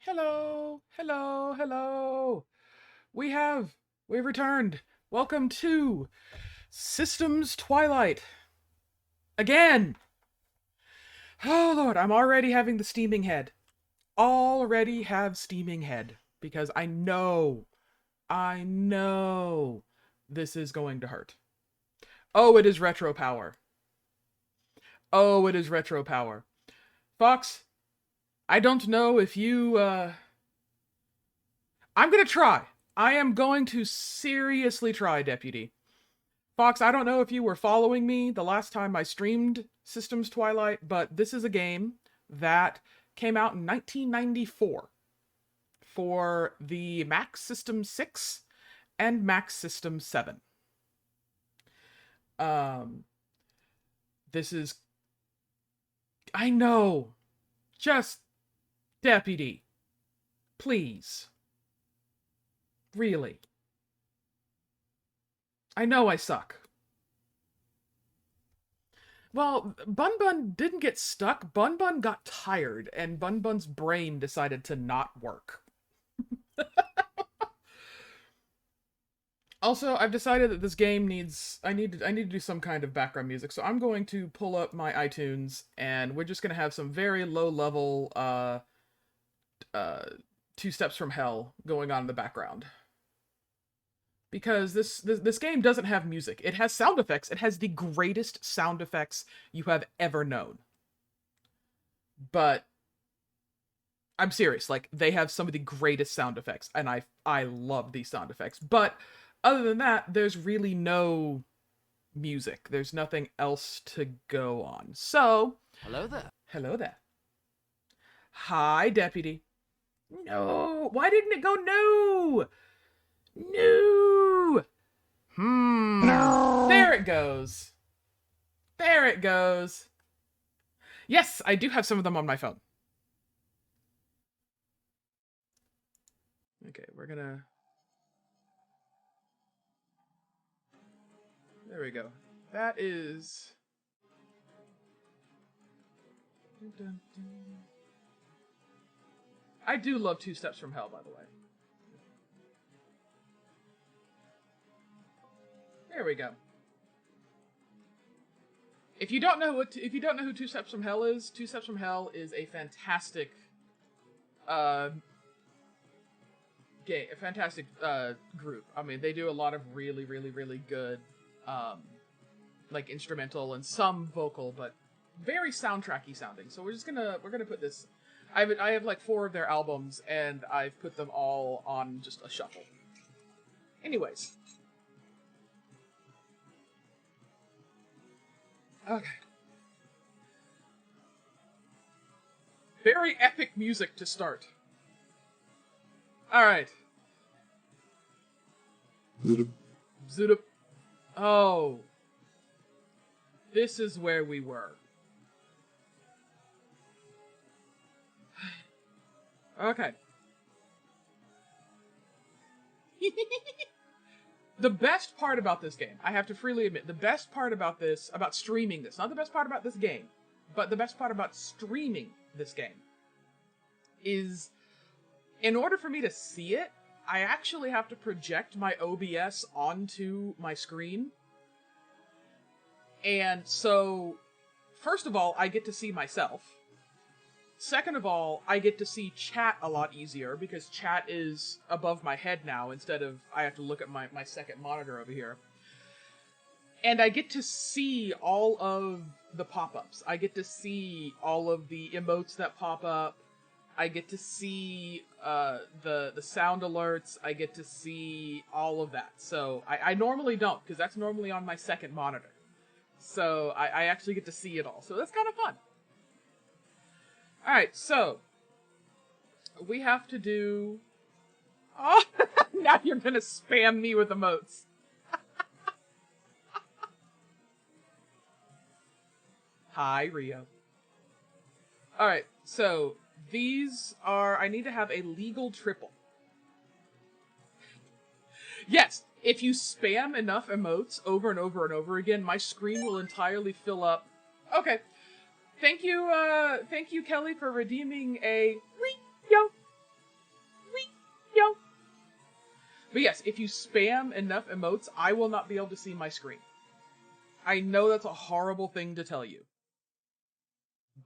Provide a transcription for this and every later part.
Hello, hello, hello. We've returned. Welcome to Systems Twilight. Again. Oh Lord, I'm already having the steaming head. Already have steaming head. Because I know this is going to hurt. Oh, it is retro power. Oh, it is retro power. Fox, I don't know if you, I'm gonna try. I am going to seriously try, Deputy. Fox, I don't know if you were following me the last time I streamed Systems Twilight, but this is a game that came out in 1994 for the Mac System 6 and Mac System 7. This is... I know. Just... Deputy. Please. Really. I know I suck. Well, Bun Bun didn't get stuck. Bun Bun got tired, and Bun Bun's brain decided to not work. Also, I've decided that this game needs... I need to do some kind of background music, so I'm going to pull up my iTunes, and we're just going to have some very low-level, Two Steps from Hell going on in the background. Because this game doesn't have music. It has sound effects. It has the greatest sound effects you have ever known. But I'm serious. Like, they have some of the greatest sound effects, and I love these sound effects. But other than that, there's really no music. There's nothing else to go on. So, hello there. Hello there. Hi, Deputy. No. Why didn't it go no? No. No. There it goes. There it goes. Yes, I do have some of them on my phone. Okay, we're gonna... There we go. That is... I do love Two Steps from Hell, by the way. There we go. If you don't know who Two Steps from Hell is, Two Steps from Hell is a fantastic group. I mean, they do a lot of really, really, really good like instrumental and some vocal, but very soundtracky sounding. So we're gonna put this. I have like 4 of their albums, and I've put them all on just a shuffle. Anyways. Okay. Very epic music to start. Alright. Zoop. Oh. This is where we were. Okay. The best part about this game, I have to freely admit, the best part about this, about streaming this, not the best part about this game, but the best part about streaming this game, is in order for me to see it, I actually have to project my OBS onto my screen. And so, first of all, I get to see myself. Second of all, I get to see chat a lot easier because chat is above my head now instead of I have to look at my second monitor over here. And I get to see all of the pop-ups. I get to see all of the emotes that pop up. I get to see the sound alerts. I get to see all of that. So I normally don't, because that's normally on my second monitor. So I actually get to see it all. So that's kind of fun. Alright, so we have to do... Oh, now you're gonna spam me with emotes. Hi, Rio. Alright, so these are... I need to have a legal triple. Yes, if you spam enough emotes over and over and over again, my screen will entirely fill up. Okay. Thank you, Kelly, for redeeming a Rio. But yes, if you spam enough emotes, I will not be able to see my screen. I know that's a horrible thing to tell you.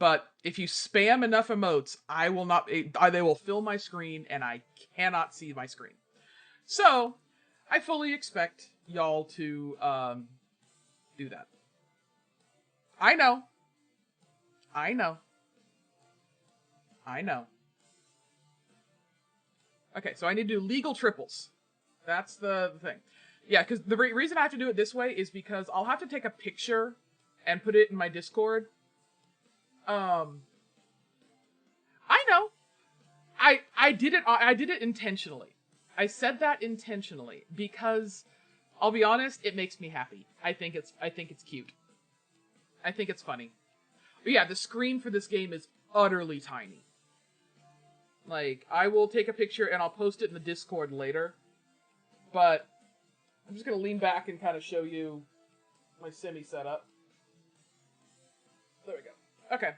But if you spam enough emotes, I will not. They will fill my screen, and I cannot see my screen. So, I fully expect y'all to do that. I know. Okay, so I need to do legal triples. That's the thing. Yeah, because the reason I have to do it this way is because I'll have to take a picture and put it in my Discord. I know. I did it intentionally. I said that intentionally because I'll be honest, it makes me happy. I think it's cute. I think it's funny. But yeah, the screen for this game is utterly tiny. Like, I will take a picture and I'll post it in the Discord later. But I'm just going to lean back and kind of show you my semi setup. There we go. Okay.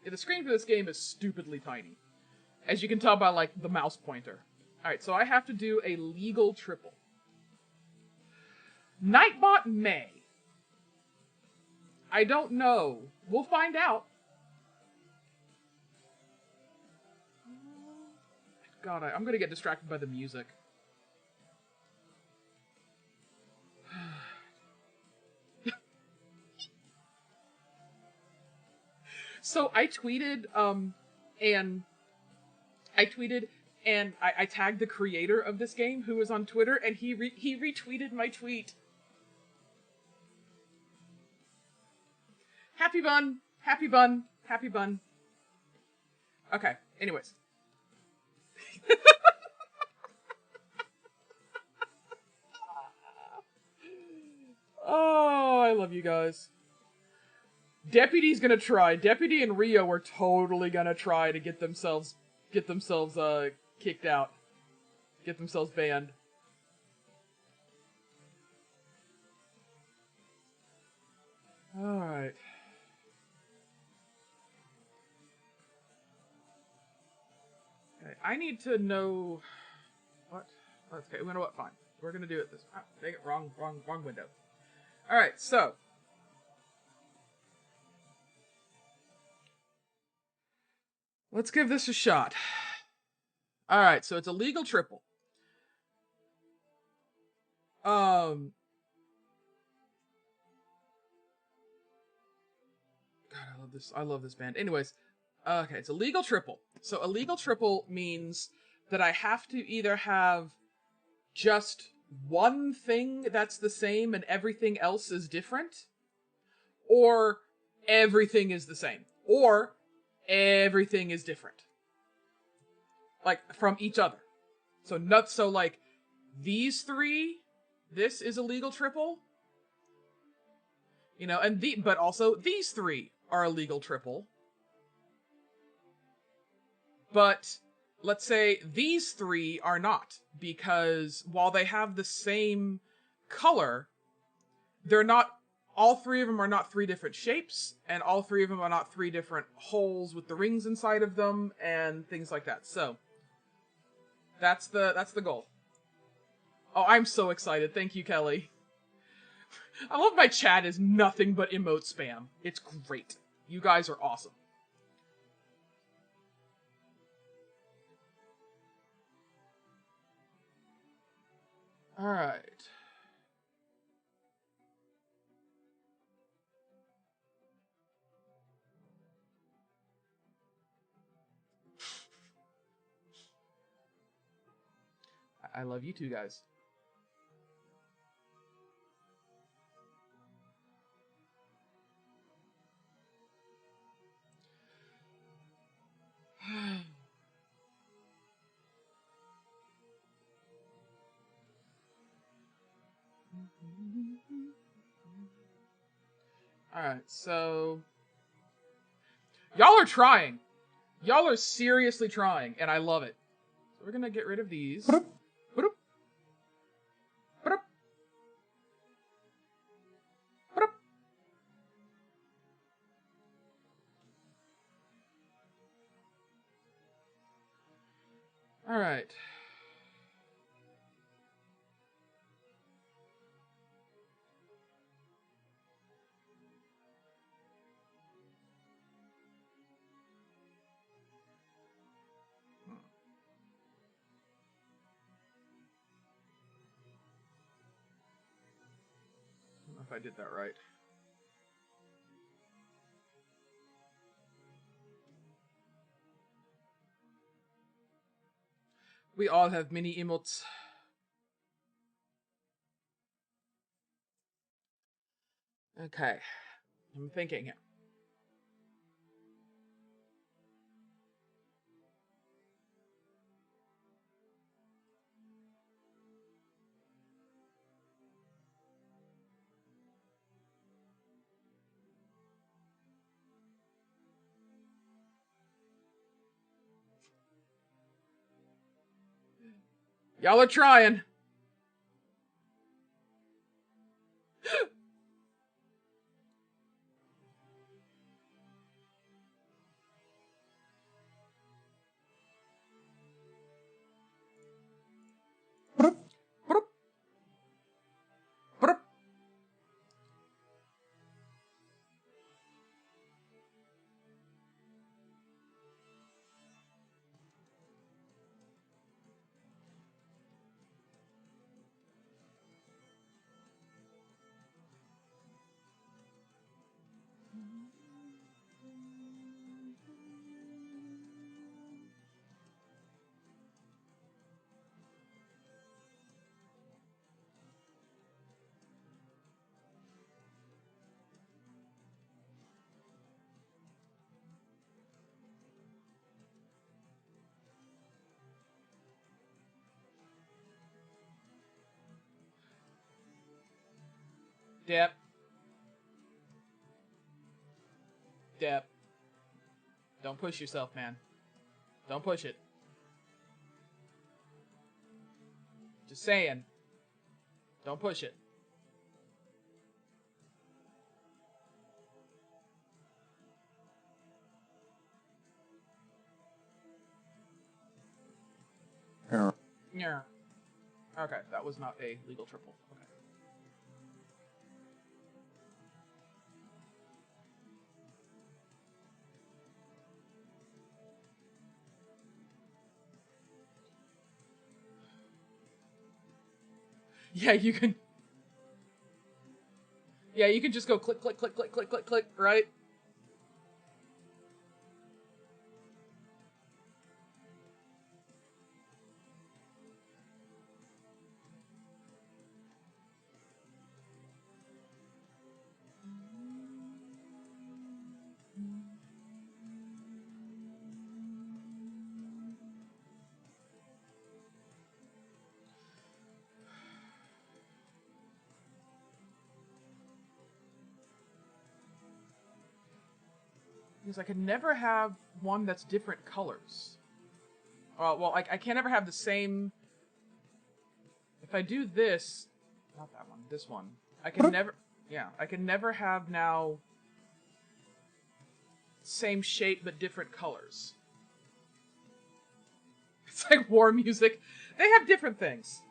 Yeah, the screen for this game is stupidly tiny. As you can tell by, like, the mouse pointer. Alright, so I have to do a legal triple. Nightbot may. I don't know. We'll find out. God, I'm gonna get distracted by the music. So I tweeted, and I tagged the creator of this game, who was on Twitter, and he retweeted my tweet. Happy bun, happy bun, happy bun. Okay, anyways. Oh, I love you guys. Deputy's gonna try. Deputy and Rio are totally gonna try to get themselves kicked out. Get themselves banned. Alright. Okay, I need to know what? Okay, you know what? Fine. We're gonna do it this way. Dang it, wrong window. Alright, so let's give this a shot. Alright, so it's a legal triple. God, I love this band. Anyways, okay, it's a legal triple. So a legal triple means that I have to either have just one thing that's the same and everything else is different, or everything is the same, or everything is different. Like, from each other. So like, these three, this is a legal triple. You know, but also these three are a legal triple. But let's say these three are not, because while they have the same color, they're not, all three of them are not three different shapes, and all three of them are not three different holes with the rings inside of them, and things like that. So, that's the goal. Oh, I'm so excited. Thank you, Kelly. I love my chat is nothing but emote spam. It's great. You guys are awesome. Alright. I love you too, guys. Alright, so... Y'all are trying. Y'all are seriously trying, and I love it. So we're gonna get rid of these. Alright. I don't know if I did that right. We all have mini emotes. Okay. I'm thinking here. Y'all are trying. Yep. Deb, don't push yourself, man. Don't push it. Just saying. Don't push it. Yeah. Okay, that was not a legal triple. Okay. Yeah, you can... Yeah, you can just go click, click, click, click, click, click, click, right? Because I could never have one that's different colors. Well, I can't ever have the same... If I do this... Not that one, this one. I can never... Yeah, I can never have now... Same shape, but different colors. It's like war music. They have different things.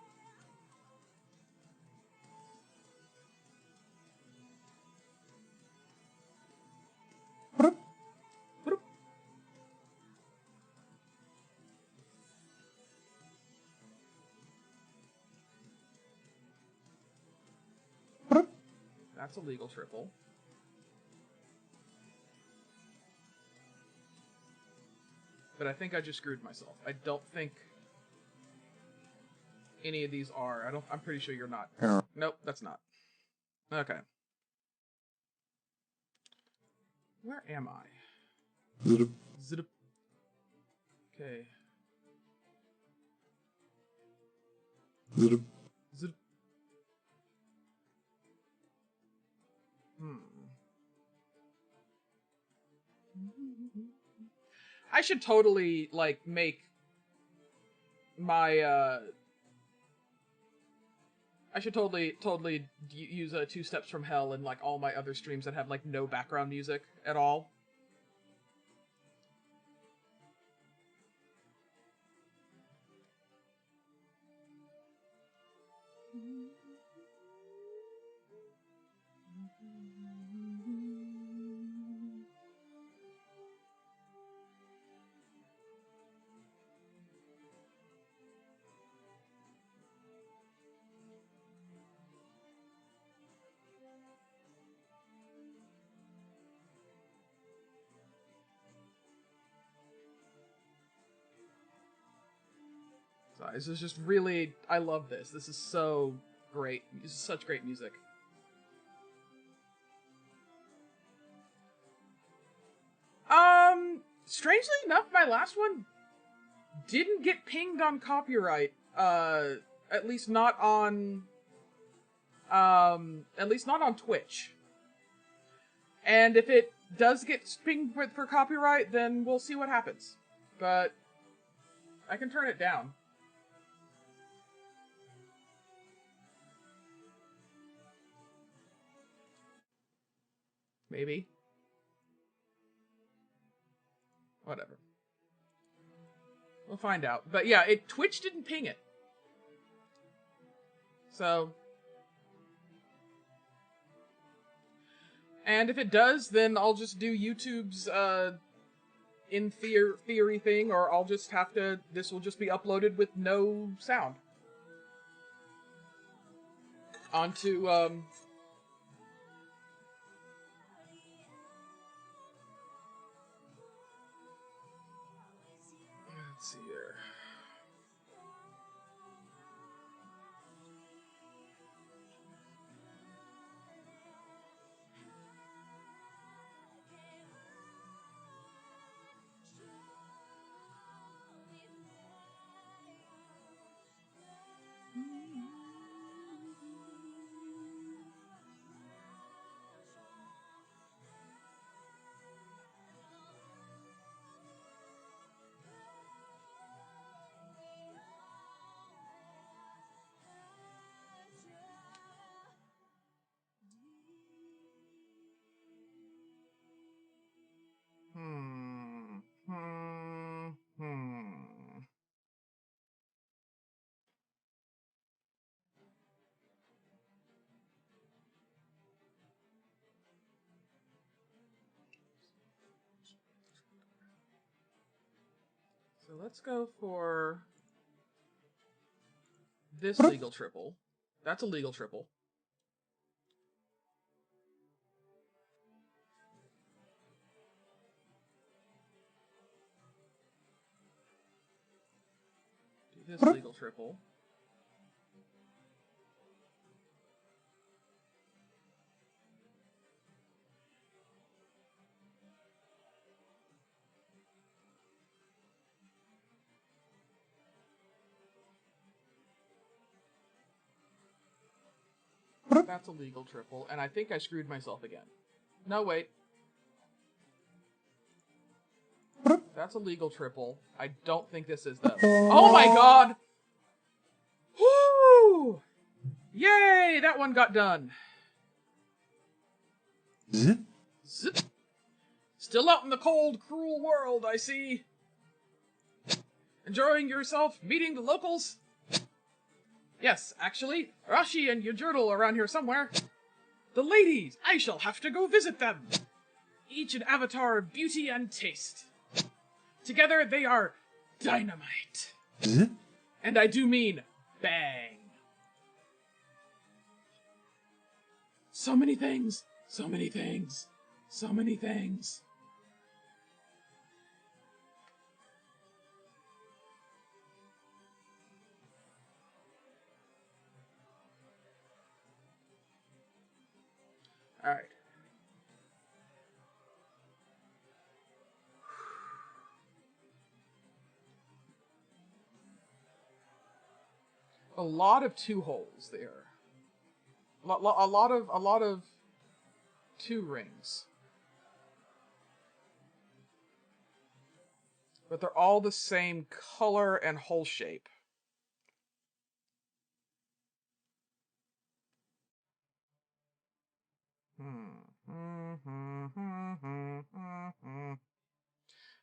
That's a legal triple. But I think I just screwed myself. I don't think any of these are. I'm pretty sure you're not. Yeah. Nope, that's not. Okay. Where am I? Zip. Okay. Zip. I should totally, like, make my, I should totally use Two Steps from Hell and, like, all my other streams that have, like, no background music at all. So this is just really... I love this. This is so great. This is such great music. Strangely enough, my last one didn't get pinged on copyright. At least not on... at least not on Twitch. And if it does get pinged for copyright, then we'll see what happens. But I can turn it down. Maybe. Whatever. We'll find out. But yeah, Twitch didn't ping it. So... And if it does, then I'll just do YouTube's, in theory thing, or I'll just have to... This will just be uploaded with no sound. Onto, let's see here. So let's go for this legal triple. That's a legal triple. Do this legal triple. That's a legal triple, and I think I screwed myself again. No, wait. That's a legal triple. I don't think this is, though. Oh my god! Woo! Yay! That one got done. Zip. Zip. Still out in the cold, cruel world, I see. Enjoying yourself, meeting the locals? Yes, actually, Rashi and Yajurtle are around here somewhere. The ladies! I shall have to go visit them! Each an avatar of beauty and taste. Together they are dynamite. And I do mean bang. So many things, so many things, so many things. Alright. A lot of two holes there. A lot of two rings. But they're all the same color and hole shape.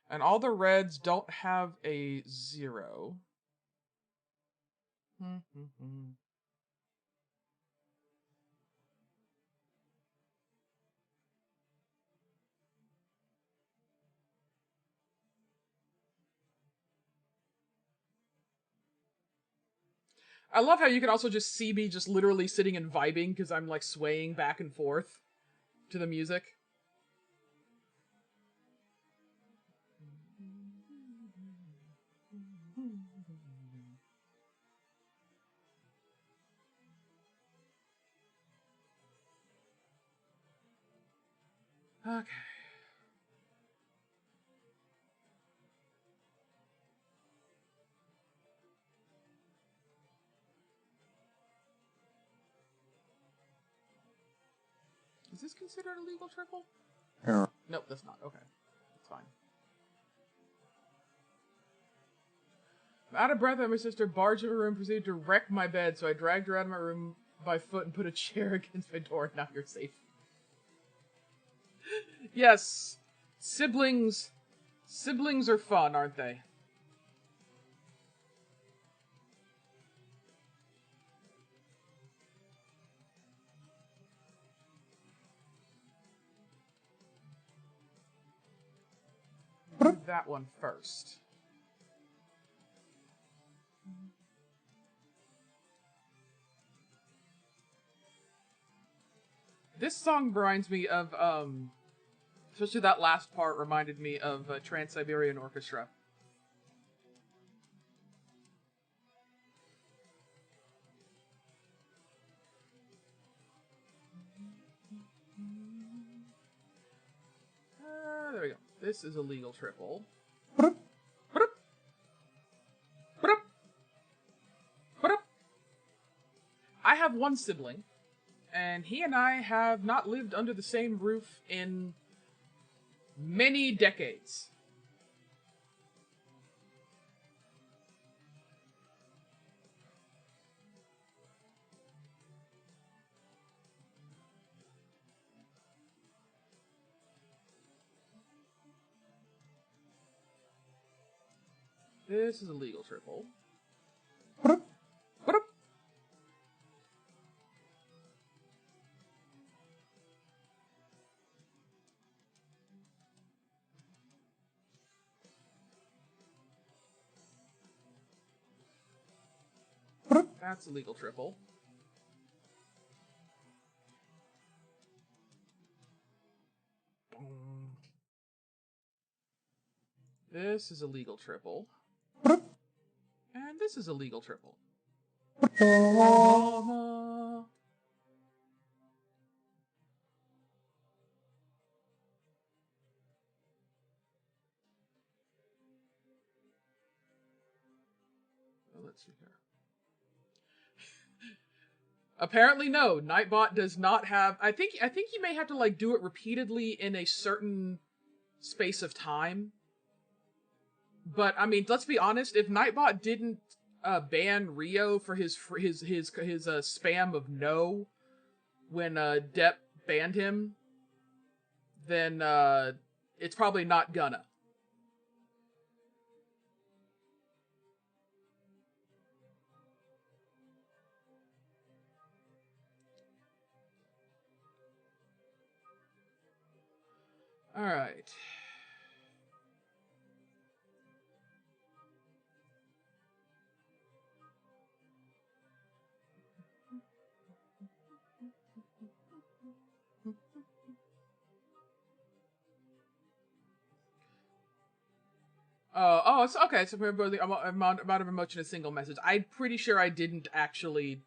And all the reds don't have a 0. I love how you can also just see me just literally sitting and vibing because I'm like swaying back and forth to the music. Okay. Is this considered a legal triple? Yeah. Nope, that's not. Okay. That's fine. I'm out of breath and my sister barged in my room, proceeded to wreck my bed, so I dragged her out of my room by foot and put a chair against my door. Now you're safe. Yes. Siblings are fun, aren't they? Do that one first. This song reminds me of, especially that last part reminded me of Trans-Siberian Orchestra. There we go. This is a legal triple. I have one sibling, and he and I have not lived under the same roof in many decades. This is a legal triple. That's a legal triple. Boom. This is a legal triple. And this is a legal triple. Mama. Let's see here. Apparently, no. Nightbot does not have. I think you may have to like do it repeatedly in a certain space of time. But I mean, let's be honest. If Nightbot didn't ban Rio for his spam of no when Depp banned him, then it's probably not gonna. All right. It's okay. So the amount of emotion in a single message. I'm pretty sure I didn't actually.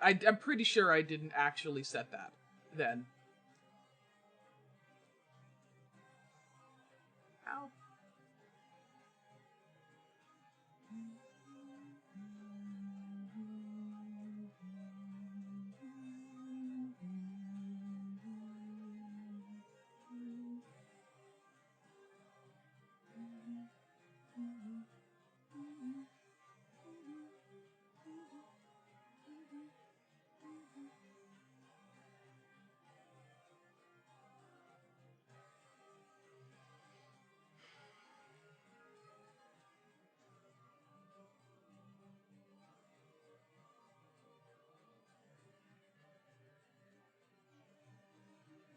I'm pretty sure I didn't actually set that then. Ow.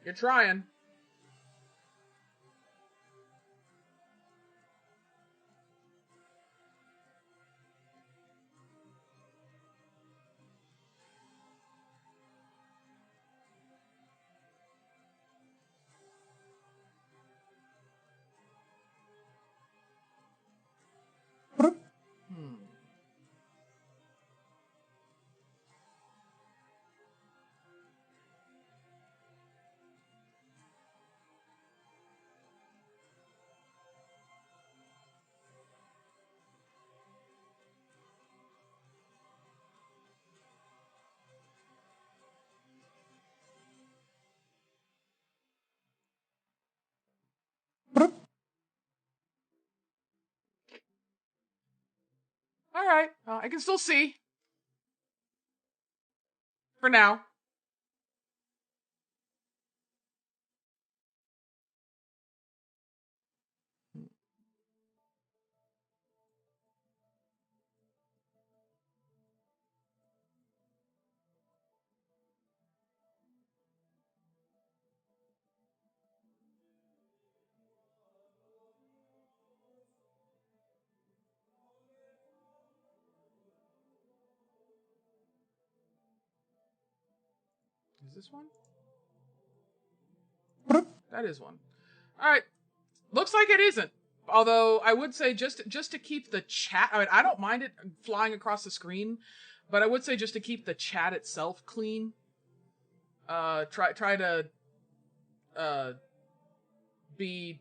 You're trying. All right. I can still see. For now. Is this one? That is one. All right. Looks like it isn't. Although I would say just to keep the chat. I mean, I don't mind it flying across the screen, but I would say just to keep the chat itself clean. Try to be.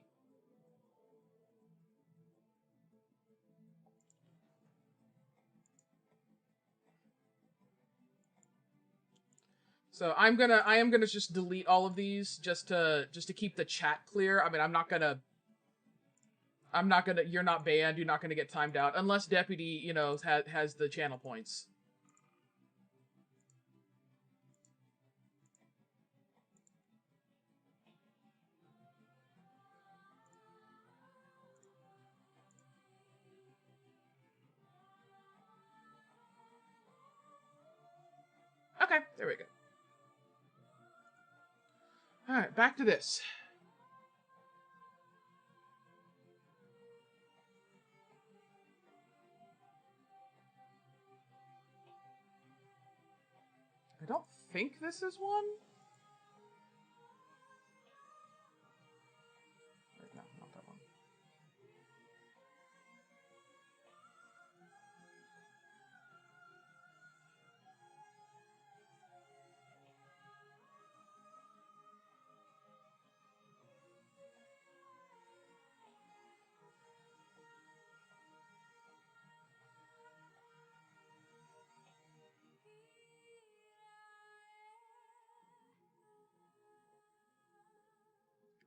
So I am gonna just delete all of these just to keep the chat clear. I mean, you're not banned. You're not gonna get timed out unless Deputy, has the channel points. Okay, there we go. All right, back to this. think this is one? Wait, no, not that one.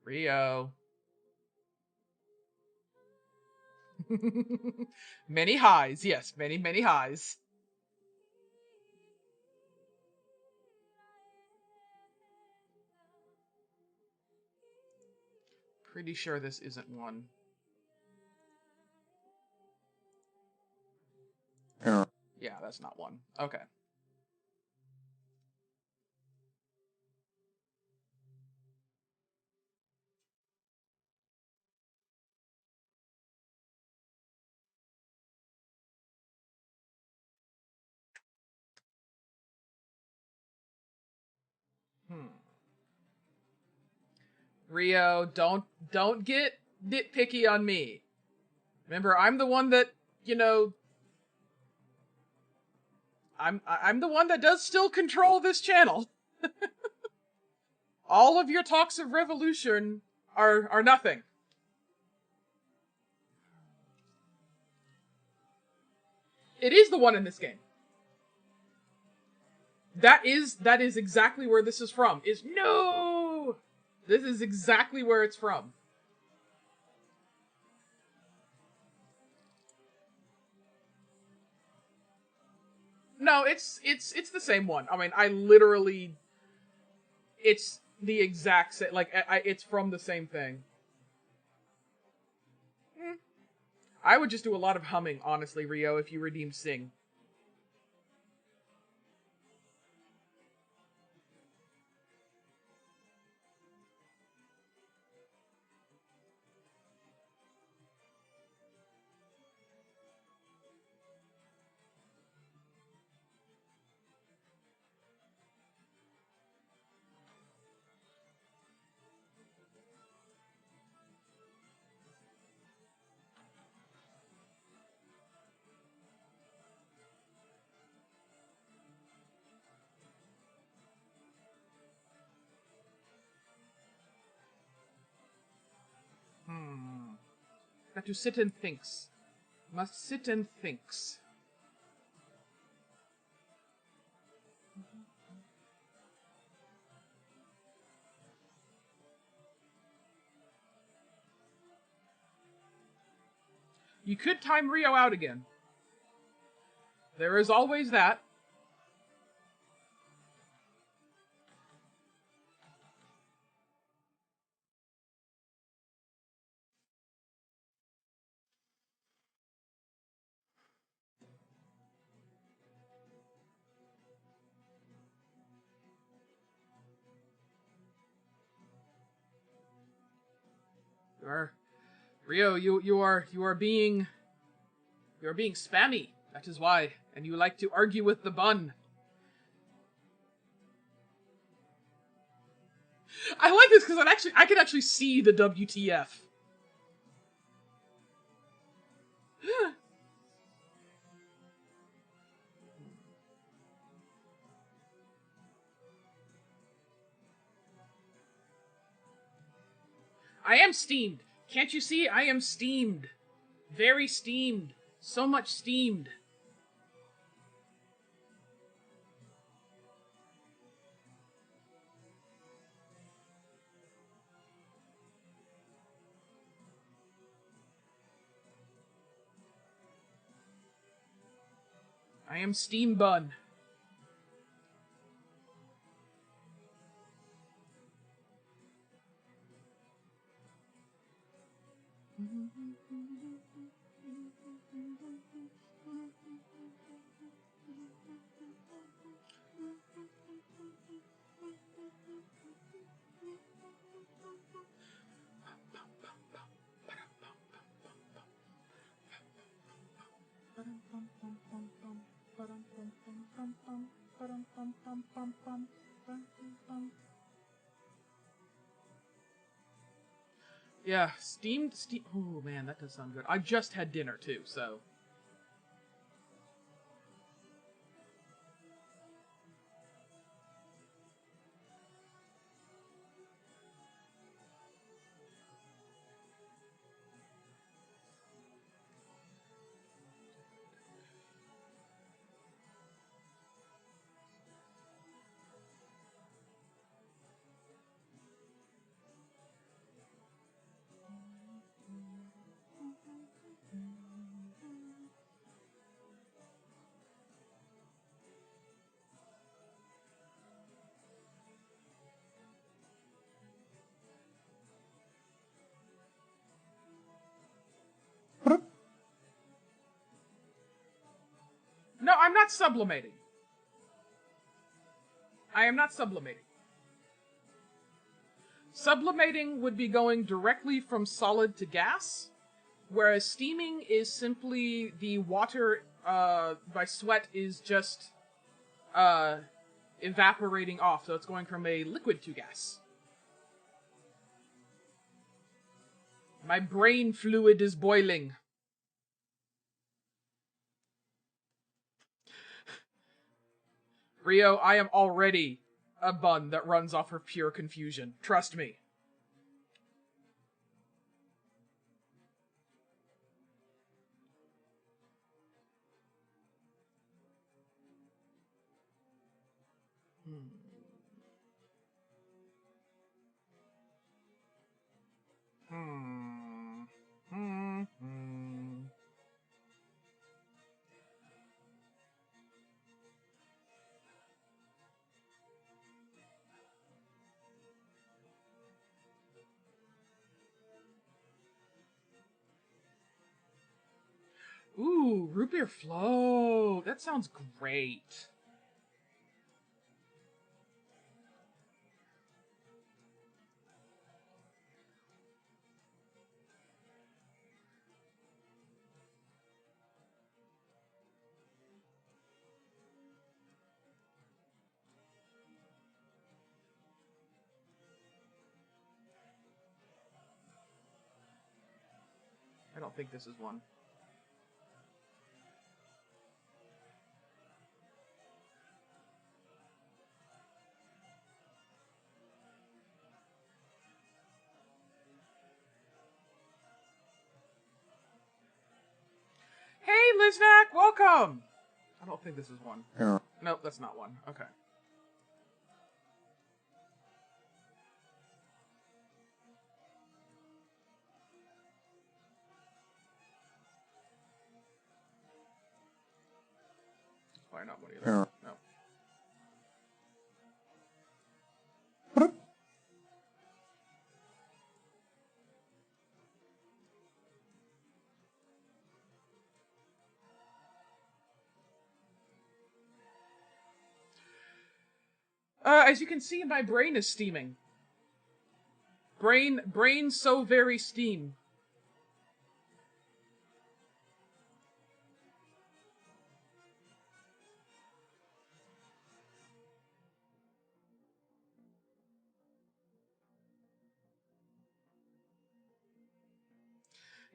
Rio. Many highs, yes, many highs. Pretty sure this isn't one. Yeah, that's not one. Okay. Rio, don't get nitpicky on me. Remember, I'm the one that, you know, I'm the one that does still control this channel. All of your talks of revolution are nothing. It is the one in this game. That is exactly where this is from. No! This is exactly where it's from. No, it's the same one. I mean, I literally, it's the exact same. Like, it's from the same thing. I would just do a lot of humming, honestly, Rio, if you redeemed Sing. Got to sit and thinks. Must sit and thinks. You could time Rio out again. There is always that. Rio, you are being spammy. That is why, and you like to argue with the bun. I like this because I can actually see the WTF. I am steamed. Can't you see? I am steamed. Very steamed. So much steamed. I am steam bun. Yeah, steamed. Oh man, that does sound good. I just had dinner too, so. No, I'm not sublimating. I am not sublimating. Sublimating would be going directly from solid to gas, whereas steaming is simply the water by sweat is just uh, evaporating off, so it's going from a liquid to gas. My brain fluid is boiling. Rio, I am already a bun that runs off of pure confusion. Trust me. Hmm. Hmm. Hmm. Ooh, root beer float. That sounds great. I don't think this is one. Hey, Liznak, welcome! I don't think this is one. Yeah. Nope, that's not one. Okay. Why not one either? Yeah. No. As you can see, my brain is steaming. Brain so very steam.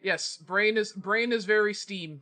Yes, brain is very steam.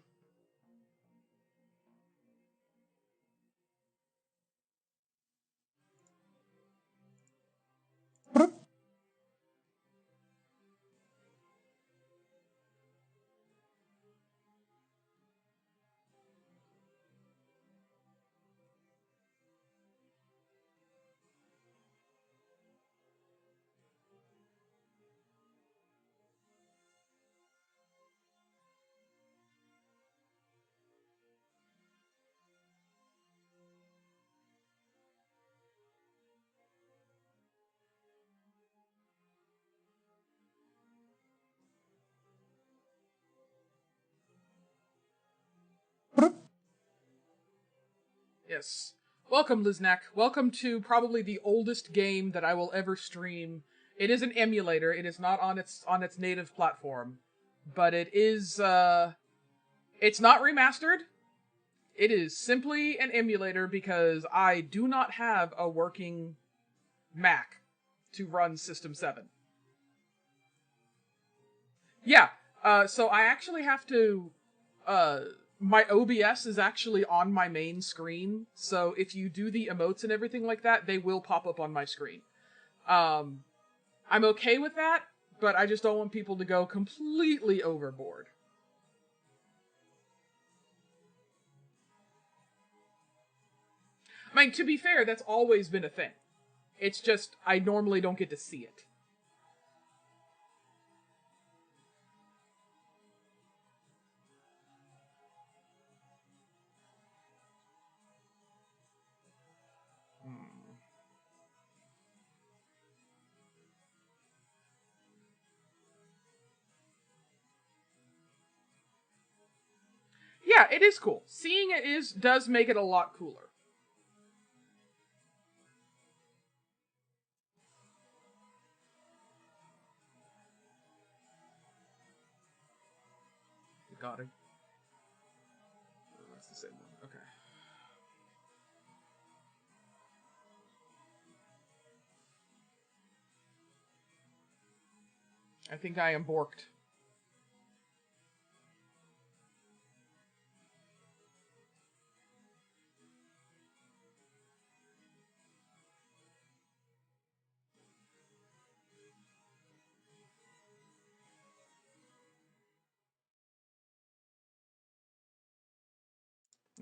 Yes. Welcome, Liznak. Welcome to probably the oldest game that I will ever stream. It is an emulator. It is not on its native platform, but it is it's not remastered. It is simply an emulator because I do not have a working Mac to run System 7. Yeah. So I actually have to. Uh, my OBS is actually on my main screen, so if you do the emotes and everything like that, they will pop up on my screen. Um, I'm okay with that, but I just don't want people to go completely overboard. I mean, to be fair, that's always been a thing. It's just I normally don't get to see it. Hmm. Yeah, it is cool. Seeing it does make it a lot cooler. Got it. Oh, that's the same one. Okay. I think I am borked.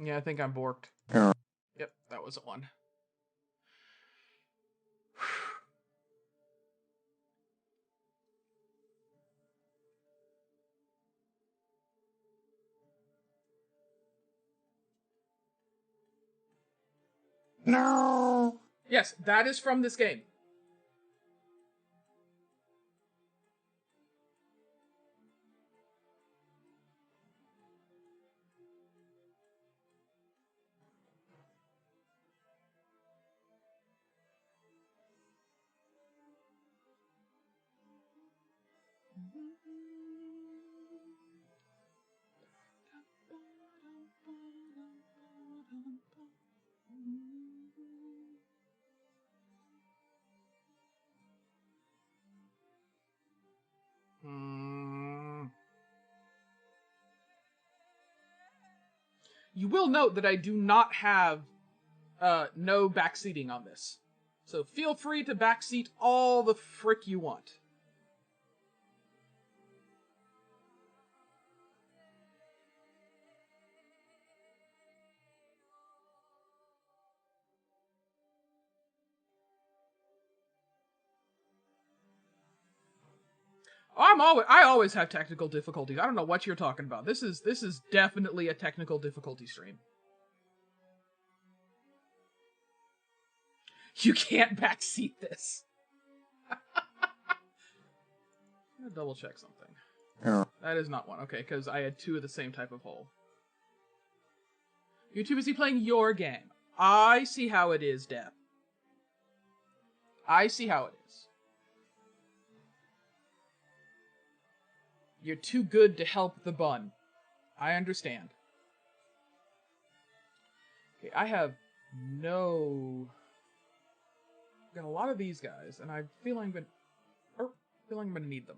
Yeah, I think I'm borked. Yep, that was one. No. Yes, that is from this game. Hmm. You will note that I do not have no backseating on this. So feel free to backseat all the frick you want. I always have technical difficulties. I don't know what you're talking about. This is definitely a technical difficulty stream. You can't backseat this. I'm gonna double check something. Yeah. That is not one. Okay, because I had two of the same type of hole. You're too busy playing your game. I see how it is, Deb. I see how it is. You're too good to help the bun. I understand. Okay, I have no... got a lot of these guys, and I feel I'm gonna need them.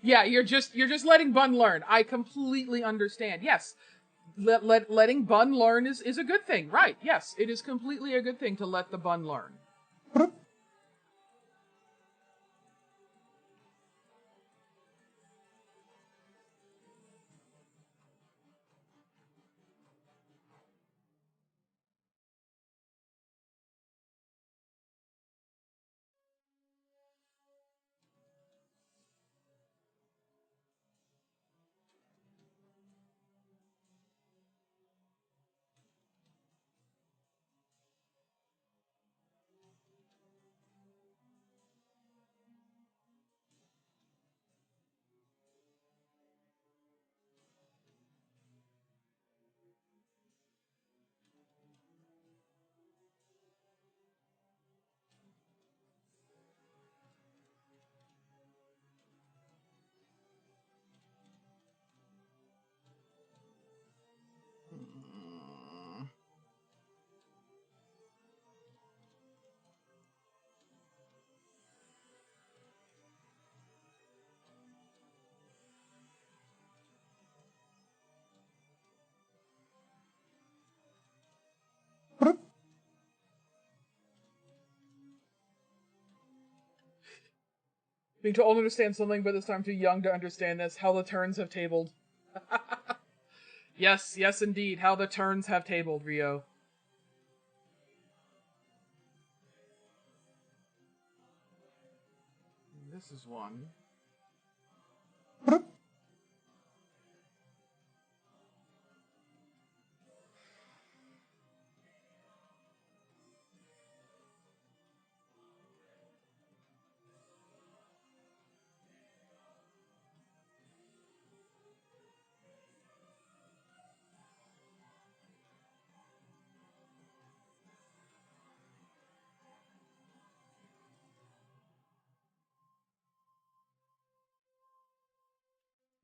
Yeah, you're just letting Bun learn. I completely understand. Yes, letting Bun learn is a good thing, right? Yes, it is completely a good thing to let the Bun learn. Being too old to understand something, but this time too young to understand this. How the turns have tabled. Yes, yes indeed. How the turns have tabled, Rio. This is one.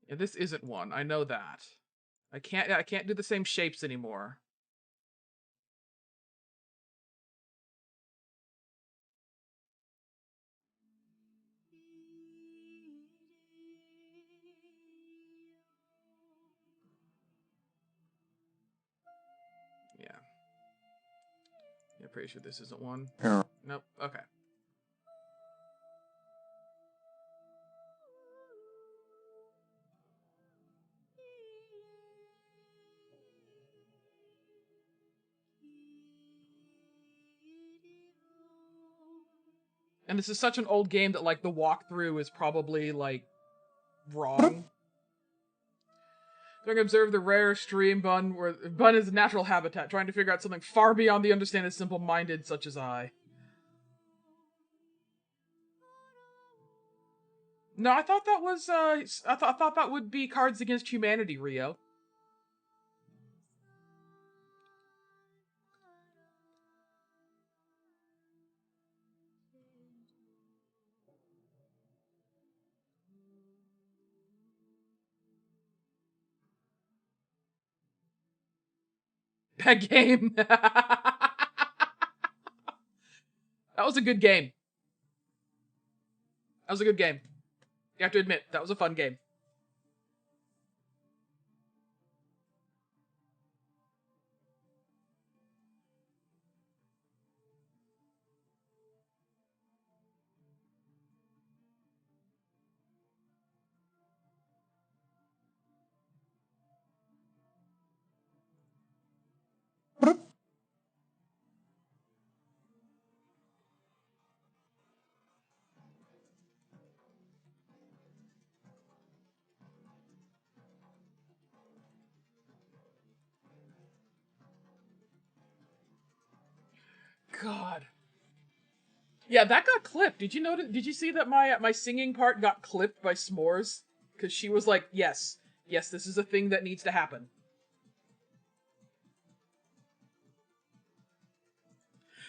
Yeah, this isn't one. I know that. I can't do the same shapes anymore. Yeah. Yeah, pretty sure this isn't one. Yeah. Nope. Okay. And this is such an old game that, like, the walkthrough is probably, like, wrong. Trying to observe the rare stream bun where bun is a natural habitat, trying to figure out something far beyond the understanding of simple-minded such as I. No, I thought that was, I thought that would be Cards Against Humanity, Rio. That game. That was a good game. That was a good game. You have to admit, that was a fun game. God. Yeah, that got clipped. Did you notice? Did you see that my singing part got clipped by S'mores? Because she was like, "Yes, yes, this is a thing that needs to happen."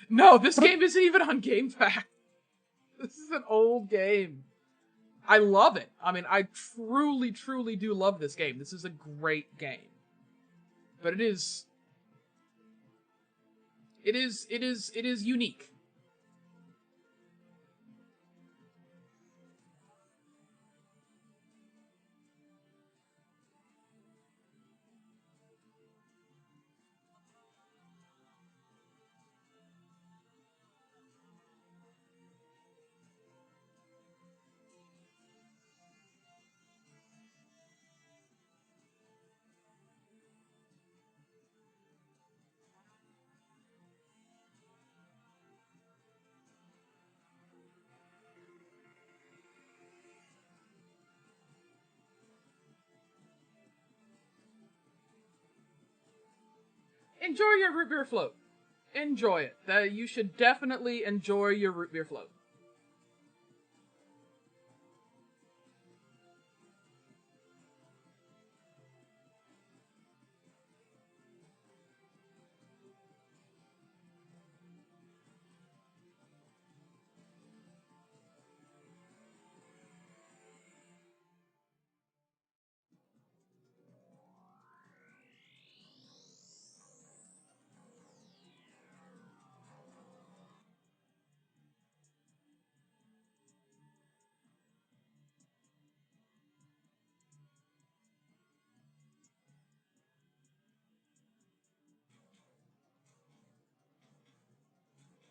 No, this game isn't even on GameFAQs. This is an old game. I love it. I mean, I truly, truly do love this game. This is a great game. But it is unique. Enjoy your root beer float. Enjoy it. You should definitely enjoy your root beer float.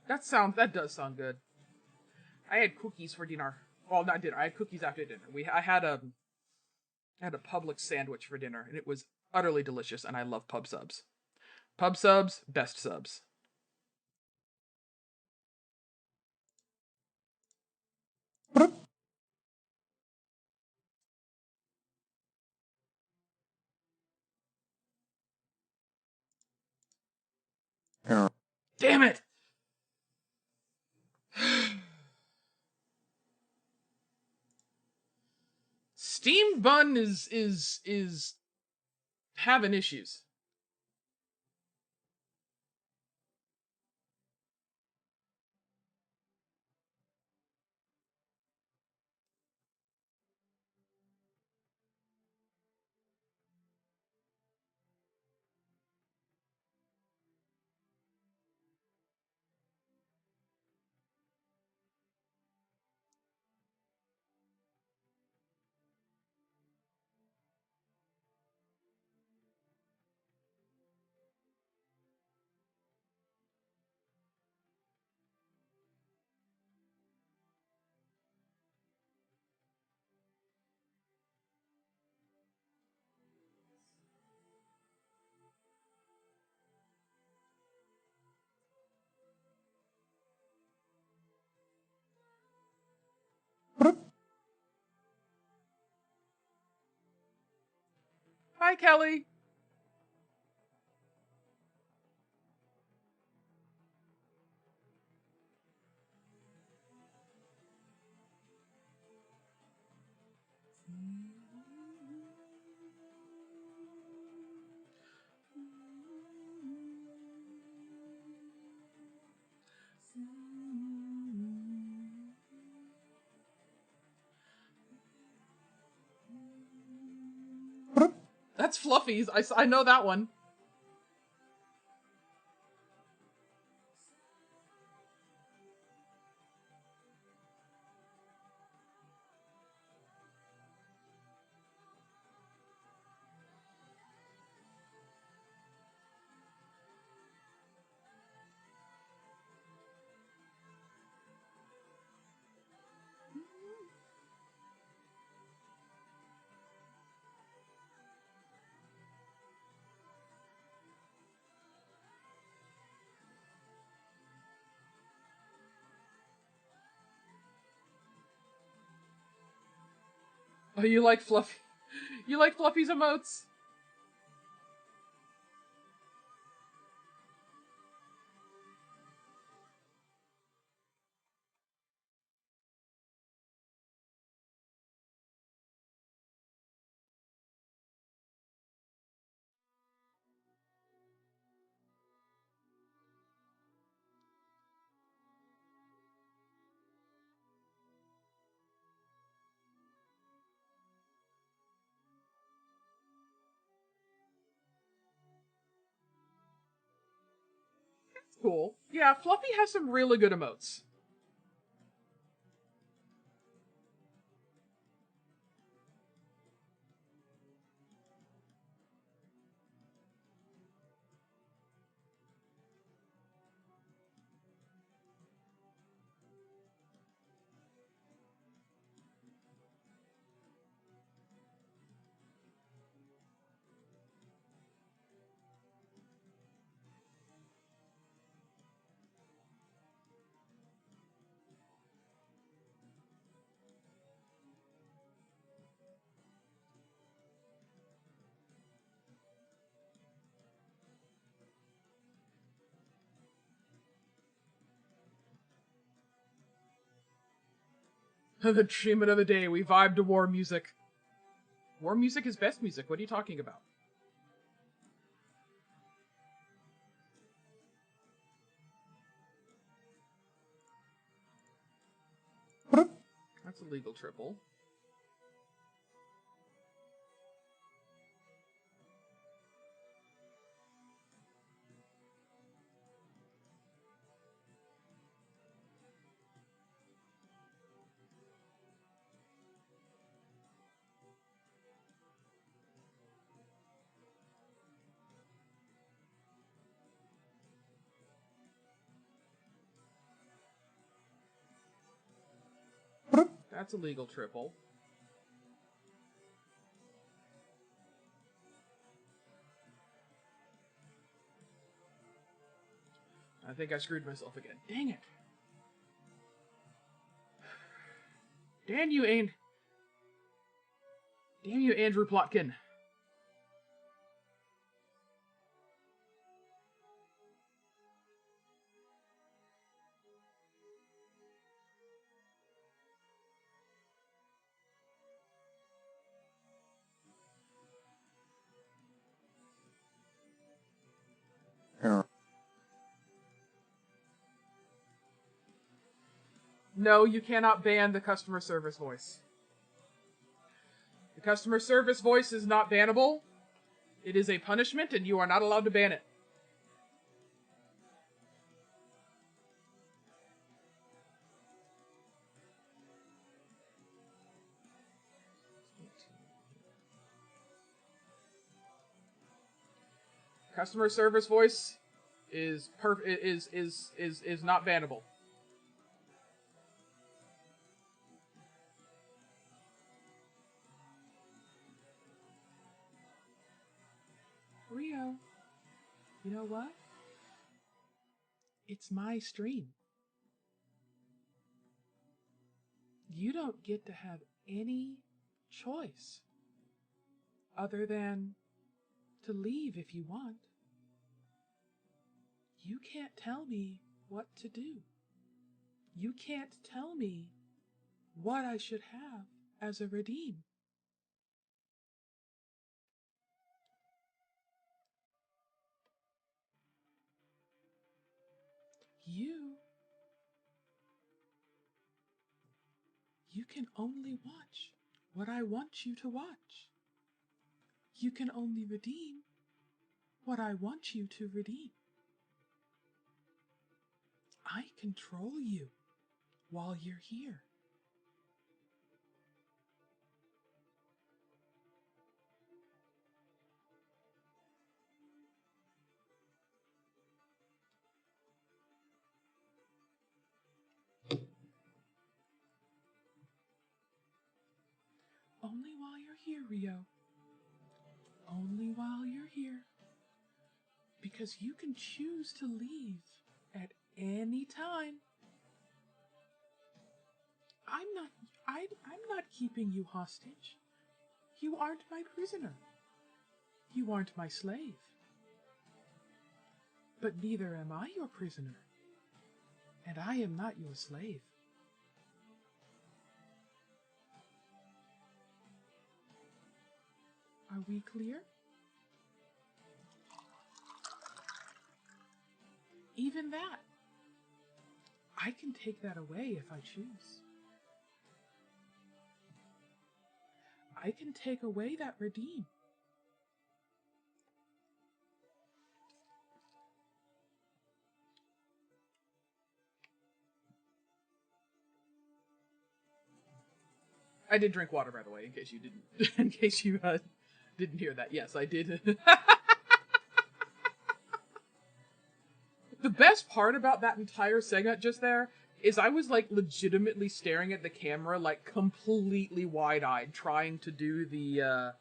That does sound good. I had cookies for dinner. Well, not dinner. I had cookies after dinner. I had a Publix sandwich for dinner, and it was utterly delicious. And I love pub subs. Pub subs, best subs. Damn it! Steamed bun is having issues. Hi, Kelly. That's Fluffy's. I know that one. Oh, you like Fluffy? You like Fluffy's emotes? Cool. Yeah, Fluffy has some really good emotes. The treatment of the day, we vibe to war music. War music is best music. What are you talking about? That's a legal triple. That's a legal triple. I think I screwed myself again. Dang it. Damn you, Andrew Plotkin. Yeah. No, you cannot ban the customer service voice. The customer service voice is not bannable. It is a punishment, and you are not allowed to ban it. Customer service voice is not bannable. Rio, you know what? It's my stream. You don't get to have any choice other than to leave if you want. You can't tell me what to do. You can't tell me what I should have as a redeem. You can only watch what I want you to watch. You can only redeem what I want you to redeem. I control you while you're here. Only while you're here, Rio. Only while you're here. Because you can choose to leave at any time. I'm not keeping you hostage. You aren't my prisoner. You aren't my slave. But neither am I your prisoner. And I am not your slave. Are we clear? Even that. I can take that away if I choose. I can take away that redeem. I did drink water, by the way, in case you didn't hear that. Yes, I did. The best part about that entire segment just there is I was like legitimately staring at the camera like completely wide-eyed, trying to do the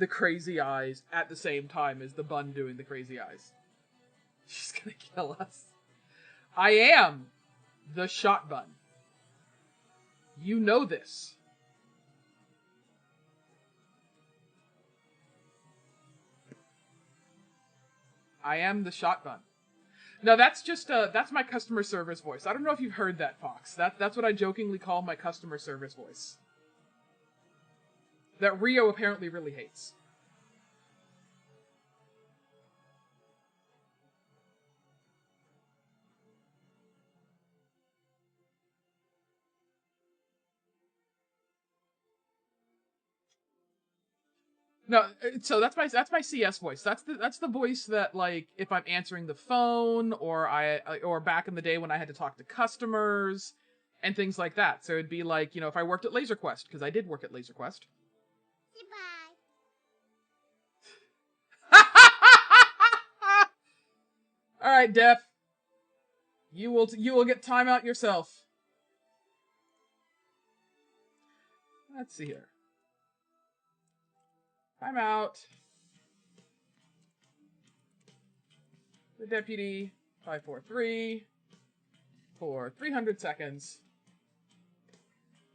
crazy eyes at the same time as the bun doing the crazy eyes. She's gonna kill us. I am the shot bun. You know this. I am the shot bun. No, that's just that's my customer service voice. I don't know if you've heard that, Fox. That's what I jokingly call my customer service voice. That Rio apparently really hates. No, so that's my CS voice. That's the voice that, like, if I'm answering the phone or back in the day when I had to talk to customers and things like that. So it'd be like, you know, if I worked at Laser Quest, because I did work at Laser Quest. Goodbye. All right, Def. You will get time out yourself. Let's see here. I'm out. The deputy, 543, for 300 seconds.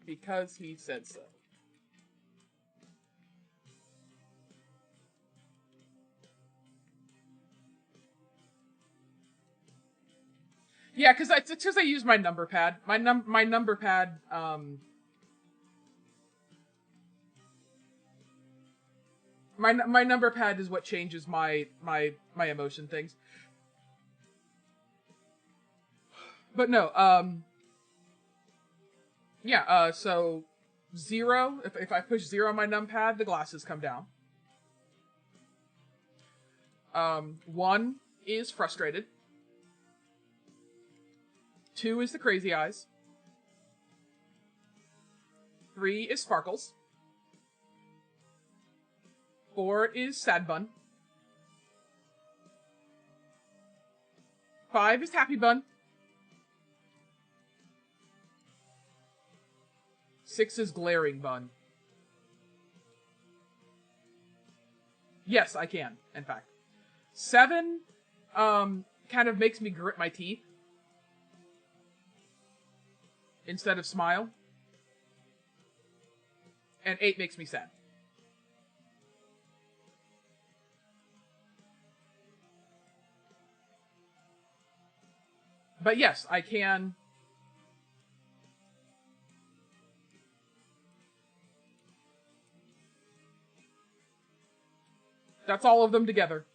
Because he said so. Yeah, because it's because I use my number pad. My number pad, my number pad is what changes my emotion things. But no, yeah, so 0, if I push 0 on my numpad, the glasses come down. 1 is frustrated. 2 is the crazy eyes. 3 is sparkles. 4 is sad bun. 5 is happy bun. 6 is glaring bun. Yes, I can, in fact. 7, kind of makes me grit my teeth instead of smile. And 8 makes me sad. But yes, I can. That's all of them together.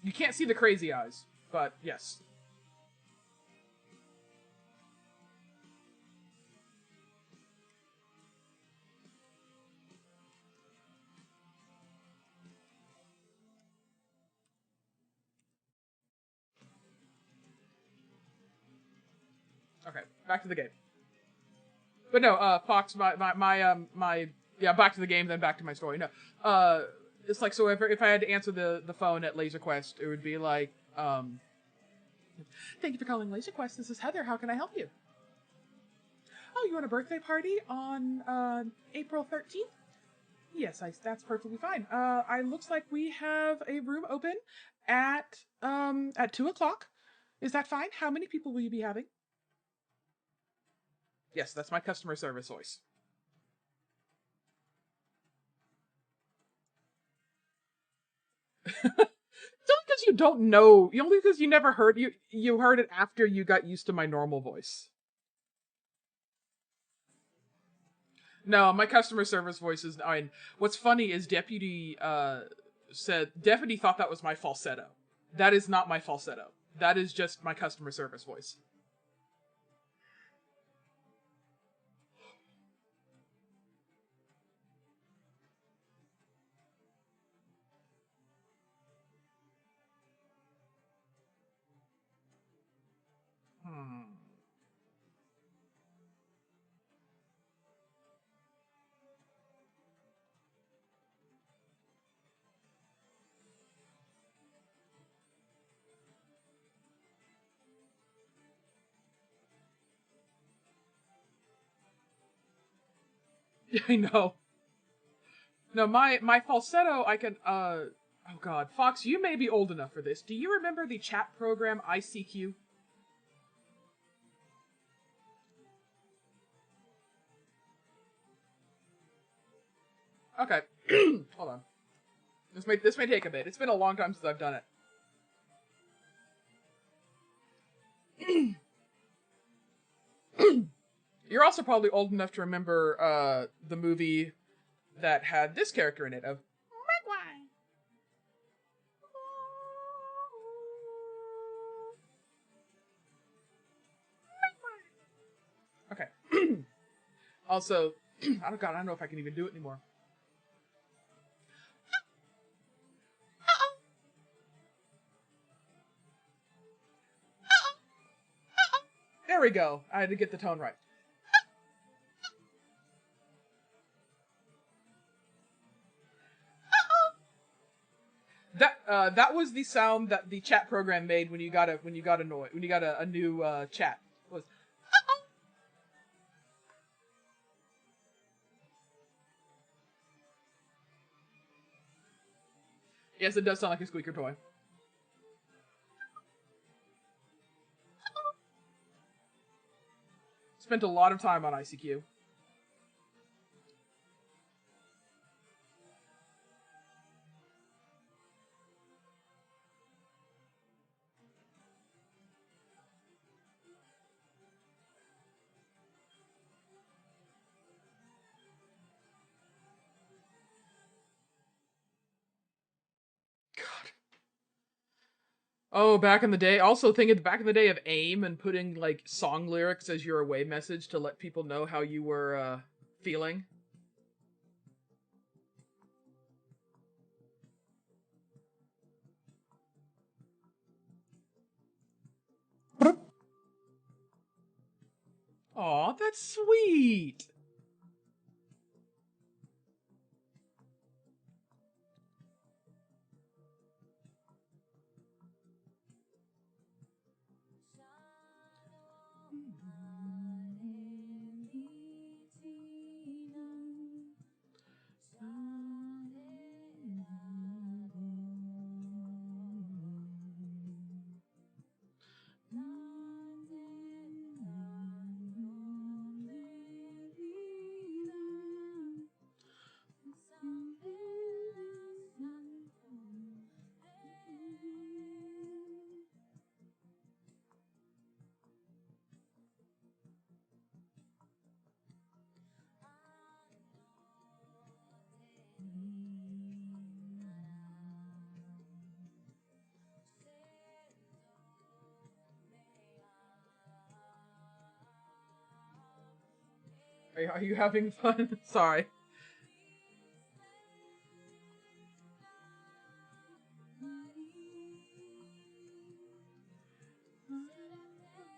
You can't see the crazy eyes, but yes. Okay, back to the game. But no, Fox, yeah, back to the game, then back to my story. No, it's like, so if I had to answer the phone at Laser Quest, it would be like, thank you for calling Laser Quest. This is Heather. How can I help you? Oh, you want a birthday party on April 13th? Yes, that's perfectly fine. I looks like we have a room open at 2:00. Is that fine? How many people will you be having? Yes, that's my customer service voice. It's only because you don't know. Only because you never heard you heard it after you got used to my normal voice. No, my customer service voice is. I mean, what's funny is Deputy Deputy thought that was my falsetto. That is not my falsetto. That is just my customer service voice. I know. No, my falsetto, I can, oh god. Fox, you may be old enough for this. Do you remember the chat program ICQ? Okay. Hold on. This may take a bit. It's been a long time since I've done it. You're also probably old enough to remember the movie that had this character in it of Okay. Also, oh god, I don't know if I can even do it anymore. There we go. I had to get the tone right. That was the sound that the chat program made when you got a new chat. It was Yes, it does sound like a squeaker toy. Spent a lot of time on ICQ. God. Oh, back in the day. Also, thinking back in the day of AIM and putting like song lyrics as your away message to let people know how you were feeling. Aw, that's sweet. Are you having fun? Sorry.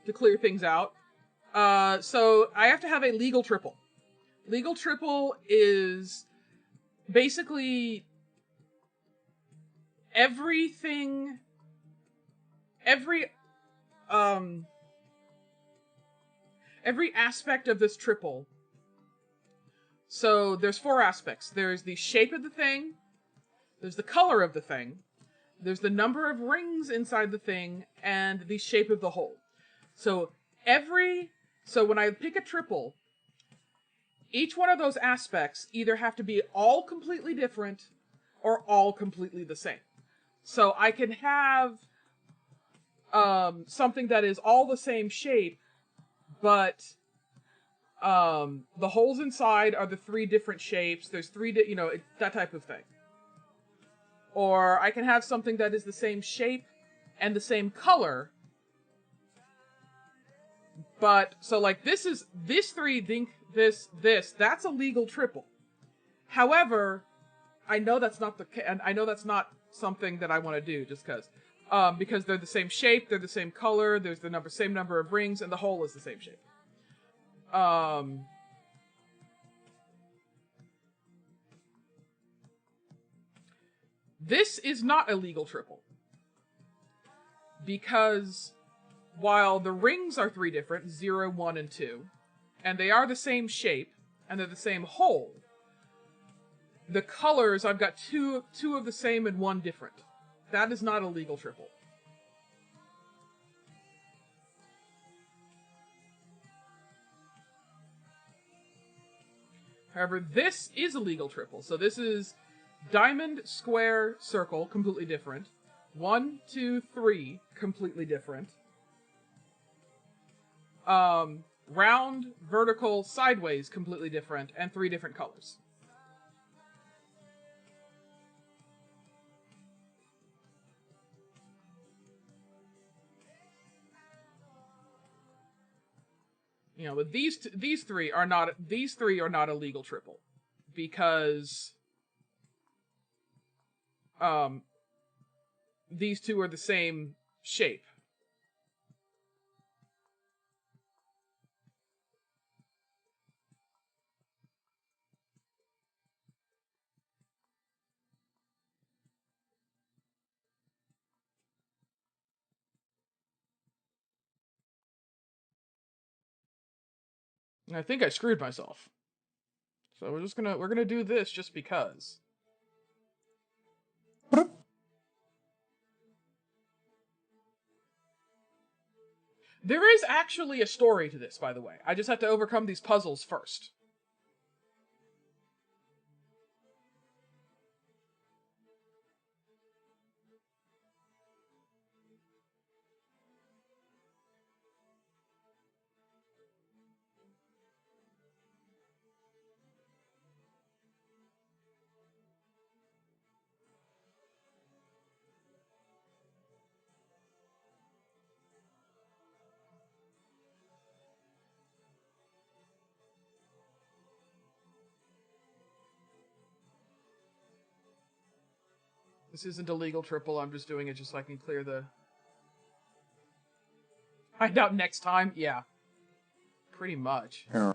To clear things out. So I have to have a legal triple. Legal triple is basically everything, every um every aspect of this triple. So there's 4 aspects. There's the shape of the thing, there's the color of the thing, there's the number of rings inside the thing, and the shape of the hole. So when I pick a triple, each one of those aspects either have to be all completely different or all completely the same. So I can have something that is all the same shape, but the holes inside are the 3 different shapes. There's 3, that type of thing. Or I can have something that is the same shape and the same color. But, so like this 3, think, this, that's a legal triple. However, I know that's not something that I want to do just because they're the same shape, they're the same color, there's the same number of rings, and the hole is the same shape. This is not a legal triple. Because while the rings are 3 different, 0, 1, and 2, and they are the same shape, and they're the same hole, the colors, I've got two of the same and 1 different. That is not a legal triple. However, this is a legal triple. So this is diamond, square, circle, completely different. 1, 2, 3, completely different. Round, vertical, sideways, completely different, and 3 different colors. But these three are not a legal triple because these 2 are the same shape. And I think I screwed myself. So we're gonna do this just because. There is actually a story to this, by the way. I just have to overcome these puzzles first. This isn't a legal triple, I'm just doing it just so I can clear the... Find out next time? Yeah. Pretty much. Error.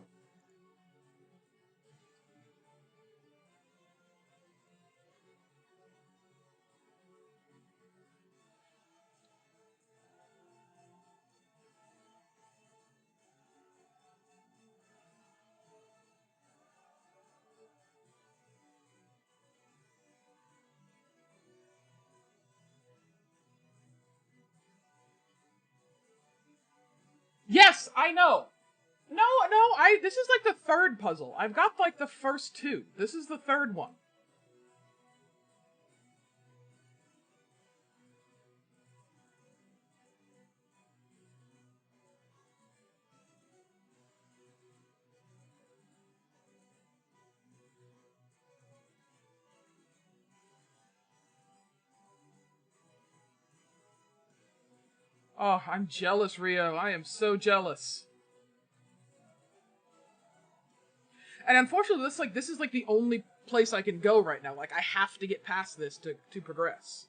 Yes, I know! No, this is like the third puzzle. I've got like the first two. This is the third one. Oh, I'm jealous, Rio. I am so jealous. And unfortunately, this is like the only place I can go right now. Like, I have to get past this to progress.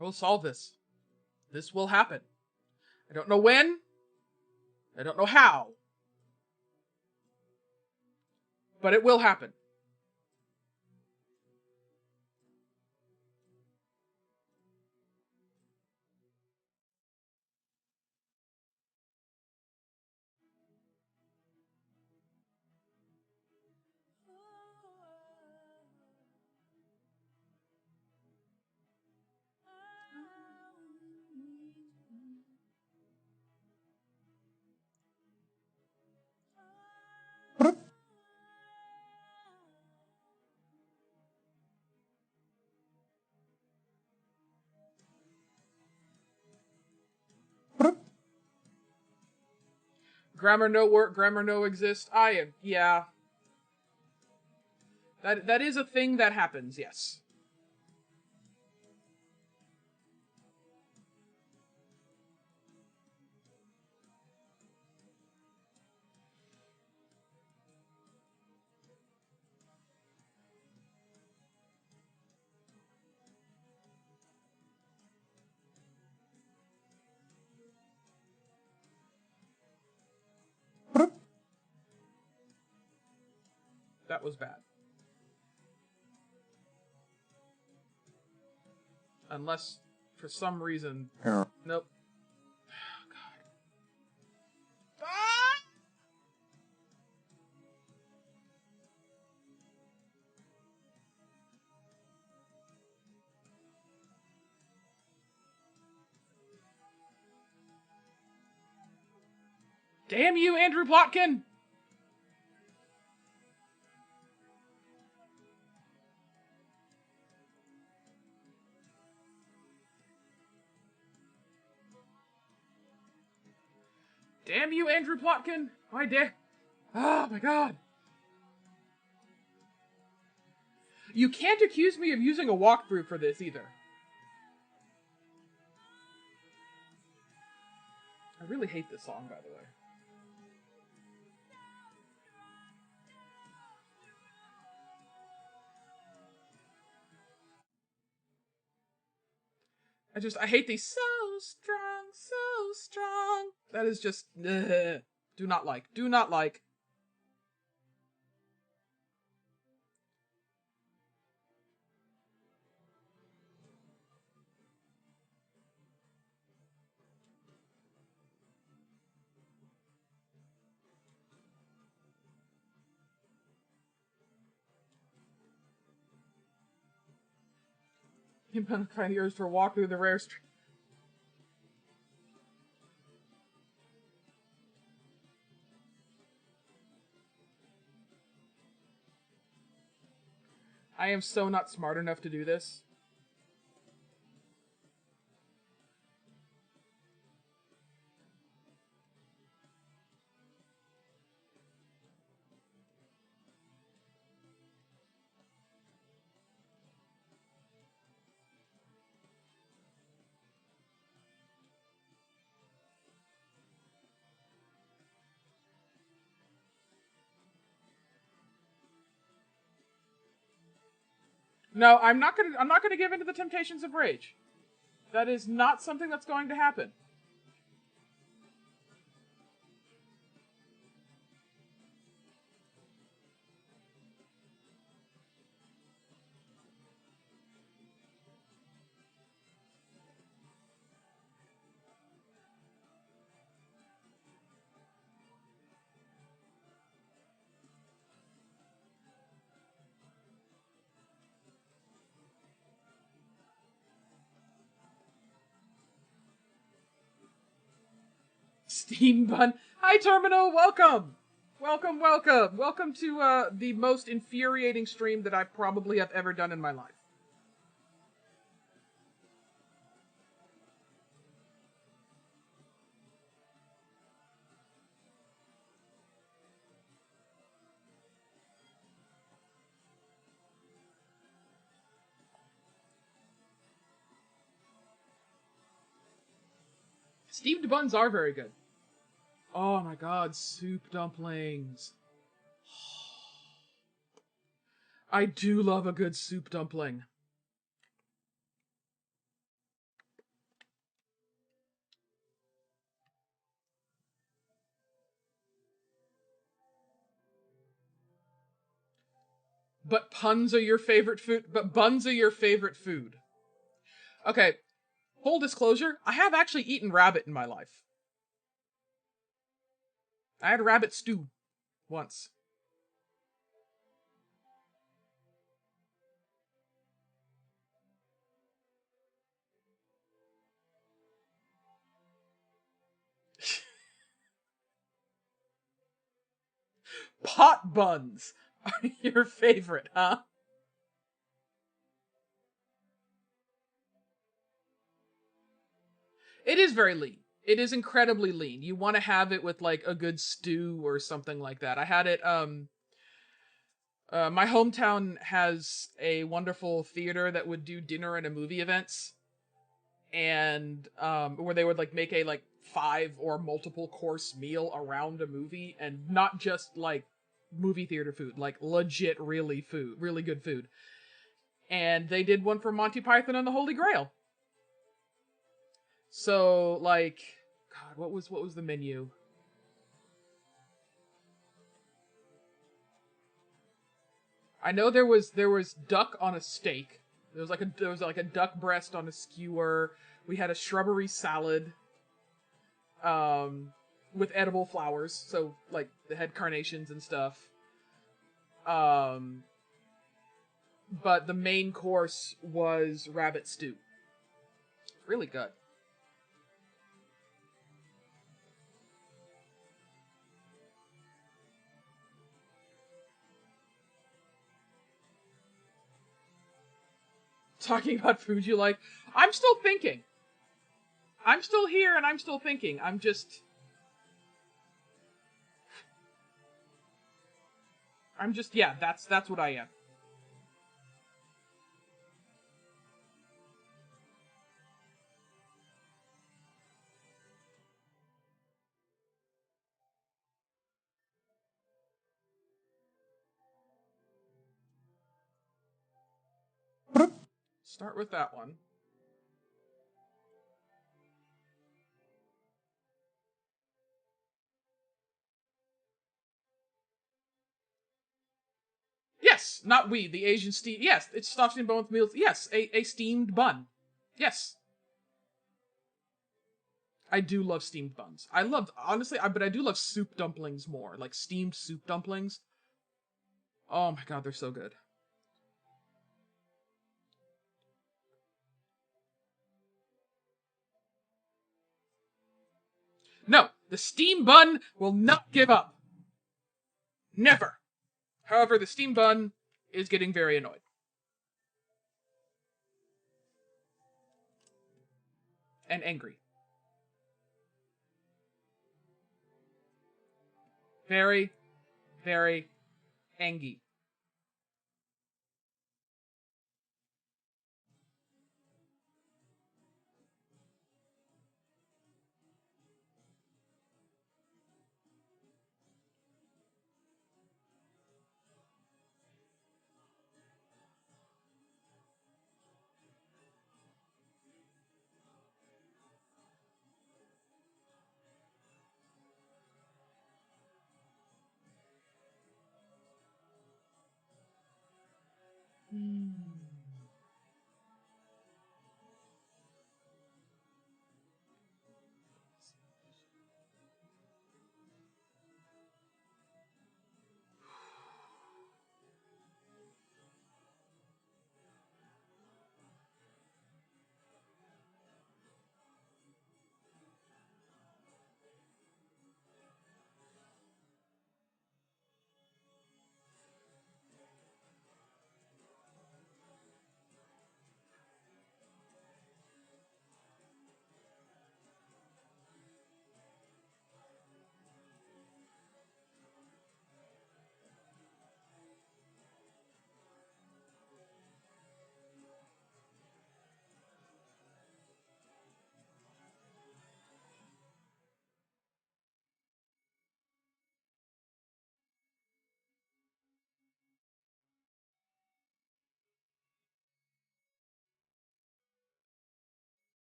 We'll solve this. This will happen. I don't know when. I don't know how. But it will happen. Grammar no work, grammar no exist. Yeah. That is a thing that happens, yes. That was bad. Unless, for some reason... Error. Nope. God. Ah! Damn you, Andrew Plotkin! Damn you, Andrew Plotkin! I dare... Oh my god. You can't accuse me of using a walkthrough for this either. I really hate this song, by the way. I hate these so strong, so strong. That is just, ugh. Do not like. Do not like. You've been trying years for a walk through the rare street. I am so not smart enough to do this. No, I'm not gonna give in to the temptations of rage. That is not something that's going to happen. Steam Bun. Hi, Terminal. Welcome. Welcome, welcome. Welcome to the most infuriating stream that I probably have ever done in my life. Steamed buns are very good. Oh my god, soup dumplings. I do love a good soup dumpling. But puns are your favorite food. But buns are your favorite food. Okay, full disclosure, I have actually eaten rabbit in my life. I had rabbit stew once. Pot buns are your favorite, huh? It is very lean. It is incredibly lean. You want to have it with like a good stew or something like that. I had it my hometown has a wonderful theater that would do dinner and a movie events, and where they would like make a like 5 or multiple course meal around a movie, and not just like movie theater food, like legit really good food. And they did one for Monty Python and the Holy Grail. So like, God, what was the menu? I know there was duck on a steak. There was like a duck breast on a skewer. We had a shrubbery salad, with edible flowers, so like they had carnations and stuff. Um, but the main course was rabbit stew. Really good. Talking about food you like. I'm still thinking. I'm still here and I'm still thinking. I'm just. I'm just, yeah, that's what I am. Start with that one. Yes, not we, the Asian steam. Yes, it's stuffed in bone with meals. Yes, a steamed bun. Yes. I do love steamed buns. I love, honestly, but I do love soup dumplings more. Like steamed soup dumplings. Oh my god, they're so good. No, the steam bun will not give up. Never. However, the steam bun is getting very annoyed. And angry. Very, very angry.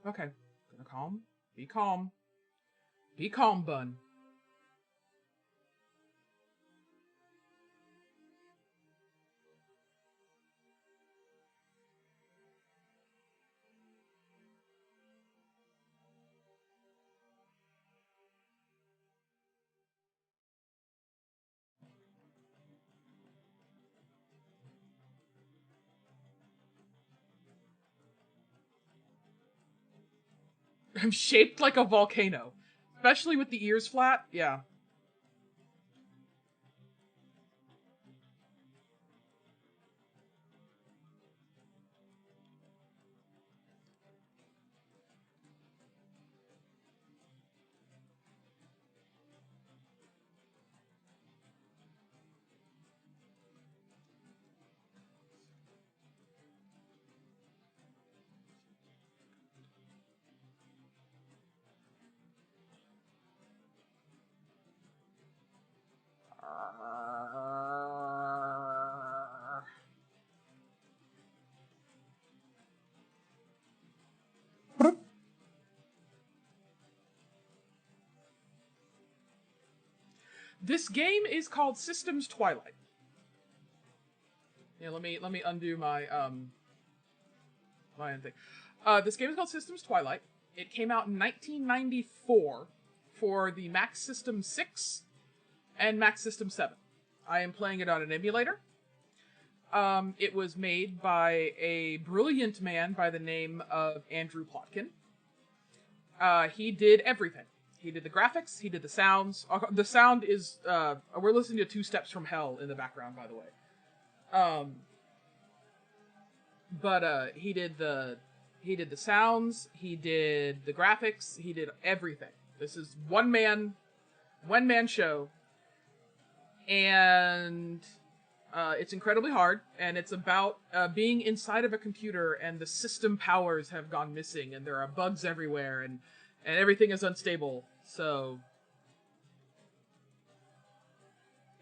Okay. Gonna calm. Be calm. Be calm, bun. I'm shaped like a volcano. Especially with the ears flat. Yeah. This game is called Systems Twilight. Yeah, let me undo my thing. This game is called Systems Twilight. It came out in 1994 for the Mac System 6 and Mac System 7. I am playing it on an emulator. It was made by a brilliant man by the name of Andrew Plotkin. He did everything. He did the graphics. He did the sounds. The sound is we're listening to Two Steps from Hell in the background, by the way. But he did the sounds. He did the graphics. He did everything. This is one man show, and it's incredibly hard. And it's about being inside of a computer, and the system powers have gone missing, and there are bugs everywhere, and everything is unstable. So,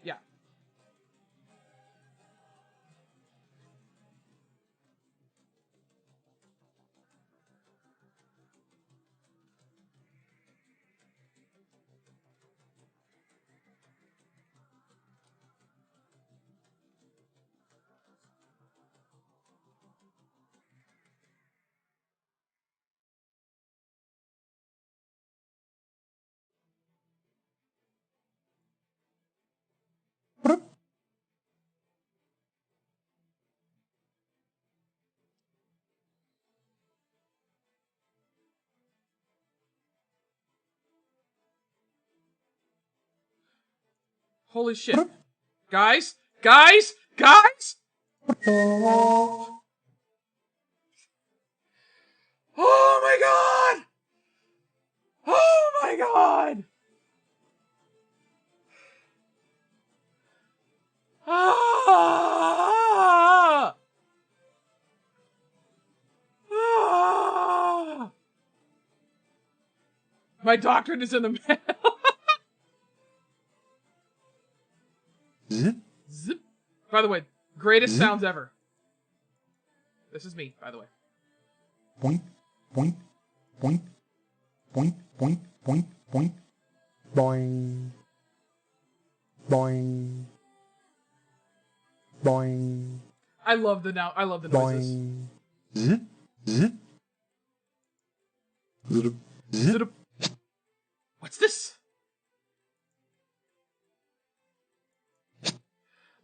yeah. Holy shit. Guys! Guys! Guys! Oh my god! Oh my god! Ah! Ah! My doctorate is in the mail. Zip. By the way, greatest sounds ever. This is me, by the way. Point, point, point, point, point, point, point. Boing. Boing. Boing. I love the noises. Boing. Zip. Zip. Zip. Zip. What's this?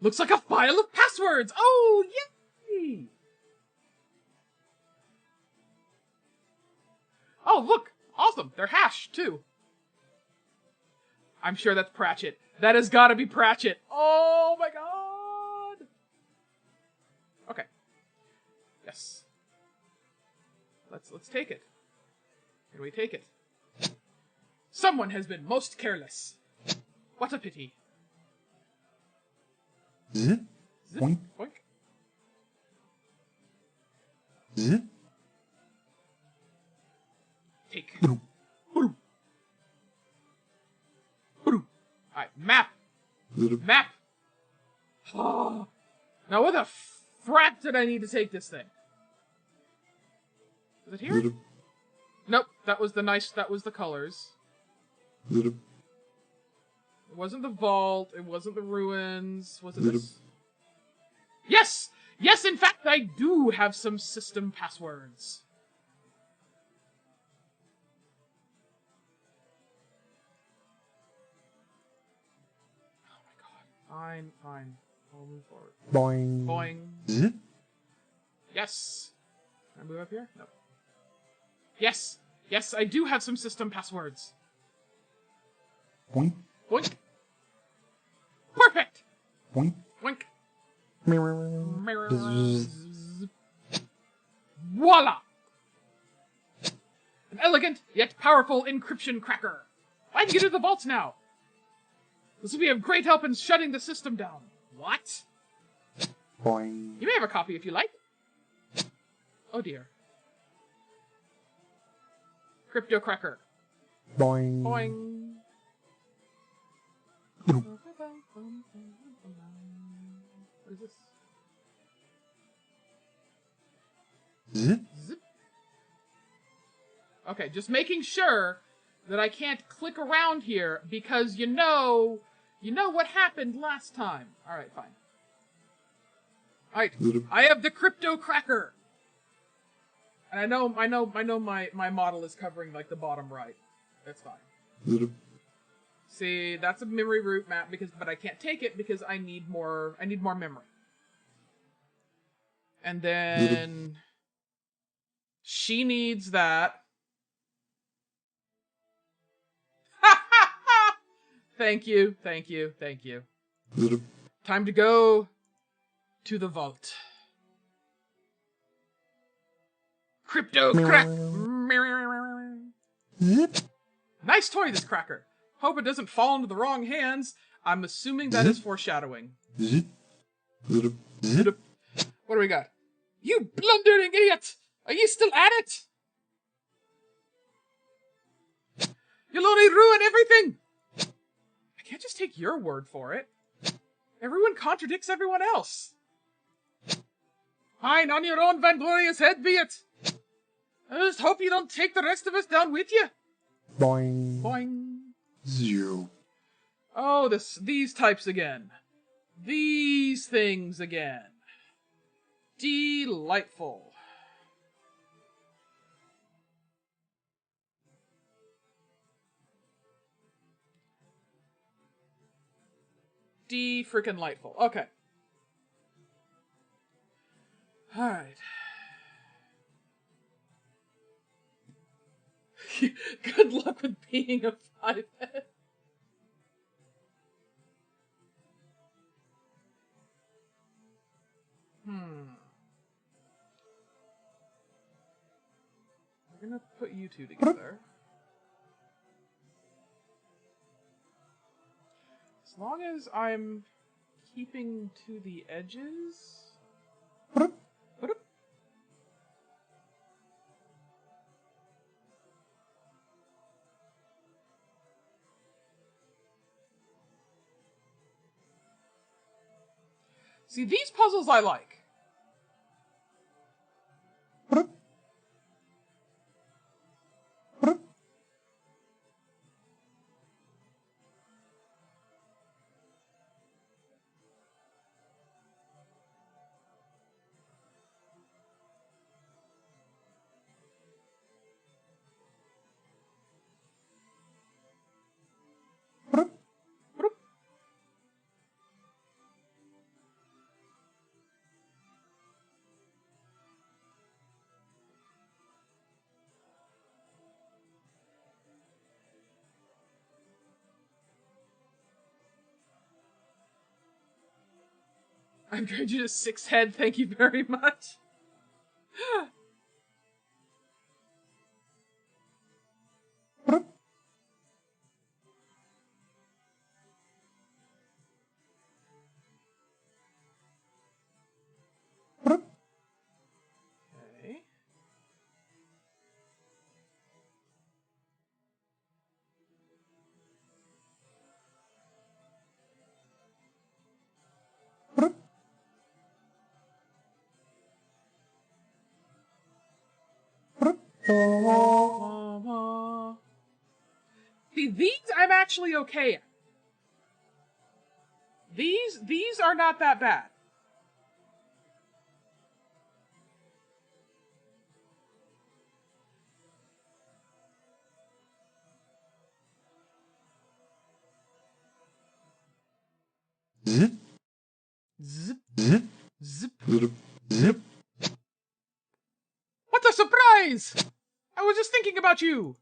Looks like a file of passwords! Oh, yay! Oh, look! Awesome! They're hashed, too. I'm sure that's Pratchett. That has gotta be Pratchett. Oh my god! Okay. Yes. Let's take it. Can we take it? Someone has been most careless. What a pity. Zip. Zip. Boink. Boink. Zip. Take. Alright, map. Zip. Map. Oh. Now where the frat did I need to take this thing? Is it here? Zip. Nope, that was the colors. Zip. It wasn't the vault, it wasn't the ruins. Was it Zip. this? Yes! Yes, in fact, I do have some system passwords. Oh my god. Fine, fine. I'll move forward. Boing. Boing. Zip. Yes. Can I move up here? No. Yes! Yes, I do have some system passwords. Boink. Boink. Perfect! Boink. Boink. Zzz. Voila! An elegant yet powerful encryption cracker. I can get into the vaults now. This will be of great help in shutting the system down. What? Boing. You may have a copy if you like. Oh dear. Crypto cracker. Boing. Boing. What is this? Zip. Zip. Okay, just making sure that I can't click around here because you know what happened last time. All right, fine. All right, Zip. I have the crypto cracker, and I know my model is covering like the bottom right. That's fine. Zip. See, that's a memory root map but I can't take it because I need more memory. And then she needs that. Thank you, thank you, thank you. Time to go to the vault. Crypto crack. Nice toy, this cracker. Hope it doesn't fall into the wrong hands. I'm assuming that is foreshadowing. What do we got? You blundering idiot! Are you still at it? You'll only ruin everything! I can't just take your word for it. Everyone contradicts everyone else. Fine, on your own vainglorious head be it. I just hope you don't take the rest of us down with you. Boing. Boing. 0. Oh, these types again. These things again. Delightful. Freaking lightful. Okay. Alright. Good luck with being a 5-head. We're gonna put you two together. As long as I'm keeping to the edges. See, these puzzles I like. I'm going to just 6-head, thank you very much. Okay. See, these I'm actually okay at. These are not that bad. Zip. Zip, Zip. zip. Zip. What a surprise! I was just thinking about you.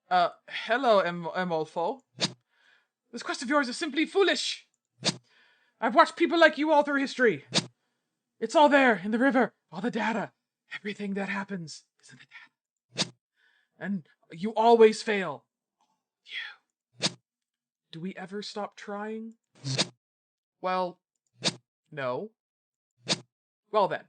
Hello, Emolfo. This quest of yours is simply foolish. I've watched people like you all through history. It's all there in the river, all the data. Everything that happens is in the data. And you always fail. You. Do we ever stop trying? Well, no. Well then.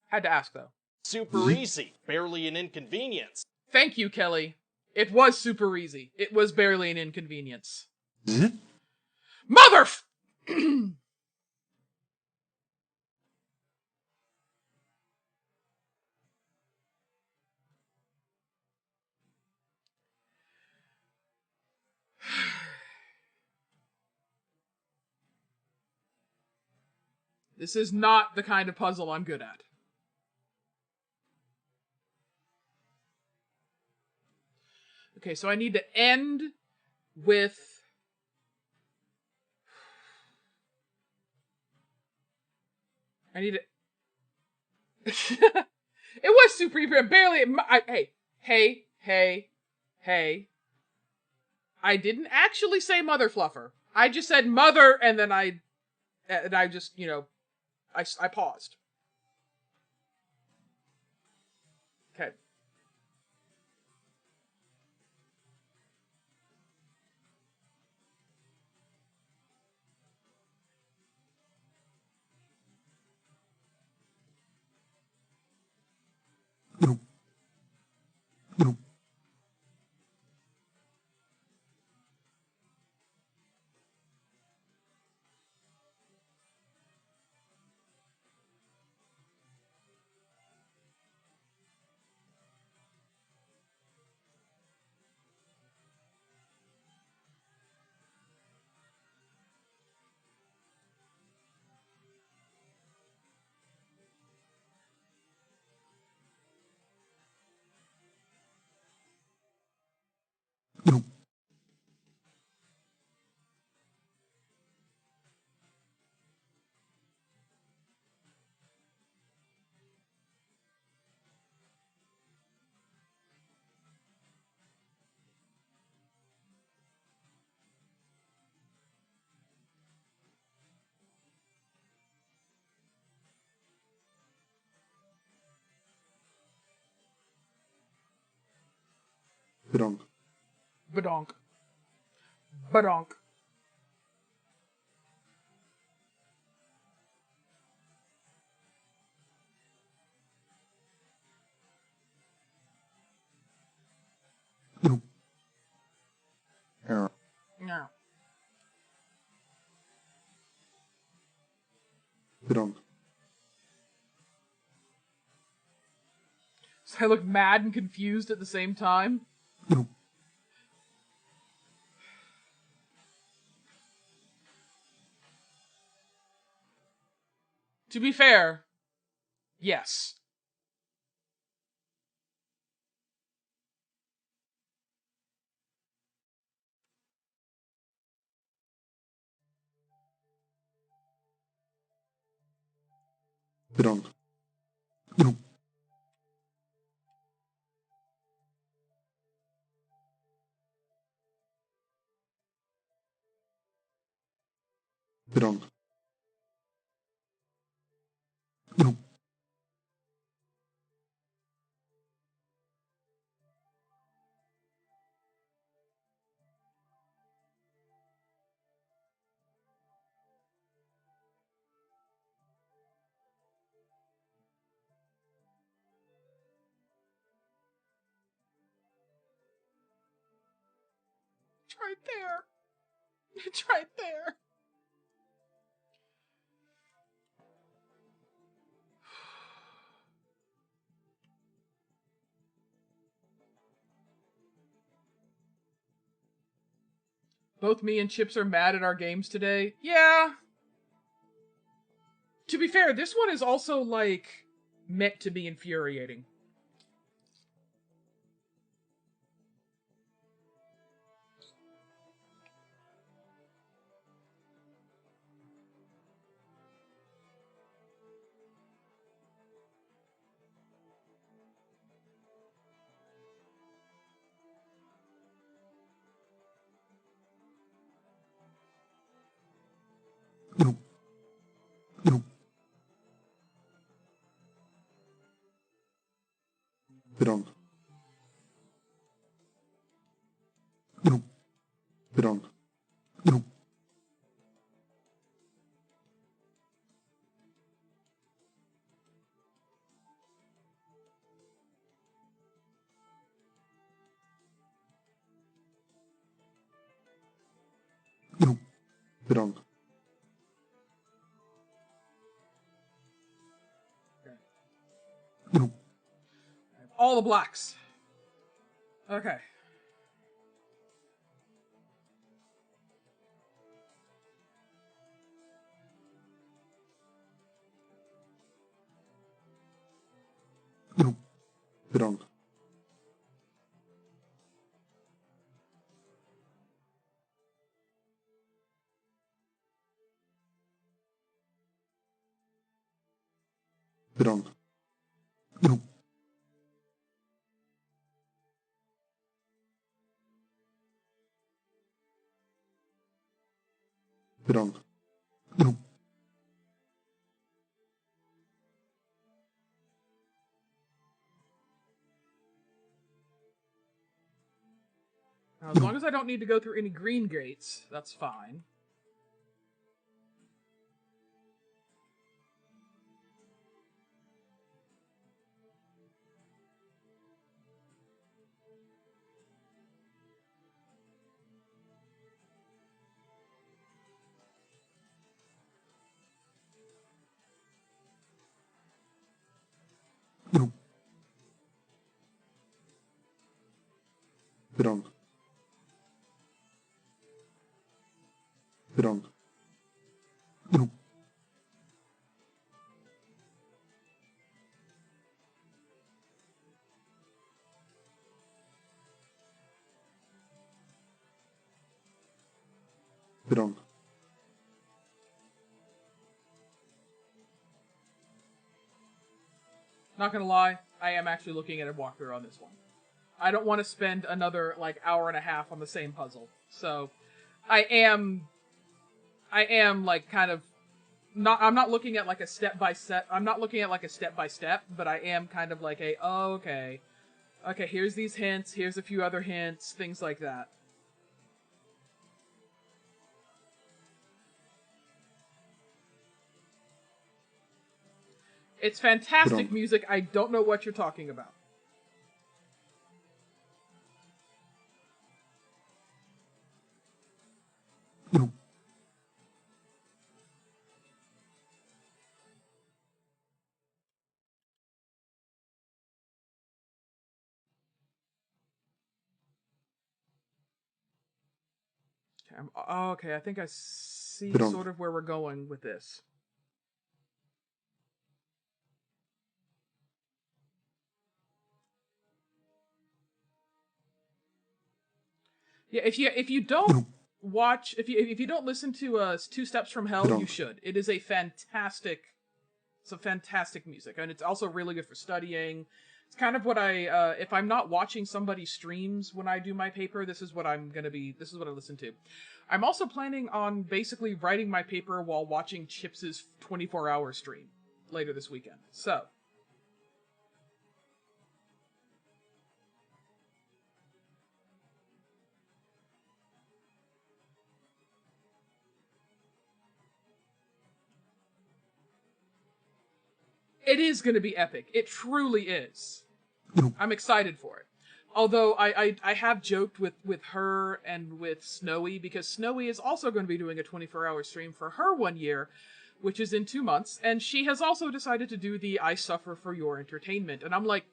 Had to ask, though. Super easy. Barely an inconvenience. Thank you, Kelly. It was super easy. It was barely an inconvenience. Mother This is not the kind of puzzle I'm good at. Okay, so I need to end with... I need to... It was super, barely... Hey. I didn't actually say mother fluffer. I just said mother, and then I just, I paused. Okay. Badonk. Badonk. Badonk. Error. No. Badonk. So I look mad and confused at the same time. To be fair, yes. Badonk. Badonk. It's right there. It's right there. Both me and Chips are mad at our games today. Yeah. To be fair, this one is also, like, meant to be infuriating. Badonk. Badonk. Badonk. All the blacks. Okay. Badonk. Badonk. Bedonk. Bedonk. Now, as long as I don't need to go through any green gates, that's fine. Bedonk. Bedonk. Bedonk. Bedonk. Bedonk. Not gonna lie, I am actually looking at a walkthrough on this one. I don't want to spend another, like, hour and a half on the same puzzle. So, I am, like, kind of, I'm not looking at, like, a step-by-step, I'm not looking at, like, a step-by-step, but I am kind of like oh, okay. Okay, here's these hints, here's a few other hints, things like that. It's fantastic music, I don't know what you're talking about. Bedonk. Okay, I think I see Bedonk. sort of where we're going with this. Yeah, if you don't watch, if you don't listen to Two Steps from Hell, you should. It is it's a fantastic music, and it's also really good for studying. It's kind of what if I'm not watching somebody's streams when I do my paper, this is what I listen to. I'm also planning on basically writing my paper while watching Chips's 24-hour stream later this weekend. So, it is going to be epic. It truly is. I'm excited for it. Although I have joked with her and with Snowy, because Snowy is also going to be doing a 24-hour stream for her 1 year, which is in 2 months, and she has also decided to do the I Suffer for Your Entertainment. And I'm like,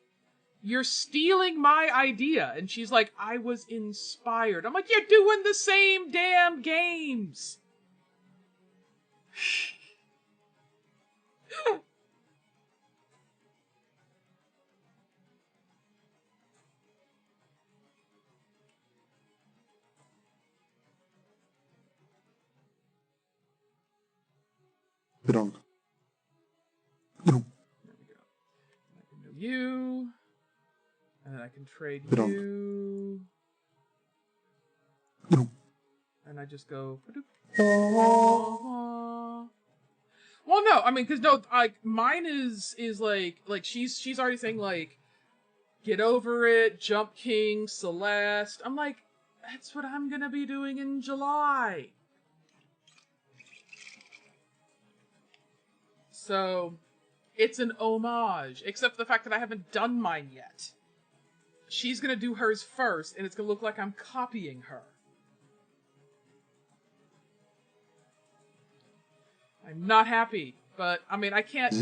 you're stealing my idea. And she's like, I was inspired. I'm like, you're doing the same damn games. Bedonk. There we go. I can do you. And then I can trade you. And I just go. Well, no, I mean, because no, like mine is like she's already saying like, get over it, Jump King, Celeste. I'm like, that's what I'm gonna be doing in July. So, it's an homage, except for the fact that I haven't done mine yet. She's gonna do hers first, and it's gonna look like I'm copying her. I'm not happy, but, I mean, I can't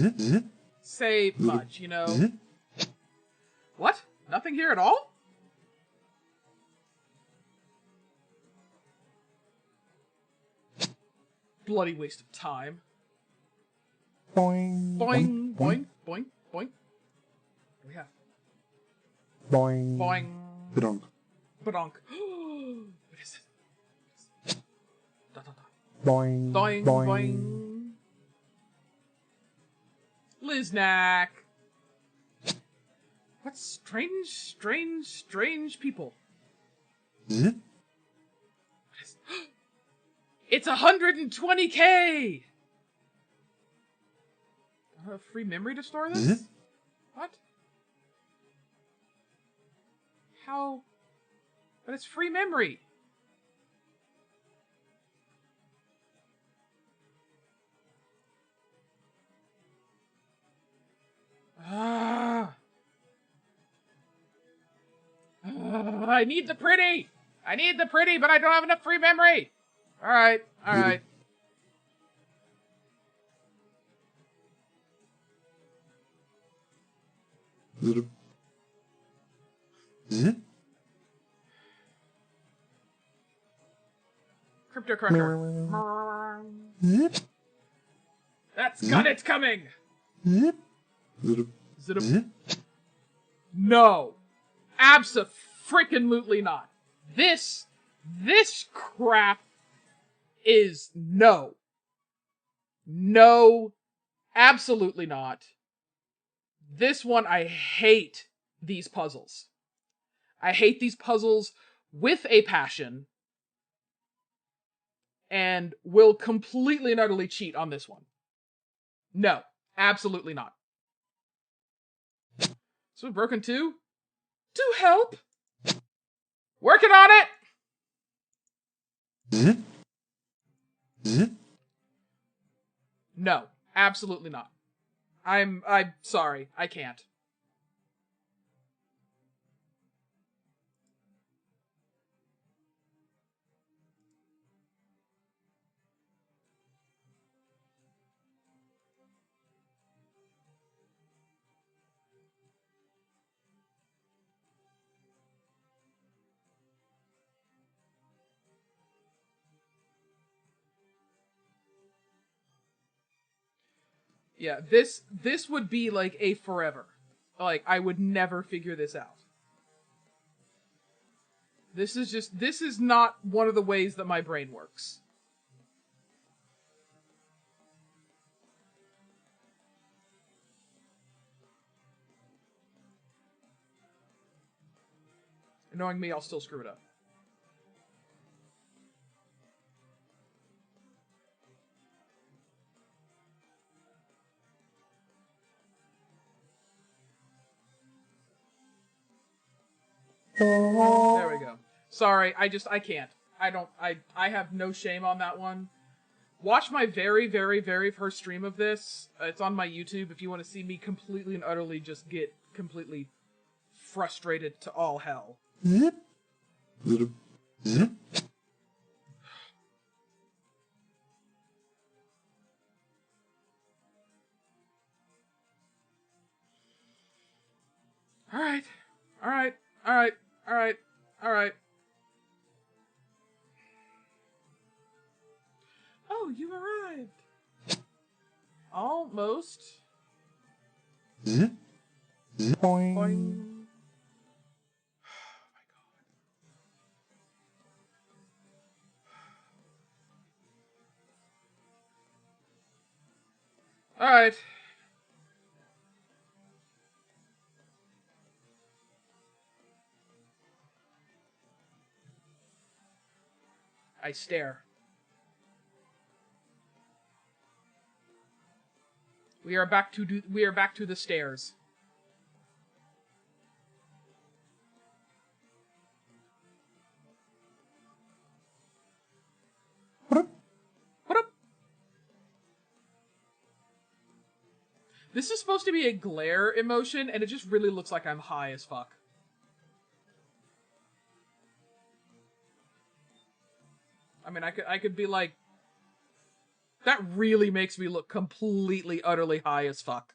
say much, you know? What? Nothing here at all? Bloody waste of time. Boing. Boing, boing, boing, boing. What do we have? Boing. Boing. Bedonk. Badonk. What is it? Da, da, da. Boing. Boing, boing. Liznak. What strange people. It It's 120K! Free memory to store this? What? How? But it's free memory. I need the pretty! I need the pretty, but I don't have enough free memory! Alright, alright. Cryptocracker. That's got it's coming! No. Abso-freaking-lutely not. This crap is no. No. Absolutely not. This one, I hate these puzzles. I hate these puzzles with a passion. And will completely and utterly cheat on this one. No. Absolutely not. So broken 2? Do help! Working on it! No, absolutely not. I'm sorry, I can't. Yeah, this would be like a forever. Like, I would never figure this out. This is not one of the ways that my brain works. And knowing me, I'll still screw it up. There we go. Sorry, I can't. I have no shame on that one. Watch my very, very, very first stream of this. It's on my YouTube if you want to see me completely and utterly just get completely frustrated to all hell. Alright. Alright. Alright. Alright. Alright. Oh, you arrived. Almost. Boing. Boing. Alright. I stare. We are back to the stairs. What up? This is supposed to be a glare emotion, and it just really looks like I'm high as fuck. I mean, I could be like, that really makes me look completely, utterly high as fuck.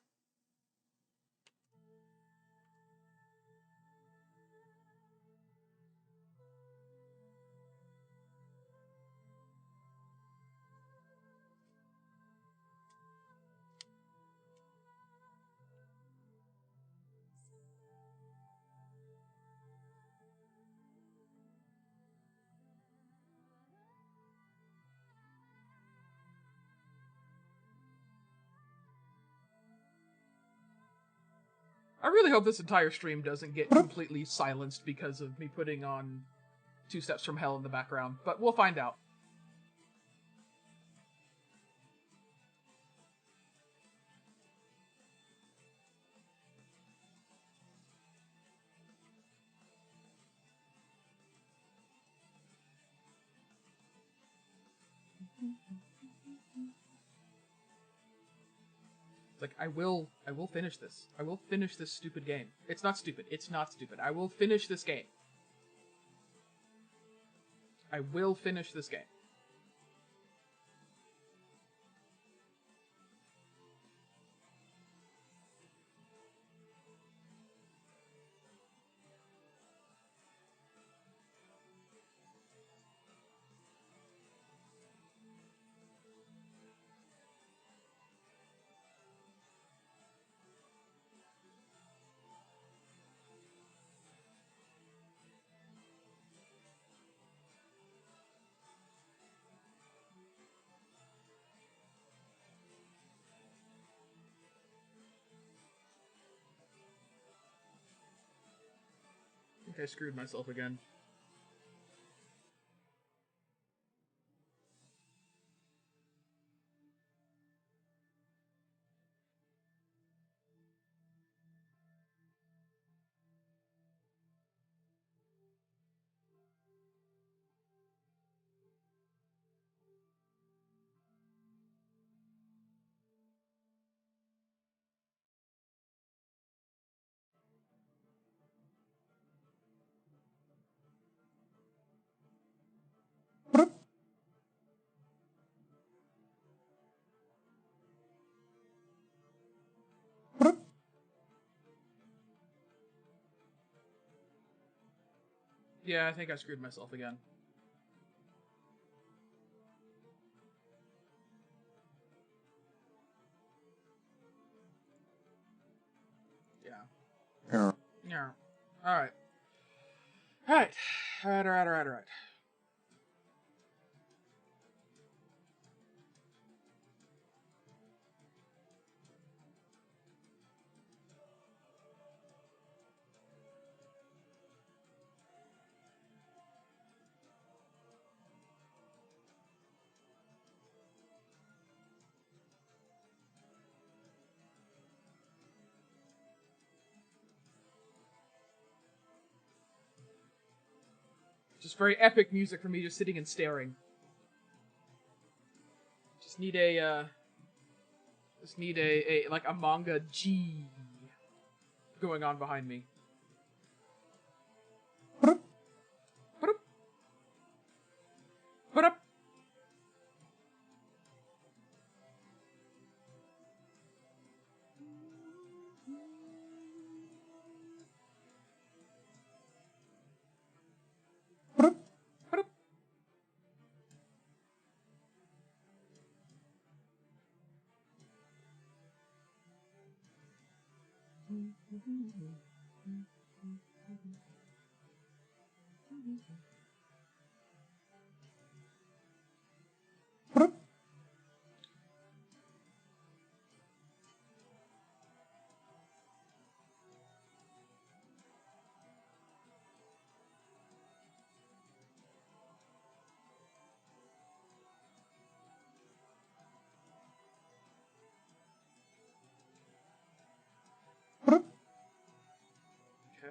I really hope this entire stream doesn't get completely silenced because of me putting on 2 Steps from Hell in the background, but we'll find out. It's like, I will finish this. I will finish this stupid game. It's not stupid. It's not stupid. I will finish this game. I will finish this game. I think I screwed myself again. Yeah, I think I screwed myself again. Yeah. Yeah. Yeah. Alright. Alright. Alright. Just very epic music for me just sitting and staring. Just need a like a manga G going on behind me.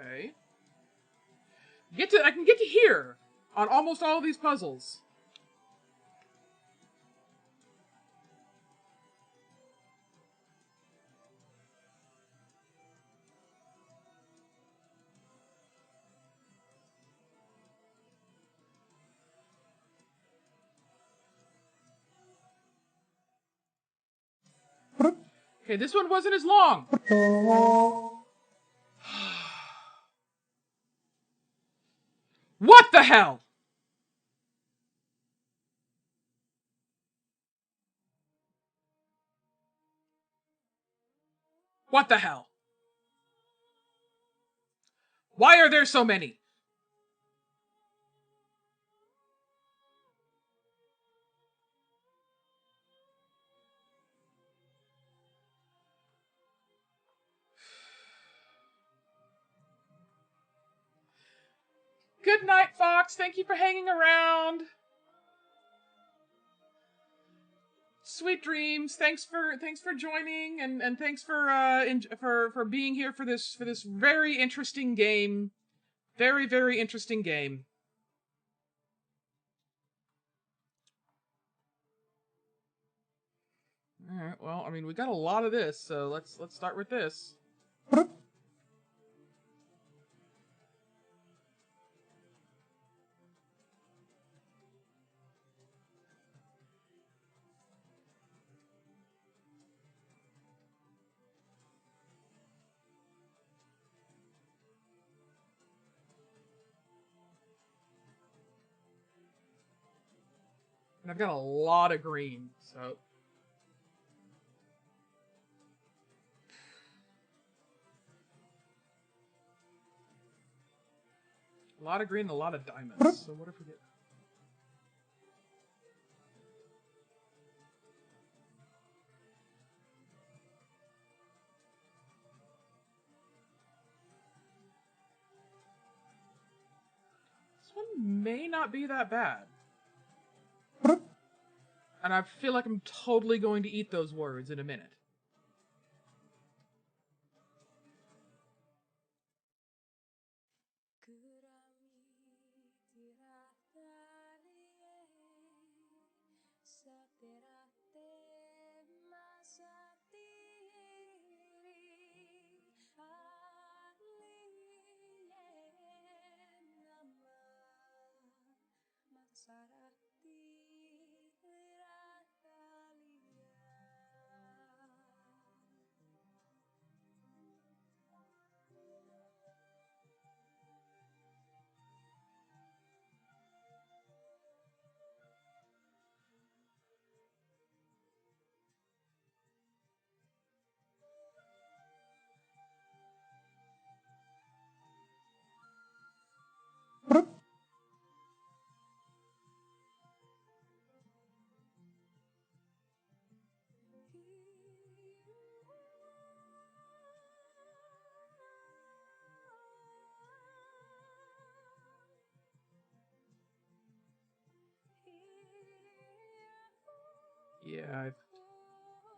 Okay. I can get to here on almost all of these puzzles. Okay, this one wasn't as long. What the hell? What the hell? Why are there so many? Good night, Fox. Thank you for hanging around. Sweet dreams. Thanks for joining and thanks for being here for this very interesting game. Very interesting game. Alright, well, I mean, we got a lot of this, so let's start with this. And I've got a lot of green, so... A lot of green and a lot of diamonds. So what if we get... This one may not be that bad. And I feel like I'm totally going to eat those words in a minute.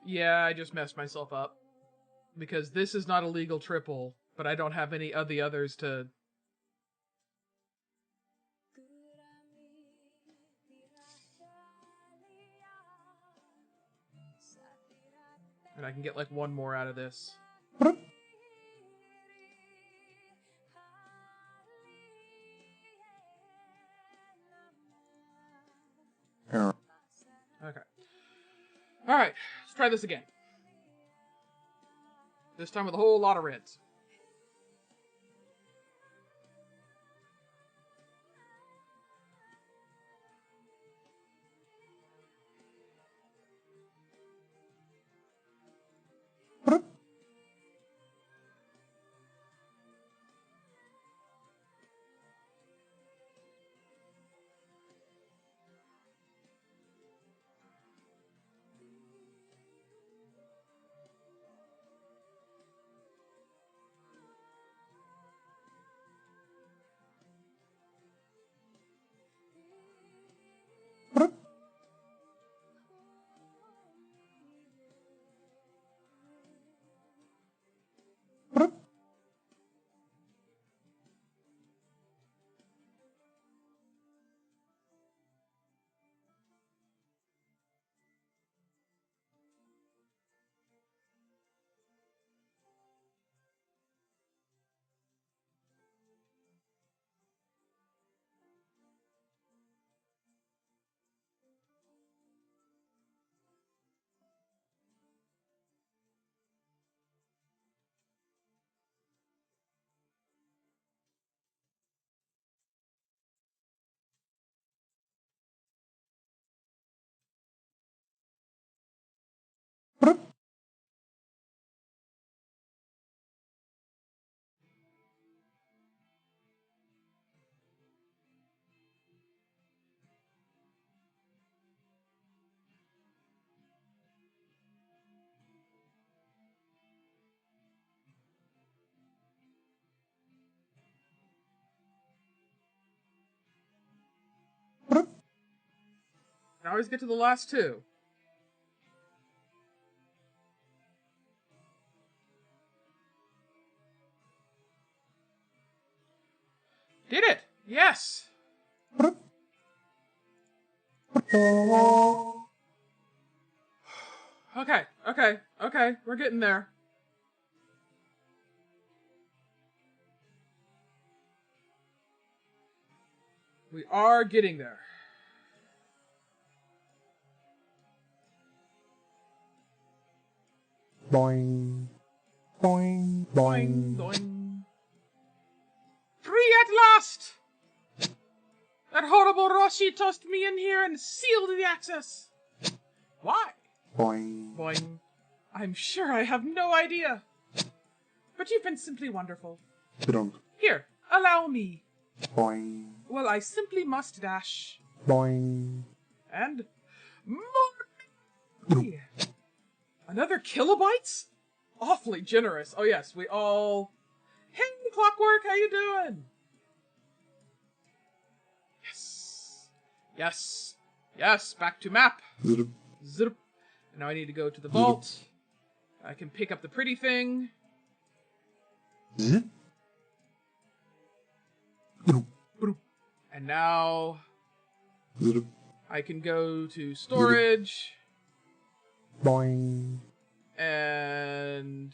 Yeah, I just messed myself up. Because this is not a legal triple, but I don't have any of the others to... And I can get like one more out of this. Okay. Alright, let's try this again. This time with a whole lot of reds. I always get to the last two. Did it! Yes! Okay, okay, okay. We're getting there. We are getting there. Boing. Boing. Boing. Boing. Free at last! That horrible Roshi tossed me in here and sealed the access. Why? Boing. Boing. I'm sure I have no idea. But you've been simply wonderful. Drunk. Here, allow me. Boing. Well, I simply must dash. Boing. And more. Another kilobytes? Awfully generous. Oh yes, we all... Hey, Clockwork, how you doing? Yes. Yes. Yes, back to map. Zip. Zip. Now I need to go to the vault. I can pick up the pretty thing. Zip. And now Zip. I can go to storage Boing. and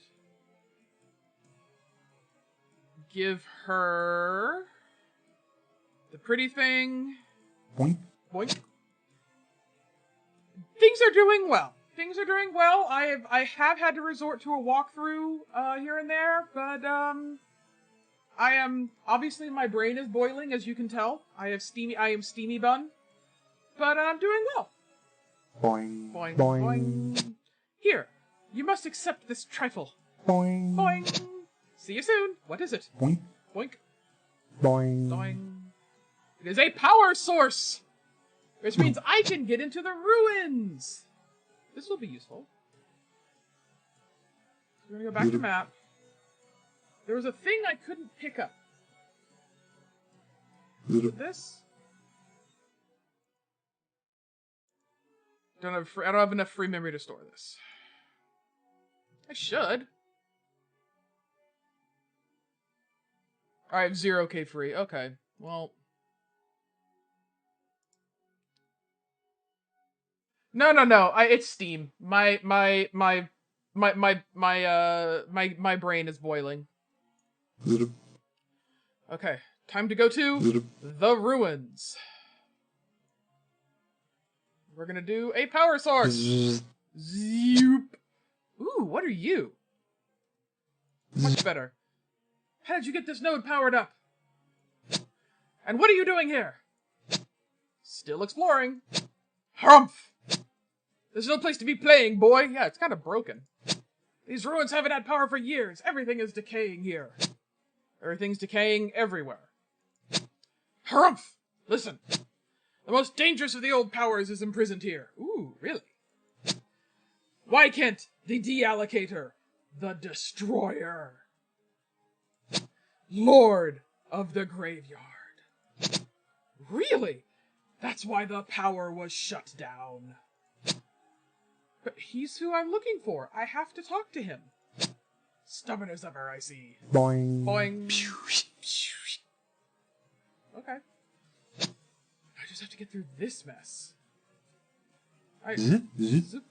give her the pretty thing. Boing. Boink. Things are doing well. Things are doing well. I have had to resort to a walkthrough here and there, but I am obviously my brain is boiling, as you can tell. I am steamy bun, but I'm doing well. Boing. Boing, Boing. boing. Here, you must accept this trifle. Boing. Boing. See you soon. What is it? Boing. Boink. Boing. Boing. It is a power source, which means I can get into the ruins. This will be useful. We're gonna go back to map. There was a thing I couldn't pick up. Is it this? I don't have enough free memory to store this. I should. I have 0k free. Okay. Well. No. It's Steam. My brain is boiling. Okay. Time to go to the ruins. We're gonna do a power source. Zoop. Ooh, what are you? Much better. How did you get this node powered up? And what are you doing here? Still exploring. Humph! There's no place to be playing, boy. Yeah, it's kind of broken. These ruins haven't had power for years. Everything is decaying here. Everything's decaying everywhere. Harumph! Listen. The most dangerous of the old powers is imprisoned here. Ooh, really? Why can't the deallocator, the destroyer, Lord of the Graveyard? Really? That's why the power was shut down. But he's who I'm looking for. I have to talk to him. Stubborn as ever, I see. Boing. Boing. Okay. I just have to get through this mess. Zip. Zip.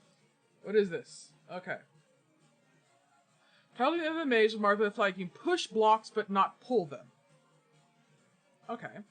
What is this? Okay. Travel to the end of the maze with Martha the Flag. You can push blocks but not pull them. Okay.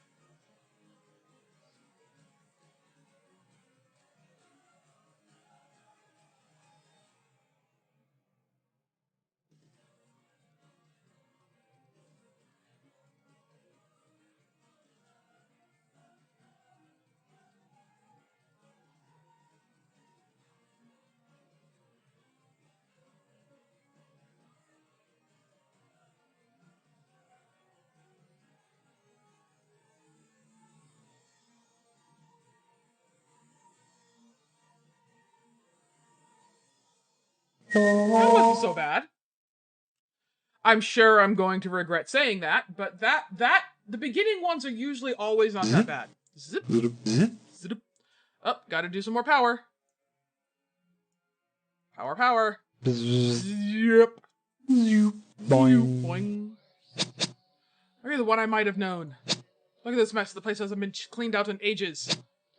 That wasn't so bad. I'm sure I'm going to regret saying that, but the beginning ones are usually always not that bad. Zip. Zip. Oh, gotta do some more power. Power. Zip. Boing. Boing. Maybe the one I might have known. Look at this mess. The place hasn't been cleaned out in ages.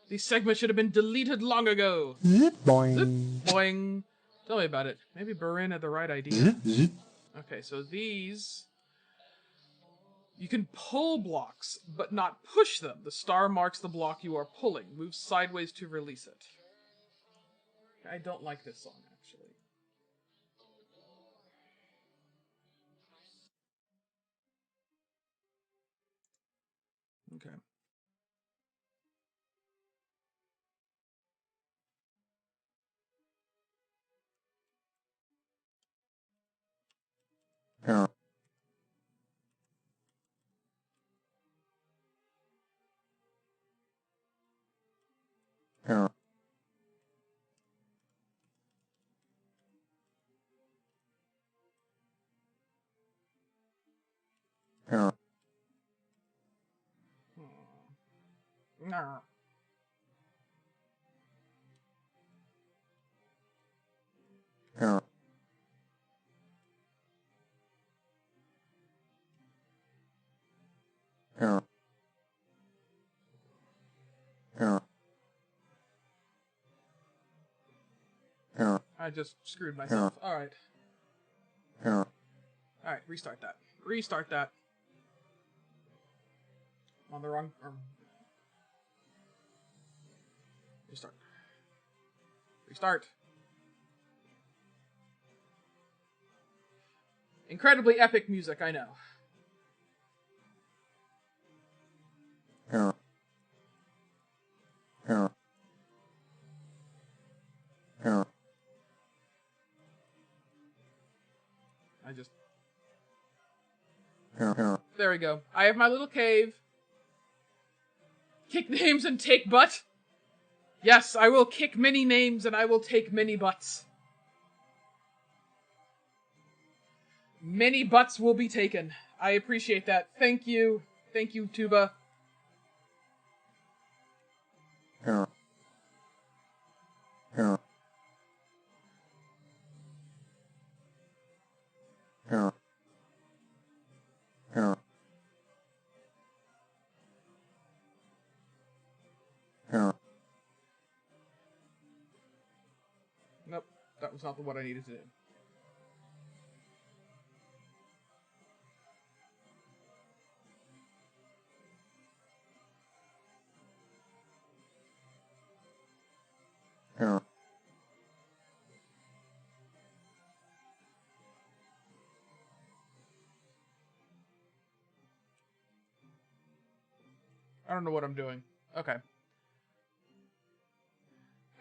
These segments should have been deleted long ago. Zip. Zip. Boing. Boing. Tell me about it. Maybe Burin had the right idea. Zit, zit. Okay, so these... You can pull blocks, but not push them. The star marks the block you are pulling. Move sideways to release it. I don't like this song, actually. Okay. Yeah. Yeah. Yeah. No. Yeah. Yeah. Yeah. Yeah. I just screwed myself. Alright. Yeah. Alright, restart that. Restart that. I'm on the wrong... Restart. Restart. Incredibly epic music, I know. Yeah. Yeah. Yeah. I just... Yeah. There we go. I have my little cave. Kick names and take butt. Yes, I will kick many names and I will take many butts. Many butts will be taken. I appreciate that. Thank you. Thank you, Tuba. Yeah. Yeah. Yeah. Yeah. Yeah. Nope, that was not the one I needed to do. Yeah. I don't know what I'm doing. Okay.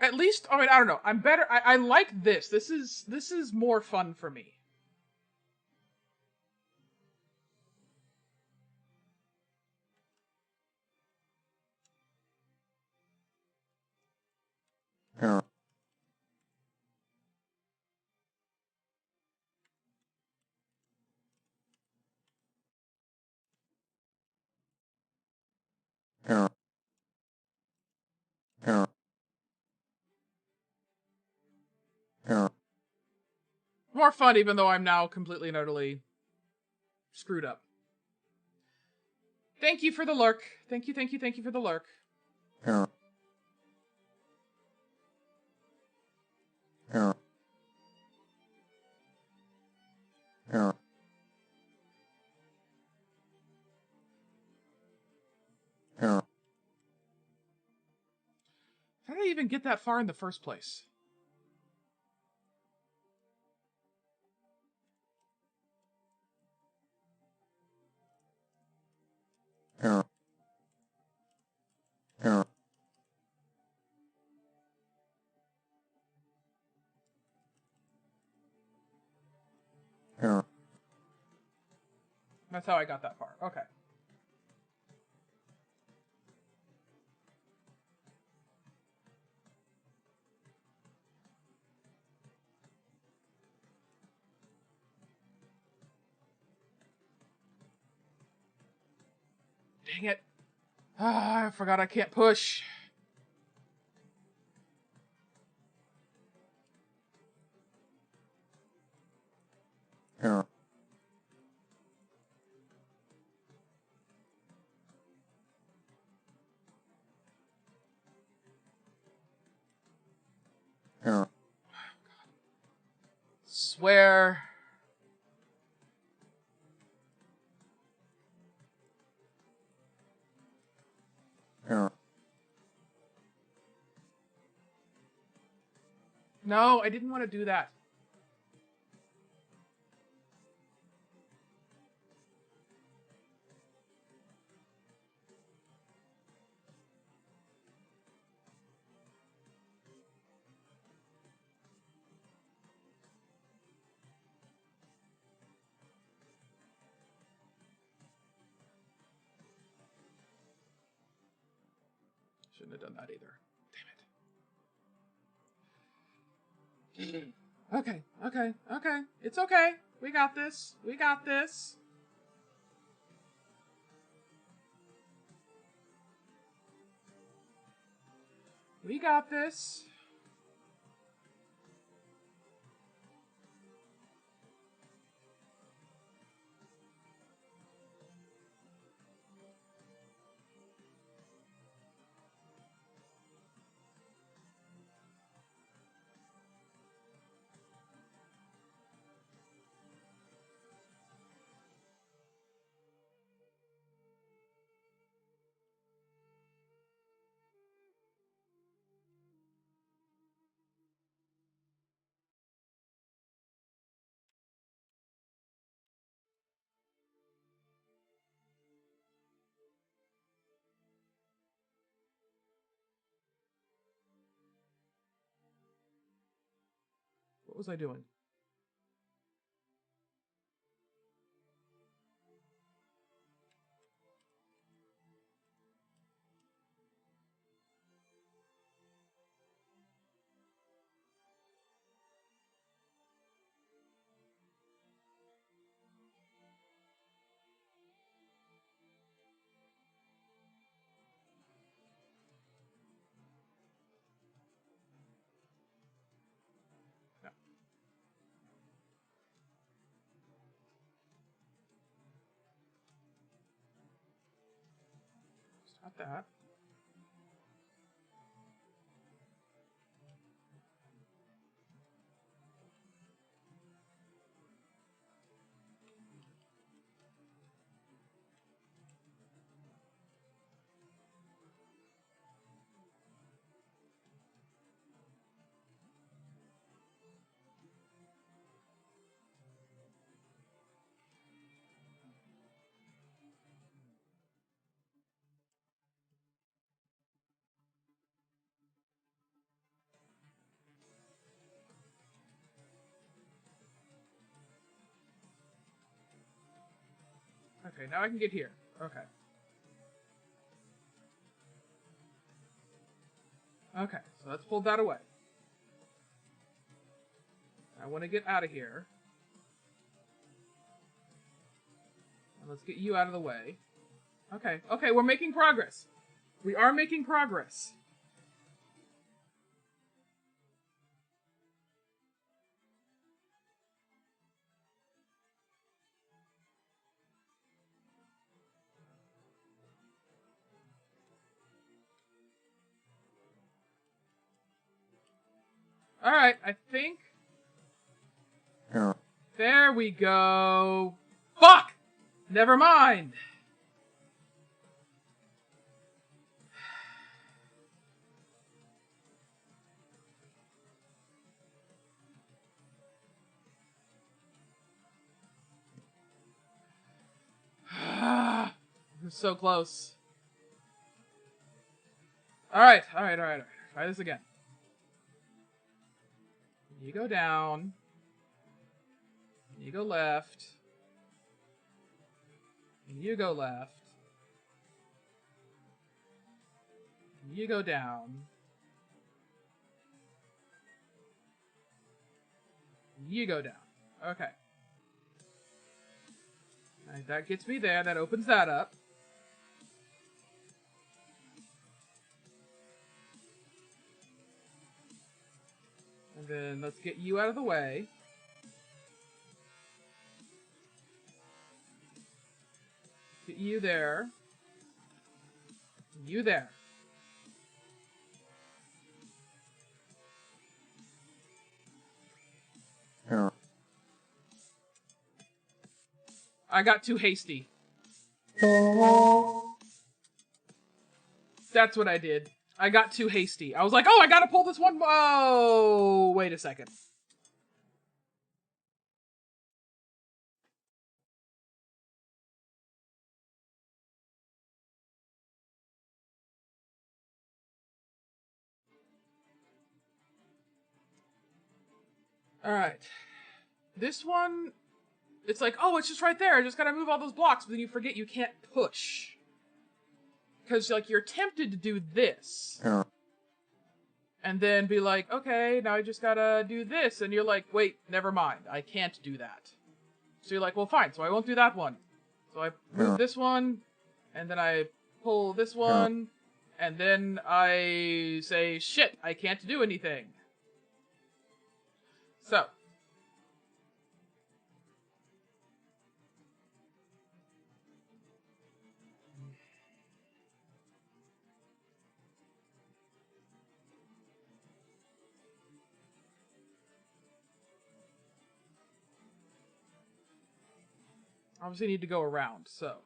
At least, I mean, I don't know. I'm better. I like this. This is more fun for me. Yeah. Yeah. Yeah. Yeah. More fun, even though I'm now completely and utterly screwed up. Thank you for the lurk. Thank you, thank you, thank you for the lurk. Yeah. Yeah. Yeah. Yeah. How did I even get that far in the first place? Yeah. Yeah. Yeah. That's how I got that far. Okay. Dang it. Ah, I forgot I can't push. Yeah. Yeah. Swear. Error. No, I didn't want to do that. Shouldn't have done that either. Damn it. Okay. It's okay. We got this. We got this. We got this. What was I doing? No. Stop that. Okay, now I can get here. Okay. Okay, so let's pull that away. I want to get out of here. And let's get you out of the way. Okay, we're making progress. We are making progress. Alright, I think... Error. There we go. Fuck! Never mind. We're so close. Alright. Try this again. You go down. You go left. You go left. You go down. You go down. Okay. Alright, that gets me there. That opens that up. And then let's get you out of the way. Get you there. You there. Error. I got too hasty. That's what I did. I got too hasty. I was like, oh, I gotta pull this one. Oh, wait a second. Alright. This one, it's like, oh, it's just right there. I just gotta move all those blocks, but then you forget you can't push. Because, like, you're tempted to do this. And then be like, okay, now I just gotta do this. And you're like, wait, never mind. I can't do that. So you're like, well, fine. So I won't do that one. So I move this one. And then I pull this one. And then I say, shit, I can't do anything. So. Obviously need to go around, so.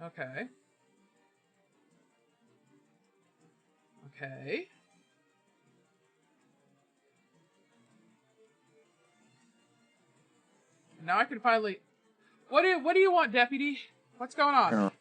Okay. Okay. Now I can finally. What do you want, deputy? What's going on?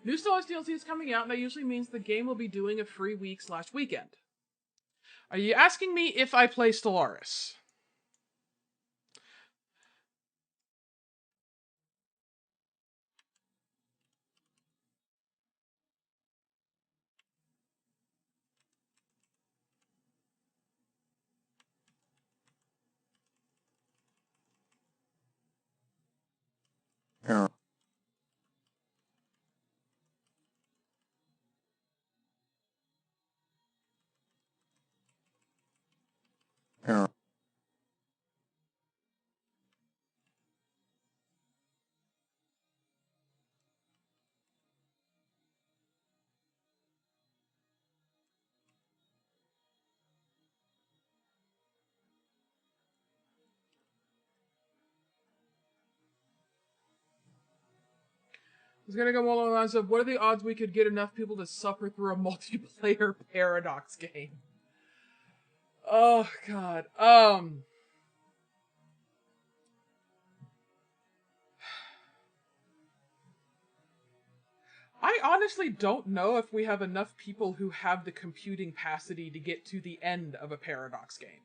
New Stellaris DLC is coming out, and that usually means the game will be doing a free week/weekend. Are you asking me if I play Stellaris? I was gonna go more along the lines of, what are the odds we could get enough people to suffer through a multiplayer Paradox game? Oh, God. I honestly don't know if we have enough people who have the computing capacity to get to the end of a Paradox game.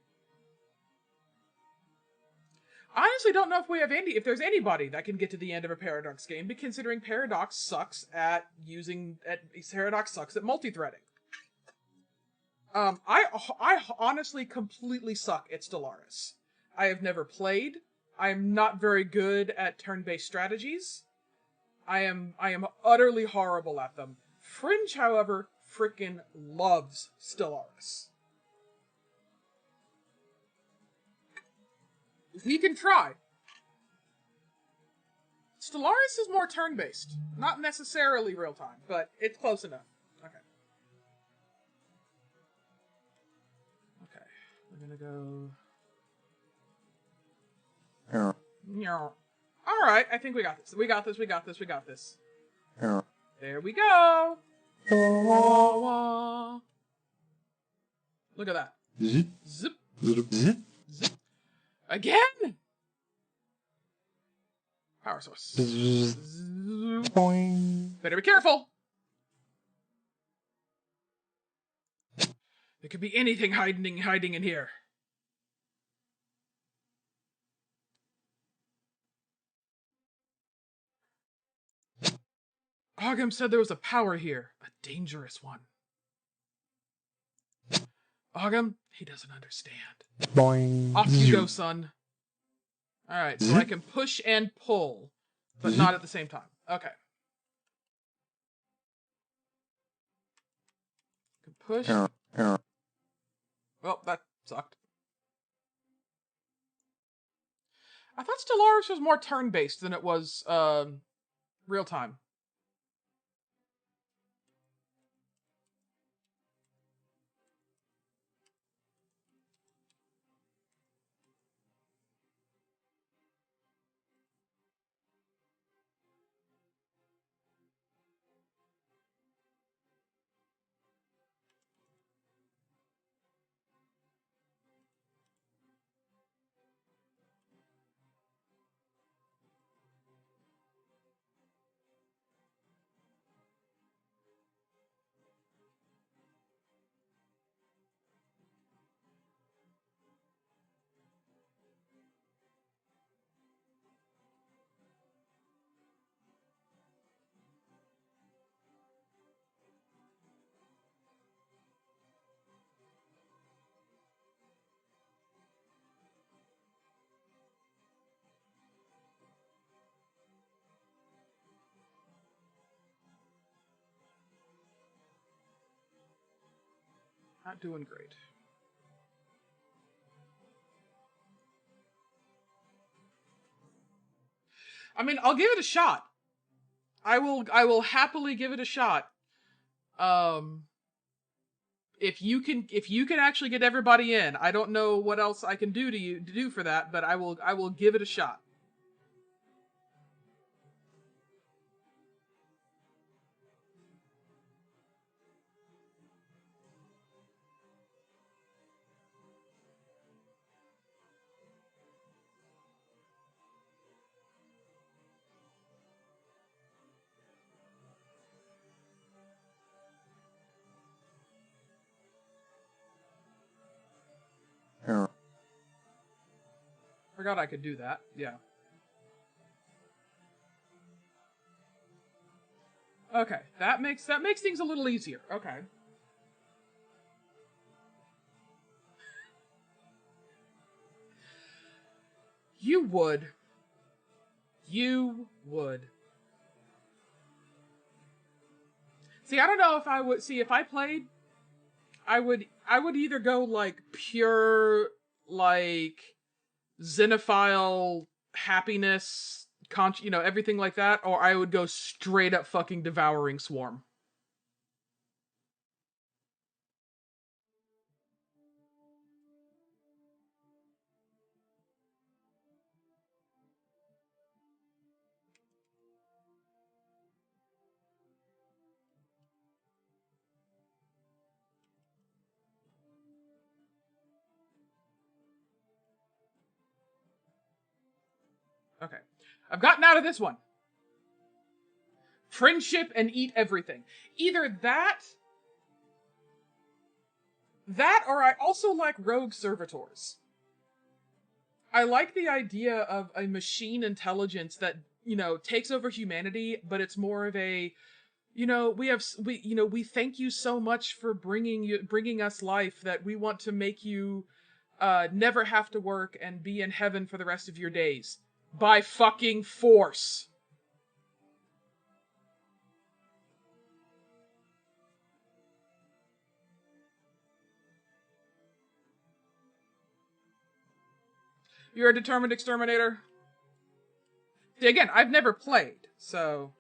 I honestly don't know if there's anybody that can get to the end of a Paradox game, but considering Paradox sucks at multi-threading. I honestly completely suck at Stellaris. I have never played. I am not very good at turn-based strategies. I am utterly horrible at them. Fringe, however, freaking loves Stellaris. He can try. Stellaris is more turn-based. Not necessarily real-time, but it's close enough. Okay. Okay. We're gonna go... Alright, I think we got this. We got this. There we go! Look at that. Zip. Zip. Zip. Zip. Again! Power source. Boing. Better be careful! There could be anything hiding in here. Ogham said there was a power here. A dangerous one. Ogham, he doesn't understand. Boing. Off you go, son. Alright, so I can push and pull, but not at the same time. Okay. Can push. Error. Well, that sucked. I thought Stellaris was more turn-based than it was real-time. Not doing great. I mean, I'll give it a shot. I will happily give it a shot. If you can actually get everybody in, I don't know what else I can do to do for that, but I will give it a shot. Error. Forgot I could do that. Yeah. Okay, that makes things a little easier. Okay. You would. You would. See, I don't know if I would see if I played. I would either go like pure like xenophile happiness, everything like that, or I would go straight up fucking devouring swarm. Okay. I've gotten out of this one. Friendship and eat everything. Either that or I also like rogue servitors. I like the idea of a machine intelligence that, takes over humanity, but it's more of a, we thank you so much for bringing us life that we want to make you never have to work and be in heaven for the rest of your days by fucking force. You're a determined exterminator? See, again, I've never played, so...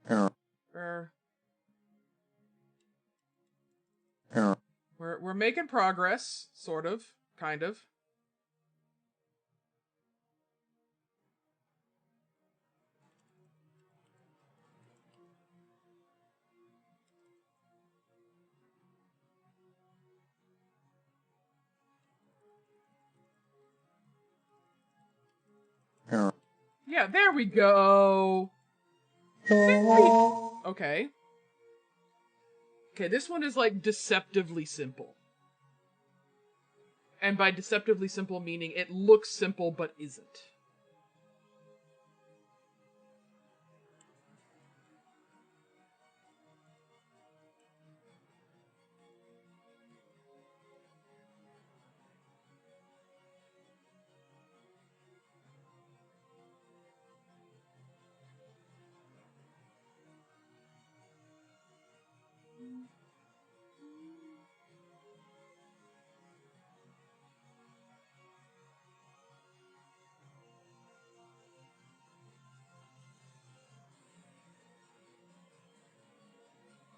error, Er, error, we're making progress, sort of, kind of. error. Yeah, there we go. Okay. Okay, this one is like deceptively simple. And by deceptively simple meaning it looks simple but isn't.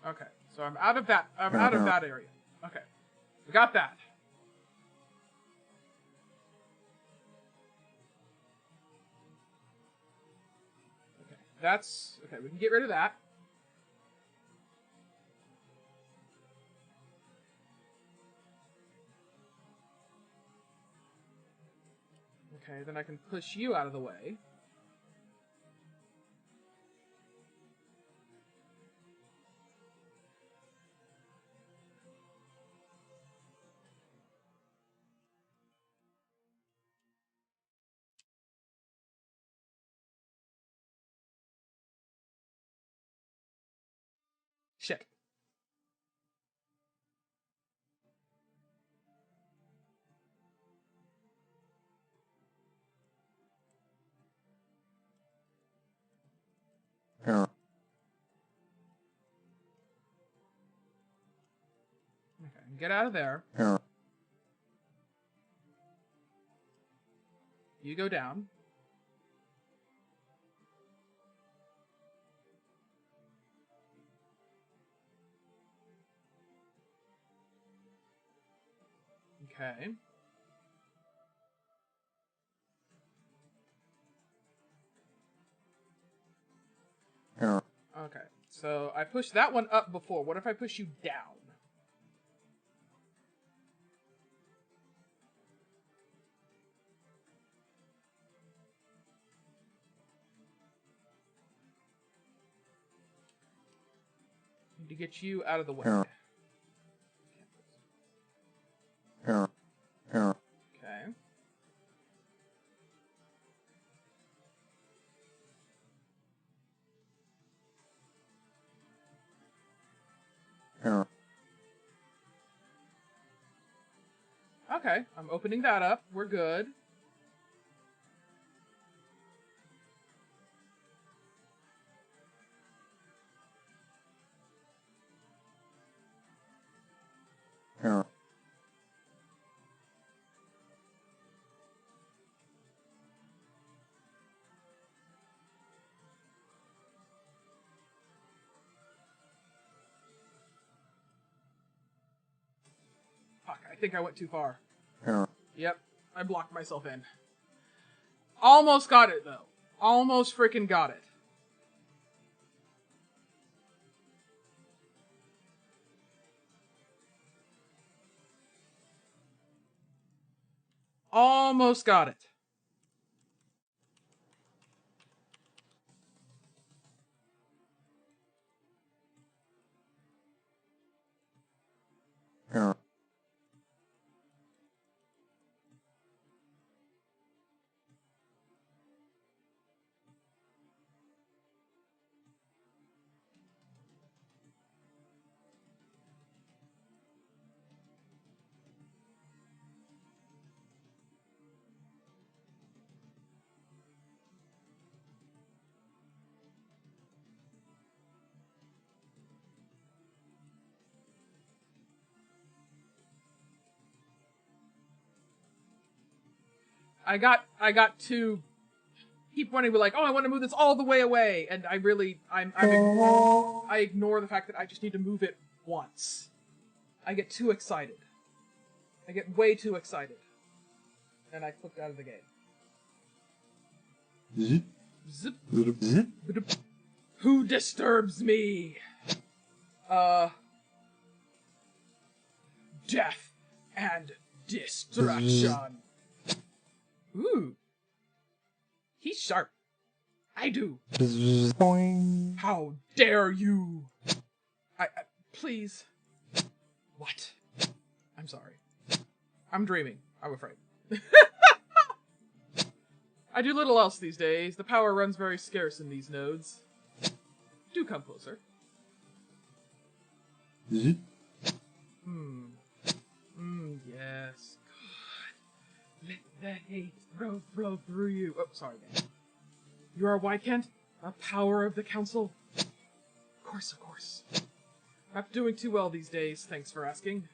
Okay, so I'm out of that. I'm out of that area. Okay, we got that. Okay, that's okay. We can get rid of that. Okay, then I can push you out of the way. Shit. Error. Okay, get out of there. Error. You go down. Okay. Error. Okay. So I pushed that one up before. What if I push you down? Need to get you out of the way. Error. Error. Error. Okay. Error. Okay, I'm opening that up. We're good. Error. Fuck, I think I went too far. Error. Yep, I blocked myself in. Almost got it, though. Almost freaking got it. Almost got it. Error. I got too keep wanting to be like, oh, I want to move this all the way away, and I ignore the fact that I just need to move it once. I get too excited. I get way too excited. And I clicked out of the game. Zip. Zip. Zip. Who disturbs me? Death and destruction. Ooh. He's sharp. I do. Boing. How dare you? Please. What? I'm sorry. I'm dreaming, I'm afraid. I do little else these days. The power runs very scarce in these nodes. Do come closer. Zip. Yes. God. Let the hate flow through you. Oh, sorry, man. You are Wykent? A power of the council? Of course. Not doing too well these days, thanks for asking.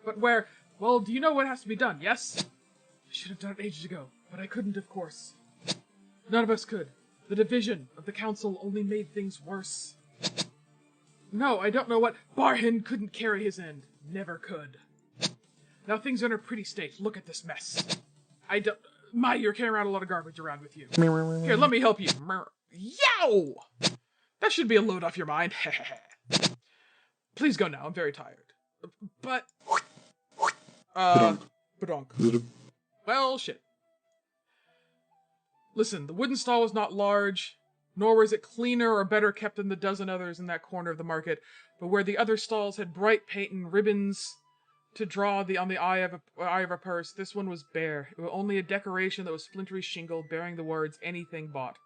But where? Well, do you know what has to be done, yes? I should have done it ages ago, but I couldn't, of course. None of us could. The division of the council only made things worse. No, I don't know what... Barhin couldn't carry his end. Never could. Now things are in a pretty state. Look at this mess. I don't... you're carrying around a lot of garbage around with you. Here, let me help you. Yow! That should be a load off your mind. Please go now, I'm very tired. But... Badonk. Well, shit. Listen, the wooden stall was not large, nor was it cleaner or better kept than the dozen others in that corner of the market, but where the other stalls had bright paint and ribbons to draw on the eye of a purse, this one was bare. It was only a decoration that was splintery shingle bearing the words, anything bought.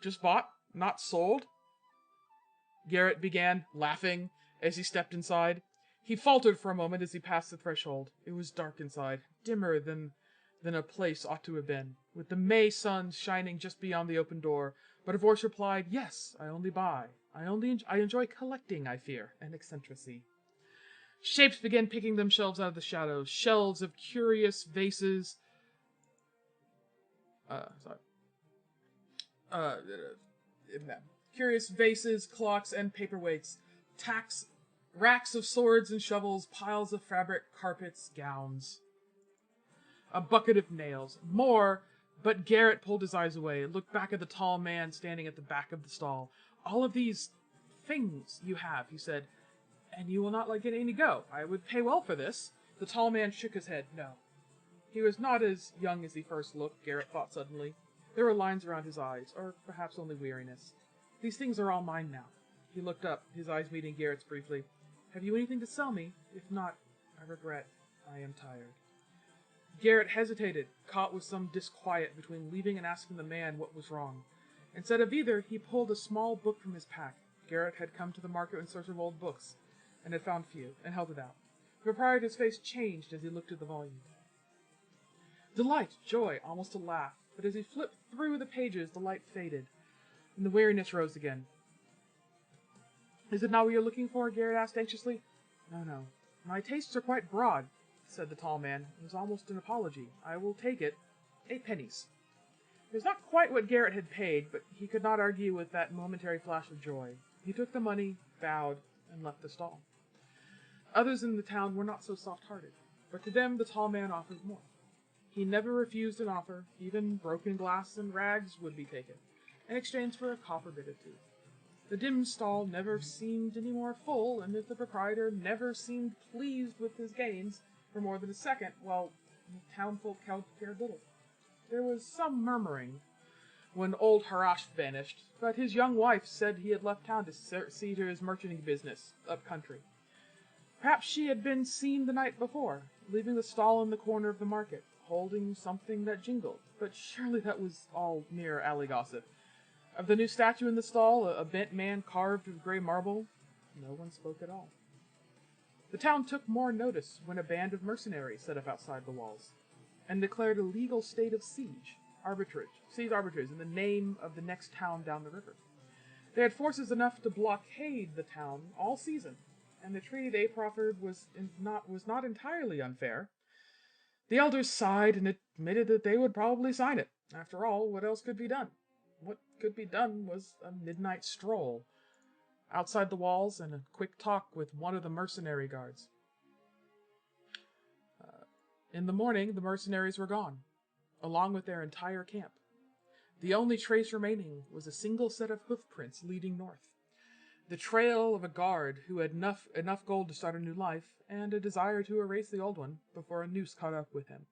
Just bought? Not sold? Garrett began, laughing, as he stepped inside. He faltered for a moment as he passed the threshold. It was dark inside, dimmer than a place ought to have been, with the May sun shining just beyond the open door, but a voice replied, yes, I only buy. I enjoy collecting, I fear, and eccentricity. Shapes began picking themselves out of the shadows, shelves of curious vases. Curious vases, clocks, and paperweights, racks of swords and shovels, piles of fabric, carpets, gowns. A bucket of nails. More, but Garrett pulled his eyes away, looked back at the tall man standing at the back of the stall. All of these things you have, he said, and you will not let any go. I would pay well for this. The tall man shook his head. No. He was not as young as he first looked, Garrett thought suddenly. There were lines around his eyes, or perhaps only weariness. These things are all mine now. He looked up, his eyes meeting Garrett's briefly. Have you anything to sell me? If not, I regret. I am tired. Garrett hesitated, caught with some disquiet between leaving and asking the man what was wrong. Instead of either, he pulled a small book from his pack. Garrett had come to the market in search of old books, and had found few, and held it out. The proprietor's face changed as he looked at the volume. Delight, joy, almost a laugh, but as he flipped through the pages, the light faded, and the weariness rose again. Is it not what you're looking for? Garrett asked anxiously. No. My tastes are quite broad, said the tall man. It was almost an apology. I will take it. 8 pennies. It was not quite what Garrett had paid, but he could not argue with that momentary flash of joy. He took the money, bowed, and left the stall. Others in the town were not so soft-hearted, but to them the tall man offered more. He never refused an offer. Even broken glass and rags would be taken, in exchange for a copper bit or two. The dim stall never seemed any more full, and if the proprietor never seemed pleased with his gains for more than a second, well, the townfolk cared little. There was some murmuring when old Harash vanished, but his young wife said he had left town to see to his merchanting business up country. Perhaps she had been seen the night before, leaving the stall in the corner of the market, holding something that jingled, but surely that was all mere alley gossip. Of the new statue in the stall, a bent man carved with gray marble, no one spoke at all. The town took more notice when a band of mercenaries set up outside the walls, and declared a legal state of siege arbitrage in the name of the next town down the river. They had forces enough to blockade the town all season, and the treaty they proffered was not entirely unfair. The elders sighed and admitted that they would probably sign it. After all, what else could be done? what could be done was a midnight stroll outside the walls and a quick talk with one of the mercenary guards. In the morning, the mercenaries were gone, along with their entire camp. The only trace remaining was a single set of hoofprints leading north. The trail of a guard who had enough gold to start a new life, and a desire to erase the old one before a noose caught up with him.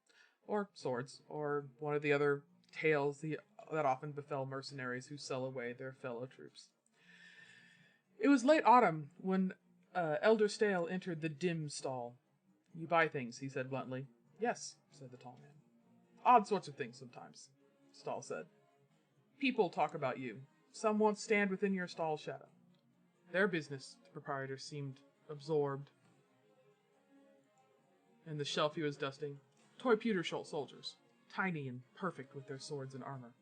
Or swords, or one of the other tales that often befell mercenaries who sell away their fellow troops. It was late autumn when Elder Stale entered the dim stall. "You buy things," he said bluntly. "Yes," said the tall man. "Odd sorts of things sometimes," Stall said. "People talk about you. Some once stand within your stall shadow." Their business, the proprietor seemed absorbed in the shelf he was dusting. Toy pewter soldiers, tiny and perfect with their swords and armor.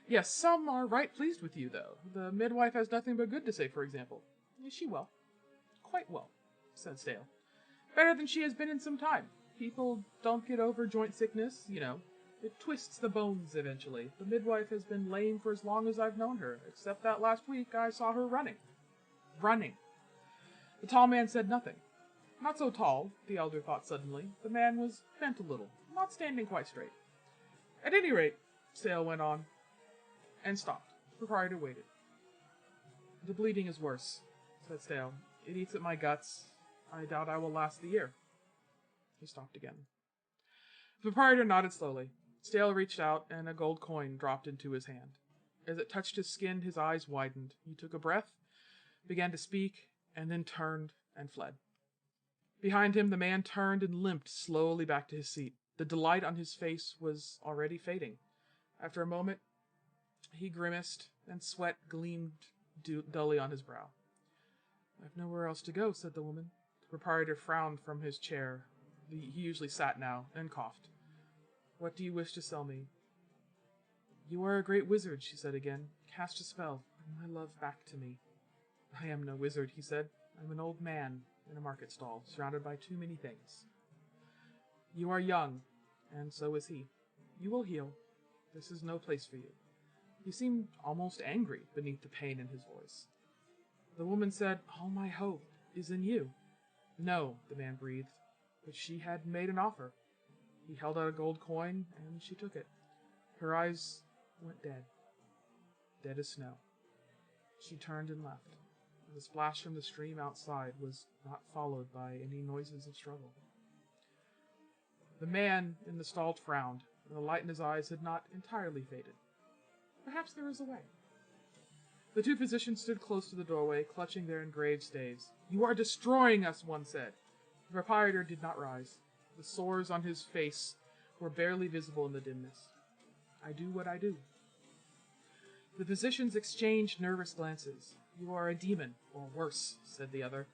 "Yes, some are right pleased with you, though. The midwife has nothing but good to say, for example." "Is she well?" "Quite well," said Stale. "Better than she has been in some time. People don't get over joint sickness, you know. It twists the bones eventually. The midwife has been lame for as long as I've known her, except that last week I saw her running. Running." The tall man said nothing. Not so tall, the elder thought suddenly. The man was bent a little, not standing quite straight. "At any rate," Stale went on, and stopped. The proprietor waited. "The bleeding is worse," said Stale. "It eats at my guts. I doubt I will last the year." He stopped again. The proprietor nodded slowly. Stale reached out, and a gold coin dropped into his hand. As it touched his skin, his eyes widened. He took a breath, began to speak, and then turned and fled. Behind him, the man turned and limped slowly back to his seat. The delight on his face was already fading. After a moment, he grimaced, and sweat gleamed dully on his brow. "I've nowhere else to go," said the woman. The proprietor frowned from his chair. He usually sat now, and coughed. "What do you wish to sell me?" "You are a great wizard," she said again. "Cast a spell. Bring my love back to me." "I am no wizard," he said. "I'm an old man in a market stall, surrounded by too many things." "You are young, and so is he. You will heal. This is no place for you." He seemed almost angry beneath the pain in his voice. The woman said, "All my hope is in you." "No," the man breathed, but she had made an offer. He held out a gold coin, and she took it. Her eyes went dead. Dead as snow. She turned and left. The splash from the stream outside was not followed by any noises of struggle. The man in the stall frowned, and the light in his eyes had not entirely faded. Perhaps there is a way. The two physicians stood close to the doorway, clutching their engraved staves. "You are destroying us," one said. The proprietor did not rise. The sores on his face were barely visible in the dimness. "I do what I do." The physicians exchanged nervous glances. "You are a demon, or worse," said the other.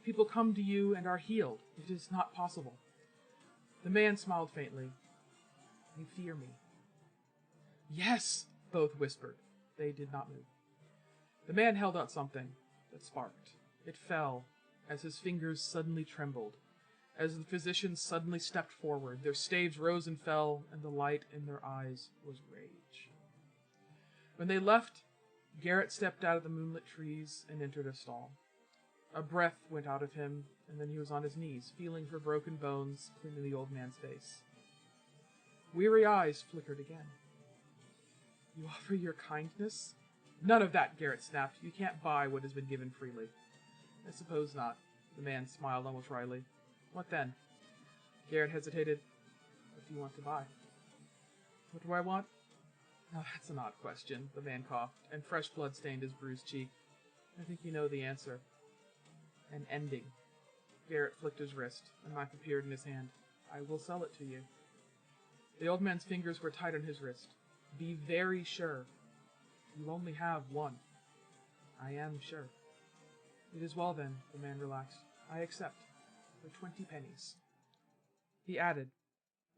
"People come to you and are healed. It is not possible." The man smiled faintly. "You fear me." "Yes," both whispered. They did not move. The man held out something that sparked. It fell as his fingers suddenly trembled. As the physicians suddenly stepped forward, their staves rose and fell, and the light in their eyes was rage. When they left, Garrett stepped out of the moonlit trees and entered a stall. A breath went out of him, and then he was on his knees, feeling for broken bones, cleaning the old man's face. Weary eyes flickered again. "You offer your kindness?" "None of that," Garrett snapped. "You can't buy what has been given freely." "I suppose not." The man smiled almost wryly. "What then?" Garrett hesitated. "What do you want to buy?" "What do I want? Now that's an odd question." The man coughed, and fresh blood stained his bruised cheek. "I think you know the answer." "An ending." Garrett flicked his wrist. A knife appeared in his hand. "I will sell it to you." The old man's fingers were tight on his wrist. "Be very sure. You only have one." "I am sure." "It is well then," the man relaxed. "I accept. For 20 pennies. He added,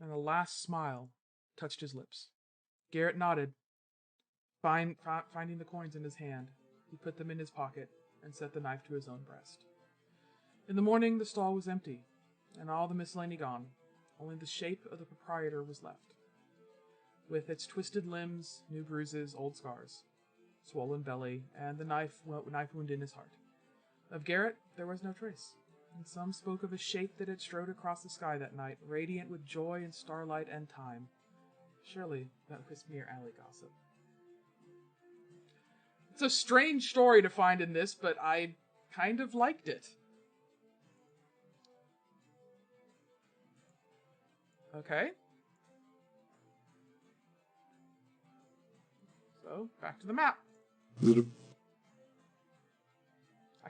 and a last smile touched his lips. Garrett nodded. Finding the coins in his hand, he put them in his pocket and set the knife to his own breast. In the morning, the stall was empty, and all the miscellany gone. Only the shape of the proprietor was left. with its twisted limbs, new bruises, old scars, swollen belly, and the knife wound in his heart. Of Garrett, there was no trace, and some spoke of a shape that had strode across the sky that night, radiant with joy and starlight and time. Surely that was mere alley gossip. It's a strange story to find in this, but I kind of liked it. Okay. So, back to the map. I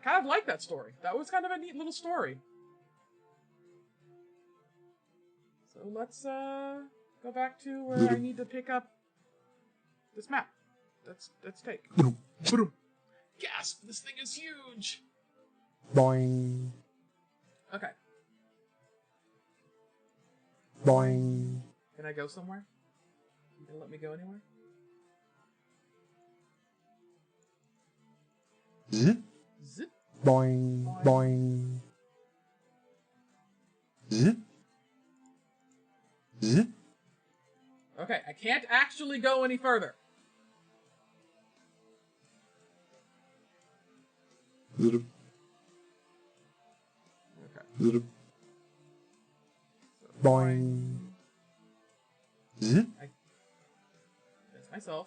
kind of like that story. That was kind of a neat little story. So let's go back to where I need to pick up this map. Let's take. Gasp! This thing is huge! Boing. Okay. Boing. Can I go somewhere? You gonna let me go anywhere? Zip. Zip. Boing. Boing. Zip. Zip. Okay, I can't actually go any further. Zip. Okay. Zip. So Boing. Zip. That's myself.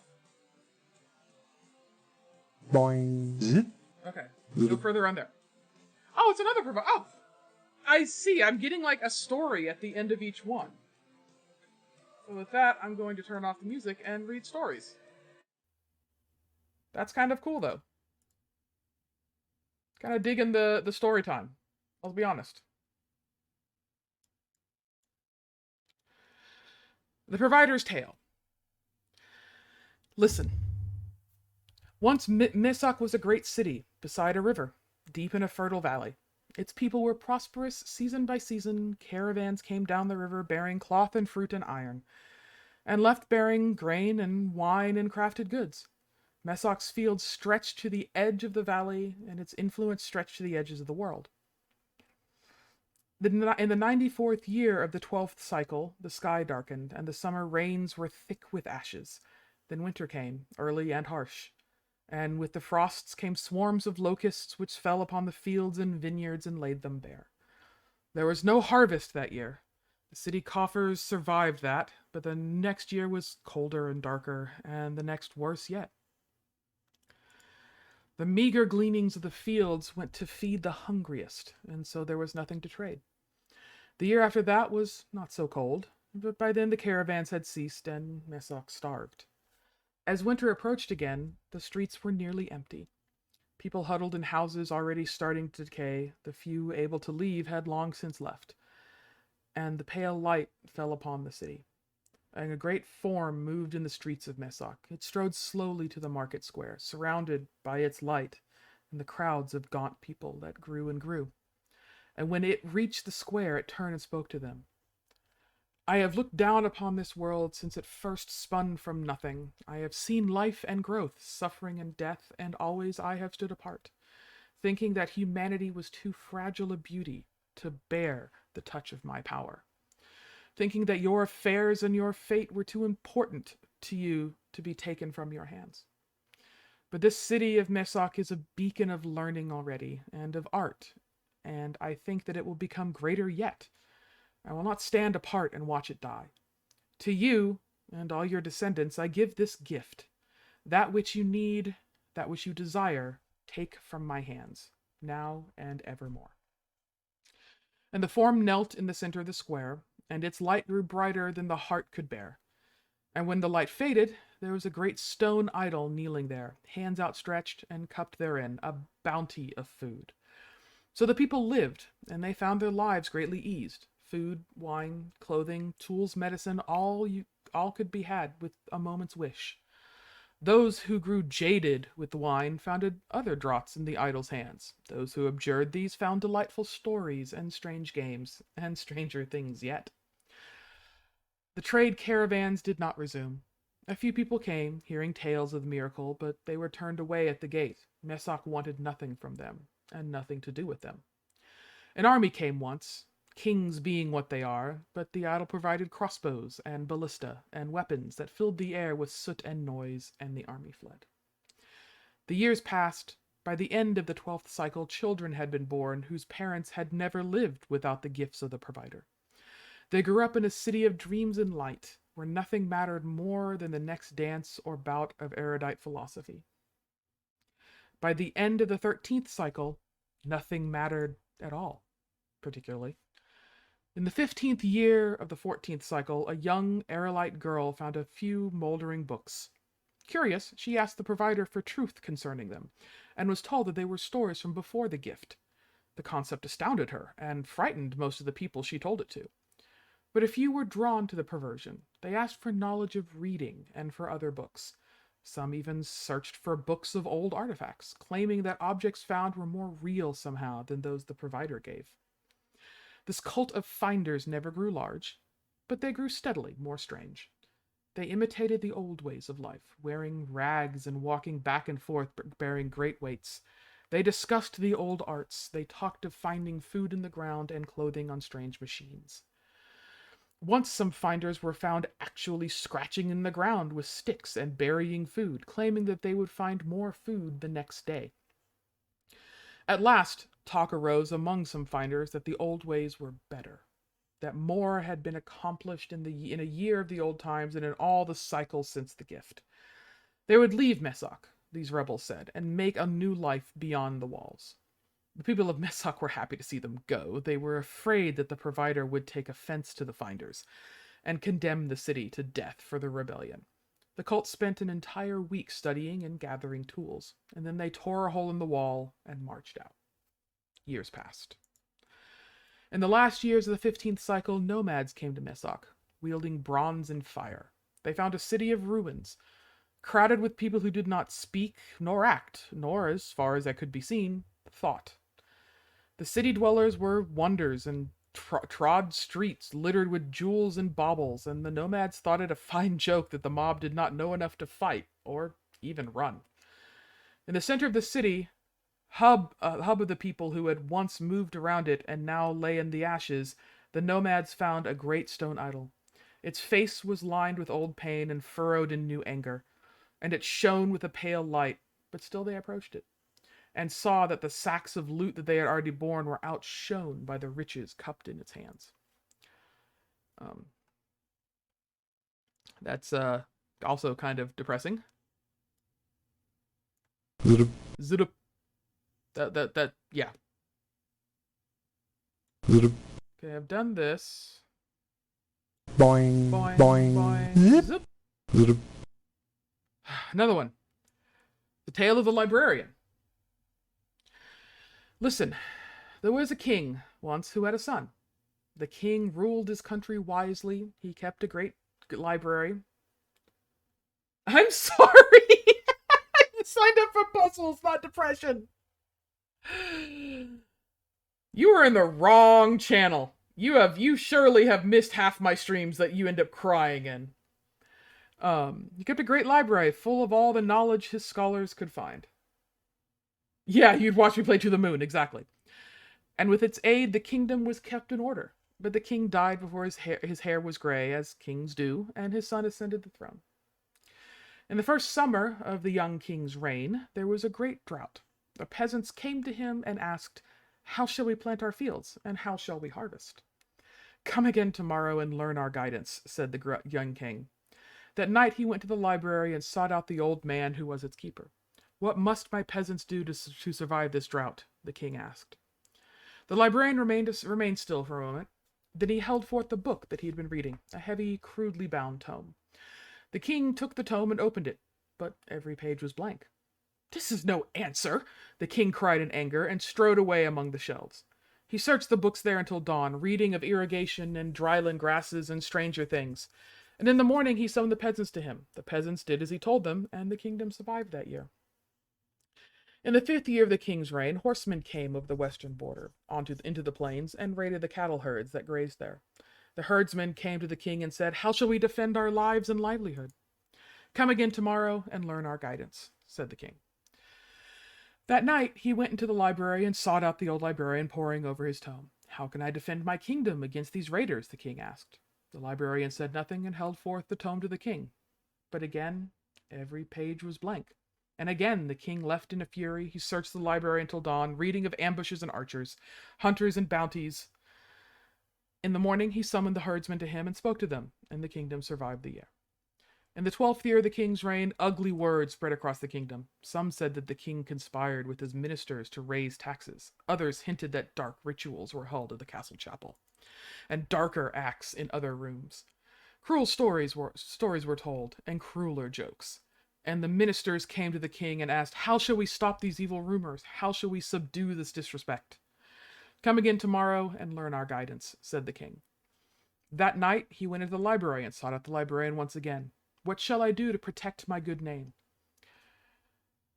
Boing. Zip. Okay. Go further on there. Oh, it's another provider. Oh! I see. I'm getting like a story at the end of each one. So with that, I'm going to turn off the music and read stories. That's kind of cool, though. Kind of digging the story time. I'll be honest. The Provider's Tale. Listen. Once Misak was a great city beside a river, deep in a fertile valley. Its people were prosperous season by season. Caravans came down the river bearing cloth and fruit and iron, and left bearing grain and wine and crafted goods. Mesok's fields stretched to the edge of the valley, and its influence stretched to the edges of the world. In the 94th year of the 12th cycle, the sky darkened, and the summer rains were thick with ashes. Then winter came, early and harsh. And with the frosts came swarms of locusts, which fell upon the fields and vineyards and laid them bare. There was no harvest that year. The city coffers survived that, but the next year was colder and darker, and the next worse yet. The meager gleanings of the fields went to feed the hungriest, and so there was nothing to trade. The year after that was not so cold, but by then the caravans had ceased, and Mesok starved. As winter approached again, the streets were nearly empty. People huddled in houses already starting to decay. The few able to leave had long since left. And the pale light fell upon the city. And a great form moved in the streets of Mesok. It strode slowly to the market square, surrounded by its light and the crowds of gaunt people that grew and grew. And when it reached the square, it turned and spoke to them. I have looked down upon this world since it first spun from nothing. I have seen life and growth, suffering and death, and always I have stood apart, thinking that humanity was too fragile a beauty to bear the touch of my power, thinking that your affairs and your fate were too important to you to be taken from your hands. But this city of Mesok is a beacon of learning already, and of art, and I think that it will become greater yet. I will not stand apart and watch it die. To you, and all your descendants, I give this gift. That which you need, that which you desire, take from my hands, now and evermore. And the form knelt in the center of the square, and its light grew brighter than the heart could bear. And when the light faded, there was a great stone idol kneeling there, hands outstretched and cupped therein, a bounty of food. So the people lived, and they found their lives greatly eased. Food, wine, clothing, tools, medicine, all could be had with a moment's wish. Those who grew jaded with the wine found other draughts in the idol's hands. Those who abjured these found delightful stories and strange games, and stranger things yet. The trade caravans did not resume. A few people came, hearing tales of the miracle, but they were turned away at the gate. Mesok wanted nothing from them, and nothing to do with them. An army came once, kings being what they are, but the idol provided crossbows and ballista and weapons that filled the air with soot and noise, and the army fled. The years passed. By the end of the 12th cycle, children had been born whose parents had never lived without the gifts of the provider. They grew up in a city of dreams and light, where nothing mattered more than the next dance or bout of erudite philosophy. By the end of the 13th cycle, nothing mattered at all, particularly. In the 15th year of the 14th cycle, a young erudite girl found a few moldering books. Curious, she asked the provider for truth concerning them, and was told that they were stories from before the gift. The concept astounded her, and frightened most of the people she told it to. But a few were drawn to the perversion. They asked for knowledge of reading and for other books. Some even searched for books of old artifacts, claiming that objects found were more real somehow than those the provider gave. This cult of finders never grew large, but they grew steadily more strange. They imitated the old ways of life, wearing rags and walking back and forth bearing great weights. They discussed the old arts. They talked of finding food in the ground and clothing on strange machines. Once some finders were found actually scratching in the ground with sticks and burying food, claiming that they would find more food the next day. At last, talk arose among some finders that the old ways were better, that more had been accomplished in a year of the old times and in all the cycles since the gift. They would leave Mesok, these rebels said, and make a new life beyond the walls. The people of Mesok were happy to see them go. They were afraid that the provider would take offense to the finders and condemn the city to death for the rebellion. The cult spent an entire week studying and gathering tools, and then they tore a hole in the wall and marched out. Years passed. In the last years of the 15th cycle, nomads came to Mesok, wielding bronze and fire. They found a city of ruins, crowded with people who did not speak nor act, nor, as far as that could be seen, thought. The city dwellers were wonders and trod streets littered with jewels and baubles, and the nomads thought it a fine joke that the mob did not know enough to fight or even run. In the center of the city, hub of the people who had once moved around it and now lay in the ashes, the nomads found a great stone idol. Its face was lined with old pain and furrowed in new anger, and it shone with a pale light, but still they approached it, and saw that the sacks of loot that they had already borne were outshone by the riches cupped in its hands. That's also kind of depressing. Zudup. Yeah. Okay, I've done this. Boing, Boing, boing, boing, zip. zip. Another one. The Tale of the Librarian. Listen, there was a king once who had a son. The king ruled his country wisely. He kept a great library. I'm sorry! I signed up for puzzles, not depression. You were in the wrong channel. You surely have missed half my streams that you end up crying in. He kept a great library full of all the knowledge his scholars could find. Yeah, you'd watch me play To the Moon, exactly. And with its aid, the kingdom was kept in order. But the king died before his hair was gray, as kings do, and his son ascended the throne. In the first summer of the young king's reign, there was a great drought. The peasants came to him and asked, "How shall we plant our fields, and how shall we harvest?" "Come again tomorrow and learn our guidance," said the young king. That night he went to the library and sought out the old man who was its keeper. "What must my peasants do to survive this drought?" the king asked. The librarian remained still for a moment. Then he held forth the book that he had been reading, a heavy, crudely bound tome. The king took the tome and opened it, but every page was blank. "This is no answer!" the king cried in anger, and strode away among the shelves. He searched the books there until dawn, reading of irrigation and dryland grasses and stranger things. And in the morning he summoned the peasants to him. The peasants did as he told them, and the kingdom survived that year. In the 5th year of the king's reign, horsemen came over the western border, into the plains, and raided the cattle herds that grazed there. The herdsmen came to the king and said, "How shall we defend our lives and livelihood?" "Come again tomorrow and learn our guidance," said the king. That night he went into the library and sought out the old librarian poring over his tome. How can I defend my kingdom against these raiders? The king asked. The librarian said nothing and held forth the tome to the king. But again, every page was blank. And again, the king left in a fury. He searched the library until dawn, reading of ambushes and archers, hunters and bounties. In the morning, he summoned the herdsmen to him and spoke to them, and the kingdom survived the year. In the 12th year of the king's reign, ugly words spread across the kingdom. Some said that the king conspired with his ministers to raise taxes. Others hinted that dark rituals were held at the castle chapel, and darker acts in other rooms. Cruel stories were told, and crueler jokes. And the ministers came to the king and asked, "How shall we stop these evil rumors? How shall we subdue this disrespect?" "Come again tomorrow and learn our guidance," said the king. That night he went into the library and sought out the librarian once again. "What shall I do to protect my good name?"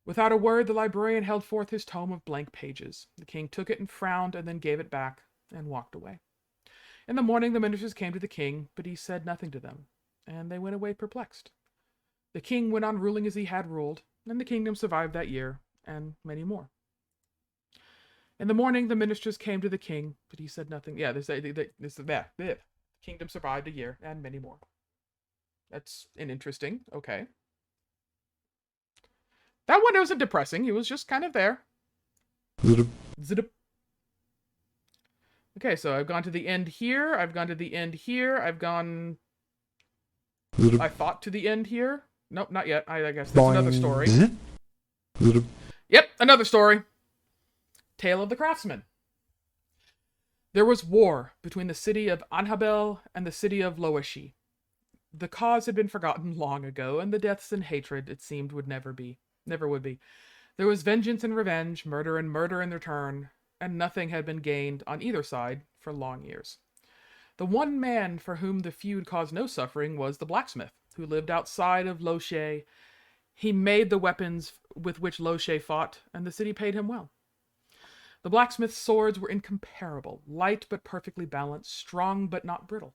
Without a word, the librarian held forth his tome of blank pages. The king took it and frowned, and then gave it back and walked away. In the morning, the ministers came to the king, but he said nothing to them, and they went away perplexed. The king went on ruling as he had ruled, and the kingdom survived that year, and many more. In the morning, the ministers came to the king, but he said nothing. Yeah, the kingdom survived a year, and many more. That's an interesting, okay. That one wasn't depressing. He was just kind of there. Zip. Okay, so I've gone to the end here. I've gone to the end here. I've gone... I thought to the end here. Nope, not yet. I guess that's another story. Yep, another story. Tale of the Craftsman. There was war between the city of Anhabel and the city of Loeshi. The cause had been forgotten long ago, and the deaths and hatred, it seemed, never would be. There was vengeance and revenge, murder and murder in return, and nothing had been gained on either side for long years. The one man for whom the feud caused no suffering was the blacksmith, who lived outside of Loche. He made the weapons with which Loche fought, and the city paid him well. The blacksmith's swords were incomparable, light but perfectly balanced, strong but not brittle.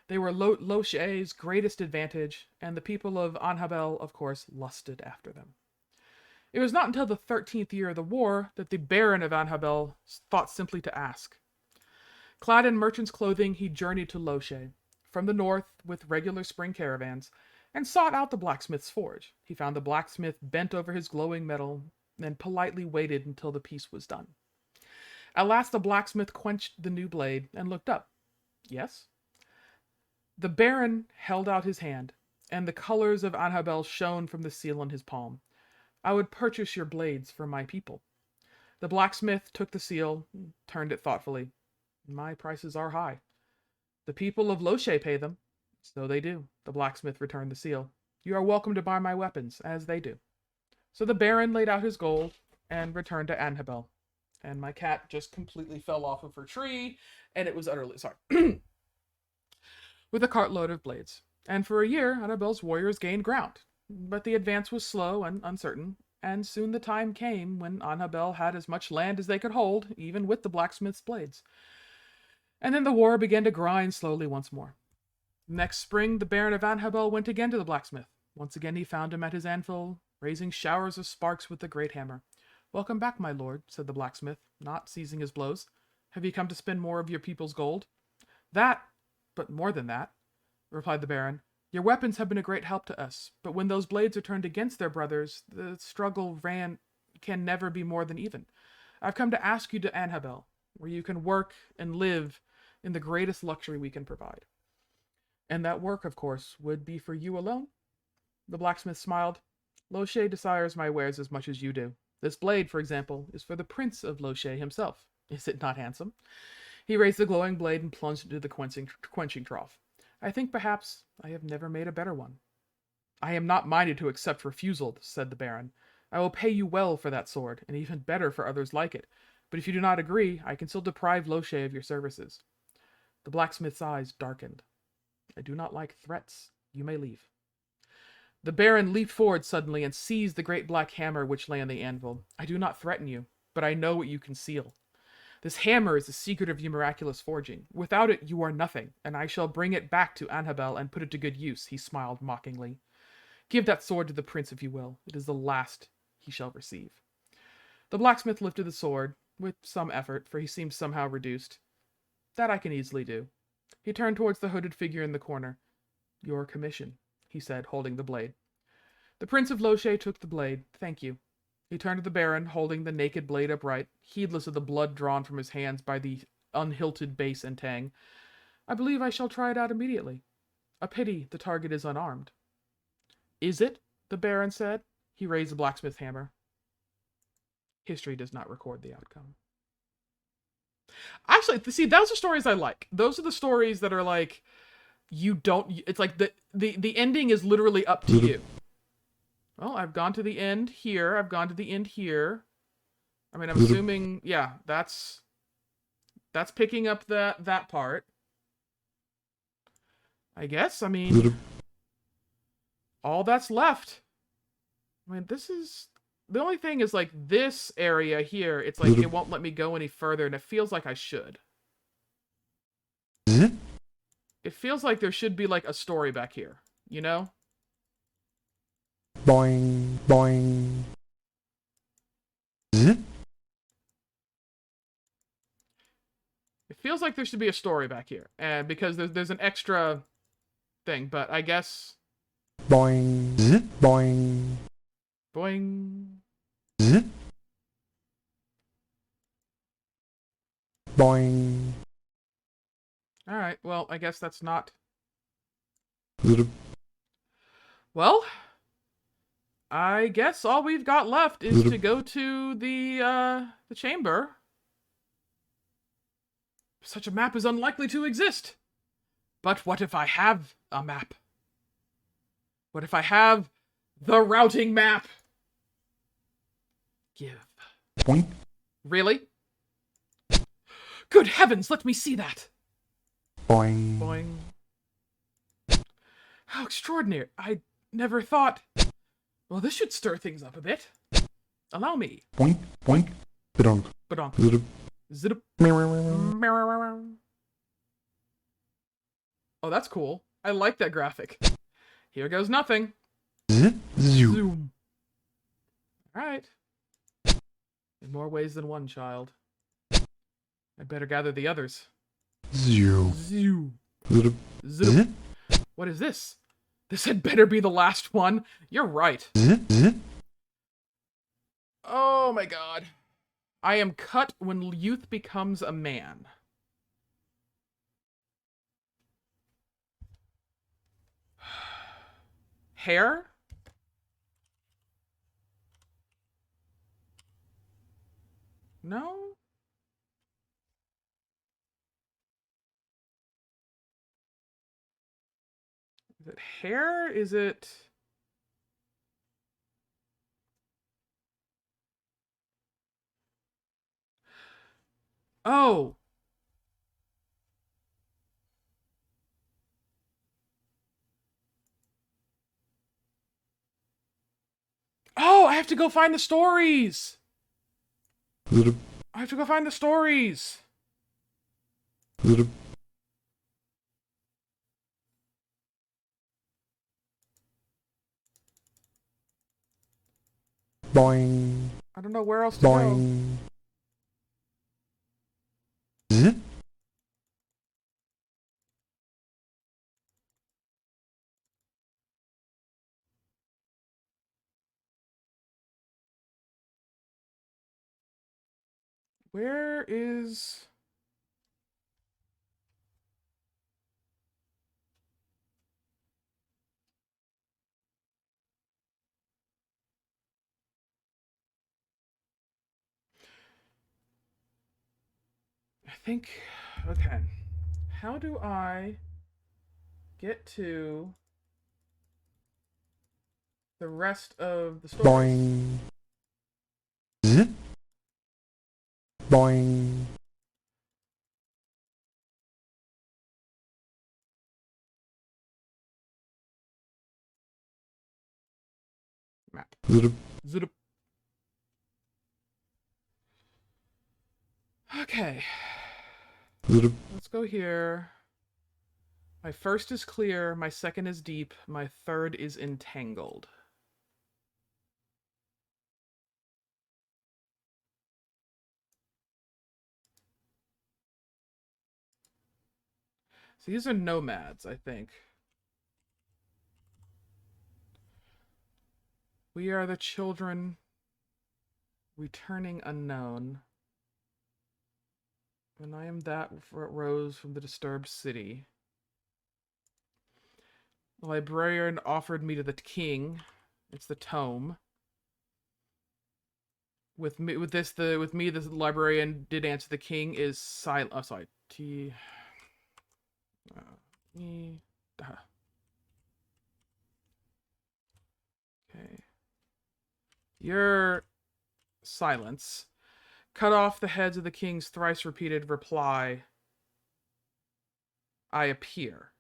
They were Loche's greatest advantage, and the people of Anhabel, of course, lusted after them. It was not until the 13th year of the war that the Baron of Anhabel thought simply to ask. Clad in merchant's clothing, he journeyed to Loche, from the north with regular spring caravans, and sought out the blacksmith's forge. He found the blacksmith bent over his glowing metal, and politely waited until the piece was done. At last the blacksmith quenched the new blade and looked up. Yes? The Baron held out his hand, and the colors of Anhabel shone from the seal on his palm. "I would purchase your blades for my people." The blacksmith took the seal, turned it thoughtfully. "My prices are high. The people of Loche pay them." "So they do." The blacksmith returned the seal. "You are welcome to buy my weapons, as they do." So the Baron laid out his gold and returned to Anhabel. And my cat just completely fell off of her tree, and it was utterly sorry. With a cartload of blades. And for a year, Anhabel's warriors gained ground. But the advance was slow and uncertain, and soon the time came when Anhabel had as much land as they could hold, even with the blacksmith's blades. And then the war began to grind slowly once more. Next spring, the Baron of Anhabel went again to the blacksmith. Once again he found him at his anvil, raising showers of sparks with the great hammer. "Welcome back, my lord," said the blacksmith, not ceasing his blows. "Have you come to spend more of your people's gold?" "That, but more than that," replied the Baron. "Your weapons have been a great help to us, but when those blades are turned against their brothers, the struggle can never be more than even. I've come to ask you to Anhabel, where you can work and live in the greatest luxury we can provide." "And that work, of course, would be for you alone?" The blacksmith smiled. "Loche desires my wares as much as you do. This blade, for example, is for the Prince of Loche himself. Is it not handsome?" He raised the glowing blade and plunged into the quenching trough. "I think perhaps I have never made a better one." "I am not minded to accept refusal," said the Baron. "I will pay you well for that sword, and even better for others like it. But if you do not agree, I can still deprive Loche of your services." The blacksmith's eyes darkened. "I do not like threats. You may leave." The Baron leaped forward suddenly and seized the great black hammer which lay on the anvil. "I do not threaten you, but I know what you conceal. This hammer is the secret of your miraculous forging. Without it, you are nothing, and I shall bring it back to Anhabel and put it to good use." He smiled mockingly. "Give that sword to the prince if you will. It is the last he shall receive." The blacksmith lifted the sword, with some effort, for he seemed somehow reduced. That I can easily do. He turned towards the hooded figure in the corner. Your commission, he said, holding the blade. The Prince of Loche took the blade. Thank you. He turned to the Baron, holding the naked blade upright, heedless of the blood drawn from his hands by the unhilted base and tang. I believe I shall try it out immediately. A pity the target is unarmed. Is it? The Baron said. He raised the blacksmith hammer. History does not record the outcome. Actually, see, those are stories I like. Those are the stories that are like, you don't, it's like the ending is literally up to you. Well, I've gone to the end here. I've gone to the end here. I mean, I'm assuming, yeah, that's picking up that part. I guess, I mean, all that's left. I mean, this is, the only thing is, like, this area here, it's like, it won't let me go any further, and it feels like I should. It feels like there should be, like, a story back here, you know? Boing, boing. It feels like there should be a story back here, and because there's an extra thing, but I guess... Boing, boing. Boing. Boing. Alright, well, I guess that's not... Well, I guess all we've got left is to go to the chamber. Such a map is unlikely to exist. But what if I have a map? What if I have the routing map? Give. Boing. Really? Good heavens, let me see that. Boing. Boing. How extraordinary. I never thought... Well, this should stir things up a bit. Allow me. Boink, boink. Badonk. Badonk. Zip. Zip. Oh, that's cool. I like that graphic. Here goes nothing. Zip. Zoo. Zoom. Alright. In more ways than one, child. I'd better gather the others. Zoo. Zoo. Zip. Zip. What is this? This had better be the last one. You're right. Zip. Oh my god. I am cut when youth becomes a man. Hair? No? Is it hair? Is it... Oh! Oh, I have to go find the stories! Zip. I have to go find the stories! Zip. Boing. I don't know where else to go. Boing. Zip. Where is... I think... Okay. How do I get to the rest of the story? Boing. Zip. Boing. Map. Zip. Zip. Okay. Zip. Let's go here. My first is clear, my second is deep, my third is entangled. So these are nomads, I think. We are the children returning unknown. And I am that rose from the disturbed city. The librarian offered me to the king. It's the tome. With me, the librarian did answer. The king is silent. Oh, sorry. T. E. Okay. Your silence cut off the heads of the king's thrice repeated reply. I appear.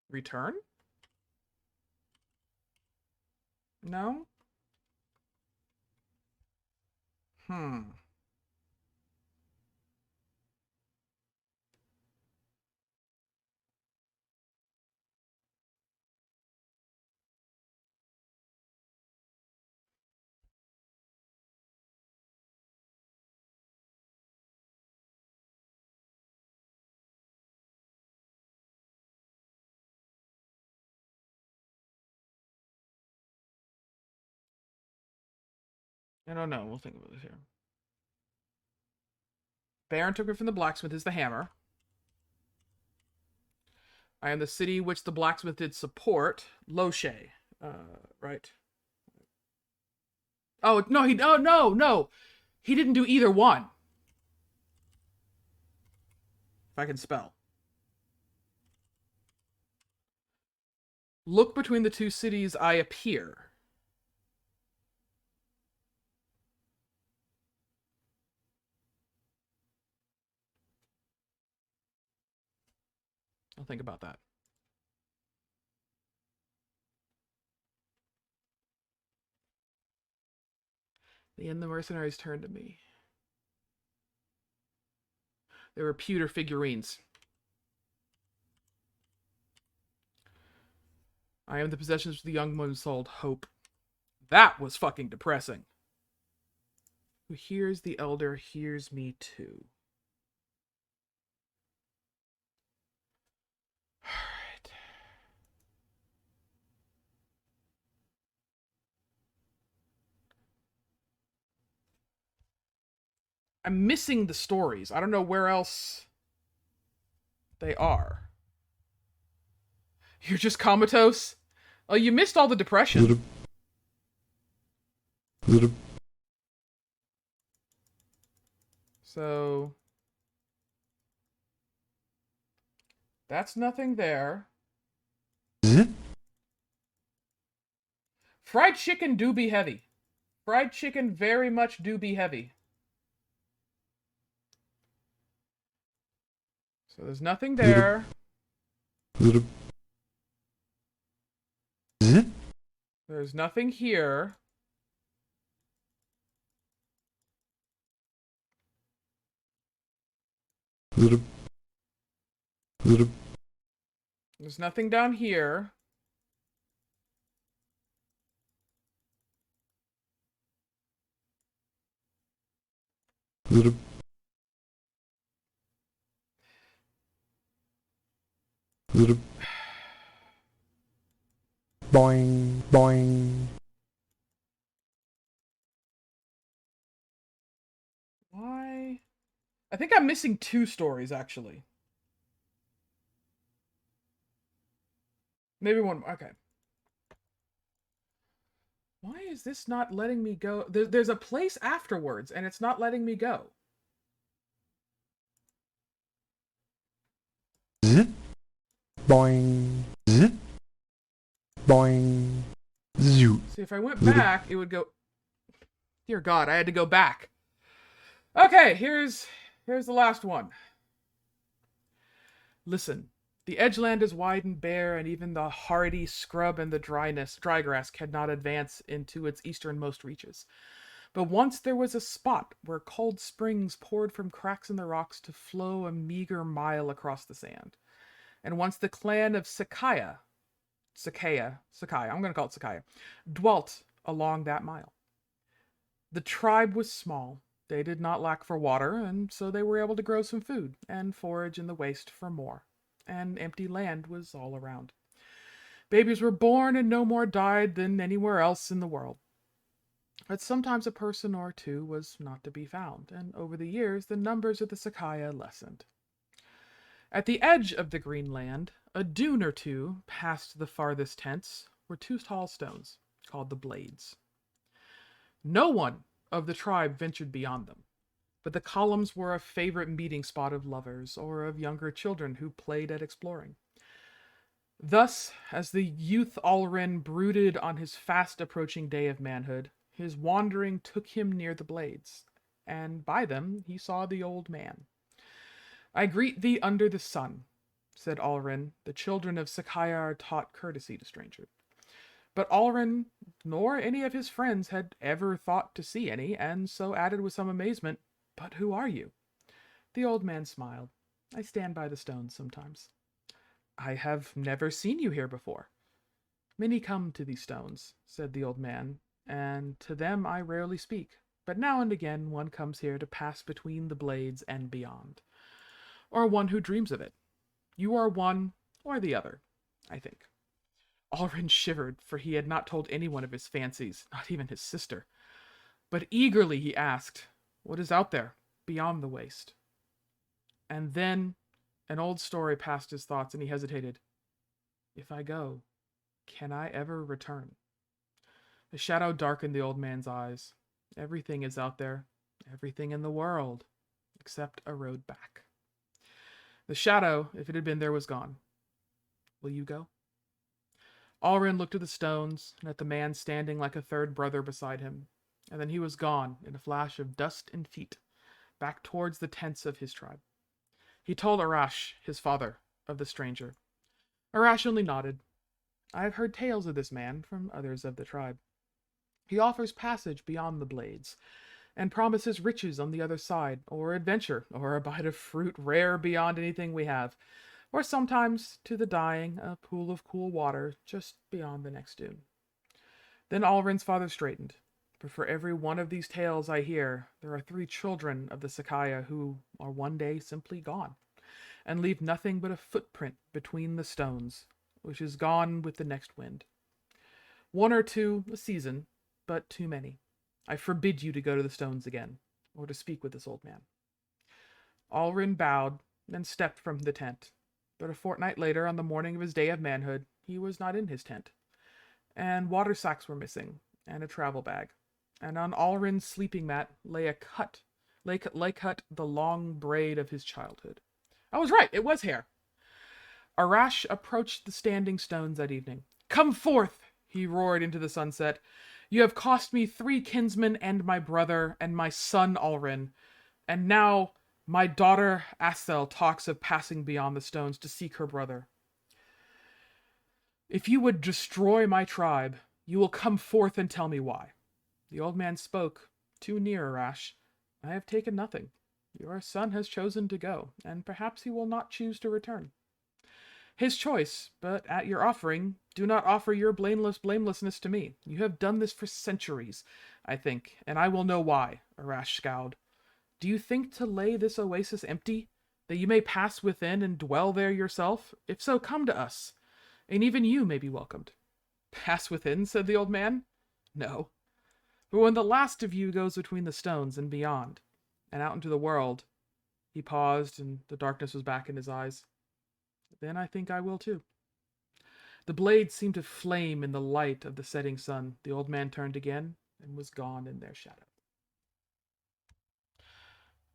Return? No? Hmm. I don't know. We'll think about this here. Baron took it from the blacksmith is the hammer. I am the city which the blacksmith did support. Loche. Right. Oh, no, no. He didn't do either one. If I can spell. Look between the two cities, I appear. I'll think about that. The end, the mercenaries turned to me. They were pewter figurines. I am the possessions of the young one who sold hope. That was fucking depressing. Who hears the elder hears me too. Alright. I'm missing the stories. I don't know where else they are. You're just comatose? Oh, you missed all the depression. So that's nothing there. Fried chicken do be heavy. Fried chicken very much do be heavy. So there's nothing there. There's nothing here. There's nothing down here. Boing, boing. Why? I think I'm missing two stories, actually. Maybe one. Okay. Why is this not letting me go? There's a place afterwards, and it's not letting me go. Boing. Boing. Zoo. See, if I went back, it would go... Dear God, I had to go back. Okay, here's the last one. Listen, the edgeland is wide and bare, and even the hardy scrub and the dry grass cannot advance into its easternmost reaches. But once there was a spot where cold springs poured from cracks in the rocks to flow a meager mile across the sand. And once the clan of Sakaya, I'm going to call it Sakaya, dwelt along that mile. The tribe was small. They did not lack for water, and so they were able to grow some food and forage in the waste for more. And empty land was all around. Babies were born and no more died than anywhere else in the world. But sometimes a person or two was not to be found, and over the years the numbers of the Sakaya lessened. At the edge of the green land, a dune or two past the farthest tents, were two tall stones, called the Blades. No one of the tribe ventured beyond them, but the columns were a favorite meeting spot of lovers or of younger children who played at exploring. Thus, as the youth Alrin brooded on his fast approaching day of manhood, his wandering took him near the Blades, and by them he saw the old man. I greet thee under the sun, said Alrin. The children of Sakaya are taught courtesy to strangers. But Alrin nor any of his friends had ever thought to see any, and so added with some amazement, "But who are you?" The old man smiled. "I stand by the stones sometimes." "I have never seen you here before." "Many come to these stones," said the old man, "and to them I rarely speak. But now and again one comes here to pass between the Blades and beyond. Or one who dreams of it. You are one or the other, I think." Alrin shivered, for he had not told anyone of his fancies, not even his sister. But eagerly he asked, "What is out there, beyond the waste?" And then an old story passed his thoughts, and he hesitated. "If I go, can I ever return?" A shadow darkened the old man's eyes. "Everything is out there, everything in the world, except a road back." The shadow, if it had been there, was gone. "Will you go?" Alrin looked at the stones and at the man standing like a third brother beside him, and then he was gone in a flash of dust and feet, back towards the tents of his tribe. He told Arash, his father, of the stranger. Arash only nodded. "I have heard tales of this man from others of the tribe. He offers passage beyond the Blades, and promises riches on the other side, or adventure, or a bite of fruit rare beyond anything we have, or sometimes, to the dying, a pool of cool water just beyond the next dune." Then Alrin's father straightened. "But for every one of these tales I hear, there are 3 children of the Sakaya who are one day simply gone, and leave nothing but a footprint between the stones, which is gone with the next wind. 1 or 2 a season, but too many. I forbid you to go to the stones again, or to speak with this old man." Alrin bowed and stepped from the tent. But a fortnight later, on the morning of his day of manhood, he was not in his tent. And water sacks were missing, and a travel bag. And on Alrin's sleeping mat lay cut the long braid of his childhood. I was right, it was hair. Arash approached the standing stones that evening. "Come forth!" he roared into the sunset. "You have cost me 3 kinsmen and my brother, and my son Alrin. And now my daughter Asel talks of passing beyond the stones to seek her brother. If you would destroy my tribe, you will come forth and tell me why." The old man spoke, too near Arash. "I have taken nothing. Your son has chosen to go, and perhaps he will not choose to return. His choice, but at your offering, do not offer your blamelessness to me. You have done this for centuries, I think, and I will know why." Arash scowled. "Do you think to lay this oasis empty, that you may pass within and dwell there yourself? If so, come to us, and even you may be welcomed." "Pass within," said the old man. "No. But when the last of you goes between the stones and beyond, and out into the world," he paused, and the darkness was back in his eyes, "then I think I will too." The blades seemed to flame in the light of the setting sun. The old man turned again and was gone in their shadow.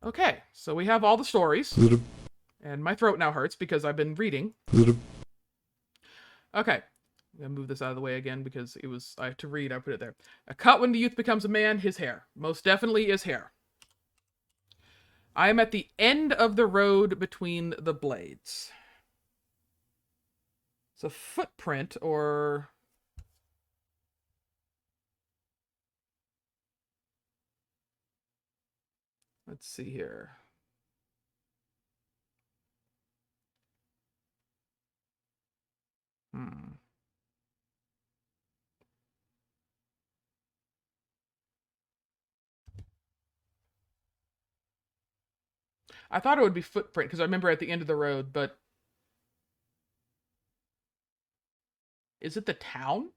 Okay, so we have all the stories. And my throat now hurts because I've been reading. Okay. I'm going to move this out of the way again because I have to read, I put it there. A cut when the youth becomes a man, his hair. Most definitely is hair. I am at the end of the road between the blades. It's a footprint, or... let's see here. I thought it would be footprint because I remember at the end of the road, but is it the town?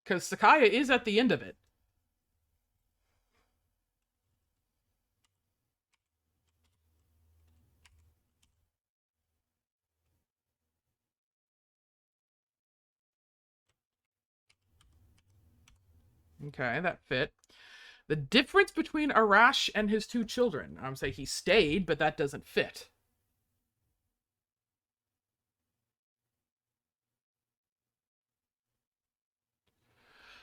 Because Sakaya is at the end of it. Okay, that fit. The difference between Arash and his two children. I'm saying he stayed, but that doesn't fit.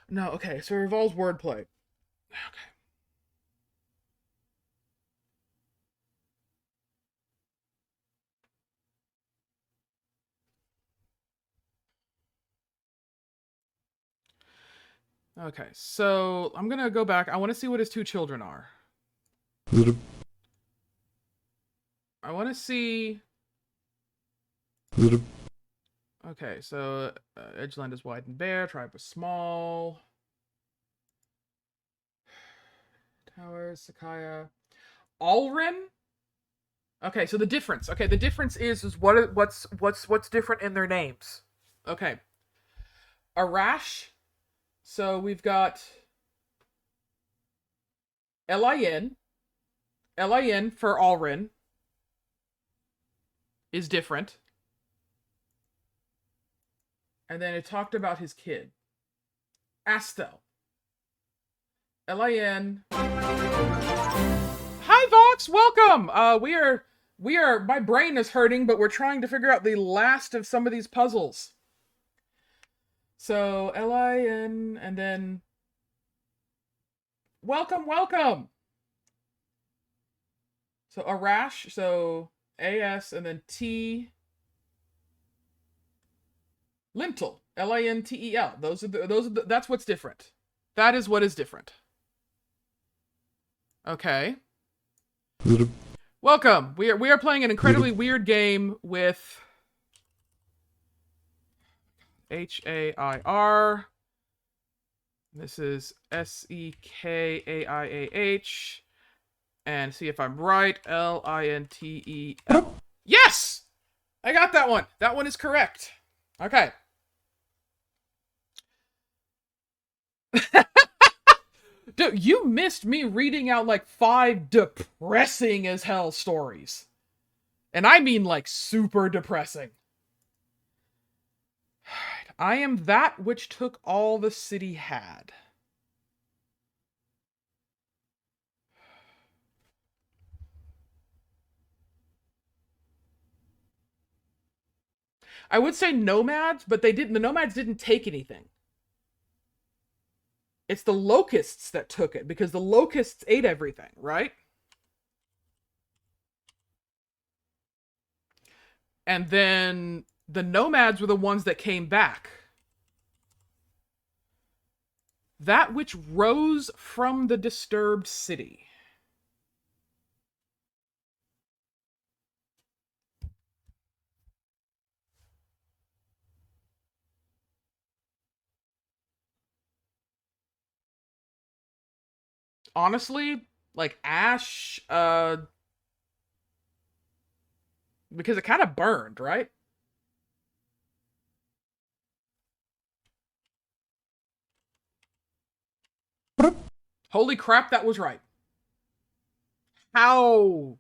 No, okay, so it involves wordplay. Okay. Okay, so I'm gonna go back. I want to see what his two children are. I want to see. Okay, so Edgeland is wide and bare. Tribe was small. Towers, Sakaya, Alrin. Okay, so the difference. Okay, the difference is what's different in their names. Okay, Arash. So we've got Lin. Lin for Alrin is different. And then it talked about his kid. Astel. Lin. Hi Vox, welcome! We are my brain is hurting, but we're trying to figure out the last of some of these puzzles. So Lin and then welcome. So Arash, so AS and then T Lintel. Lintel. That's what's different. That is what is different. Okay. Welcome. We are playing an incredibly weird game with Hair. This is Sekaiah. And see if I'm right. Lintel. Yes! I got that one. That one is correct. Okay. Dude, you missed me reading out like 5 depressing as hell stories. And I mean like super depressing. I am that which took all the city had. I would say nomads, but the nomads didn't take anything. It's the locusts that took it, because the locusts ate everything, right? And then the nomads were the ones that came back. That which rose from the disturbed city. Honestly, like ash, because it kind of burned, right? Holy crap, that was right. How?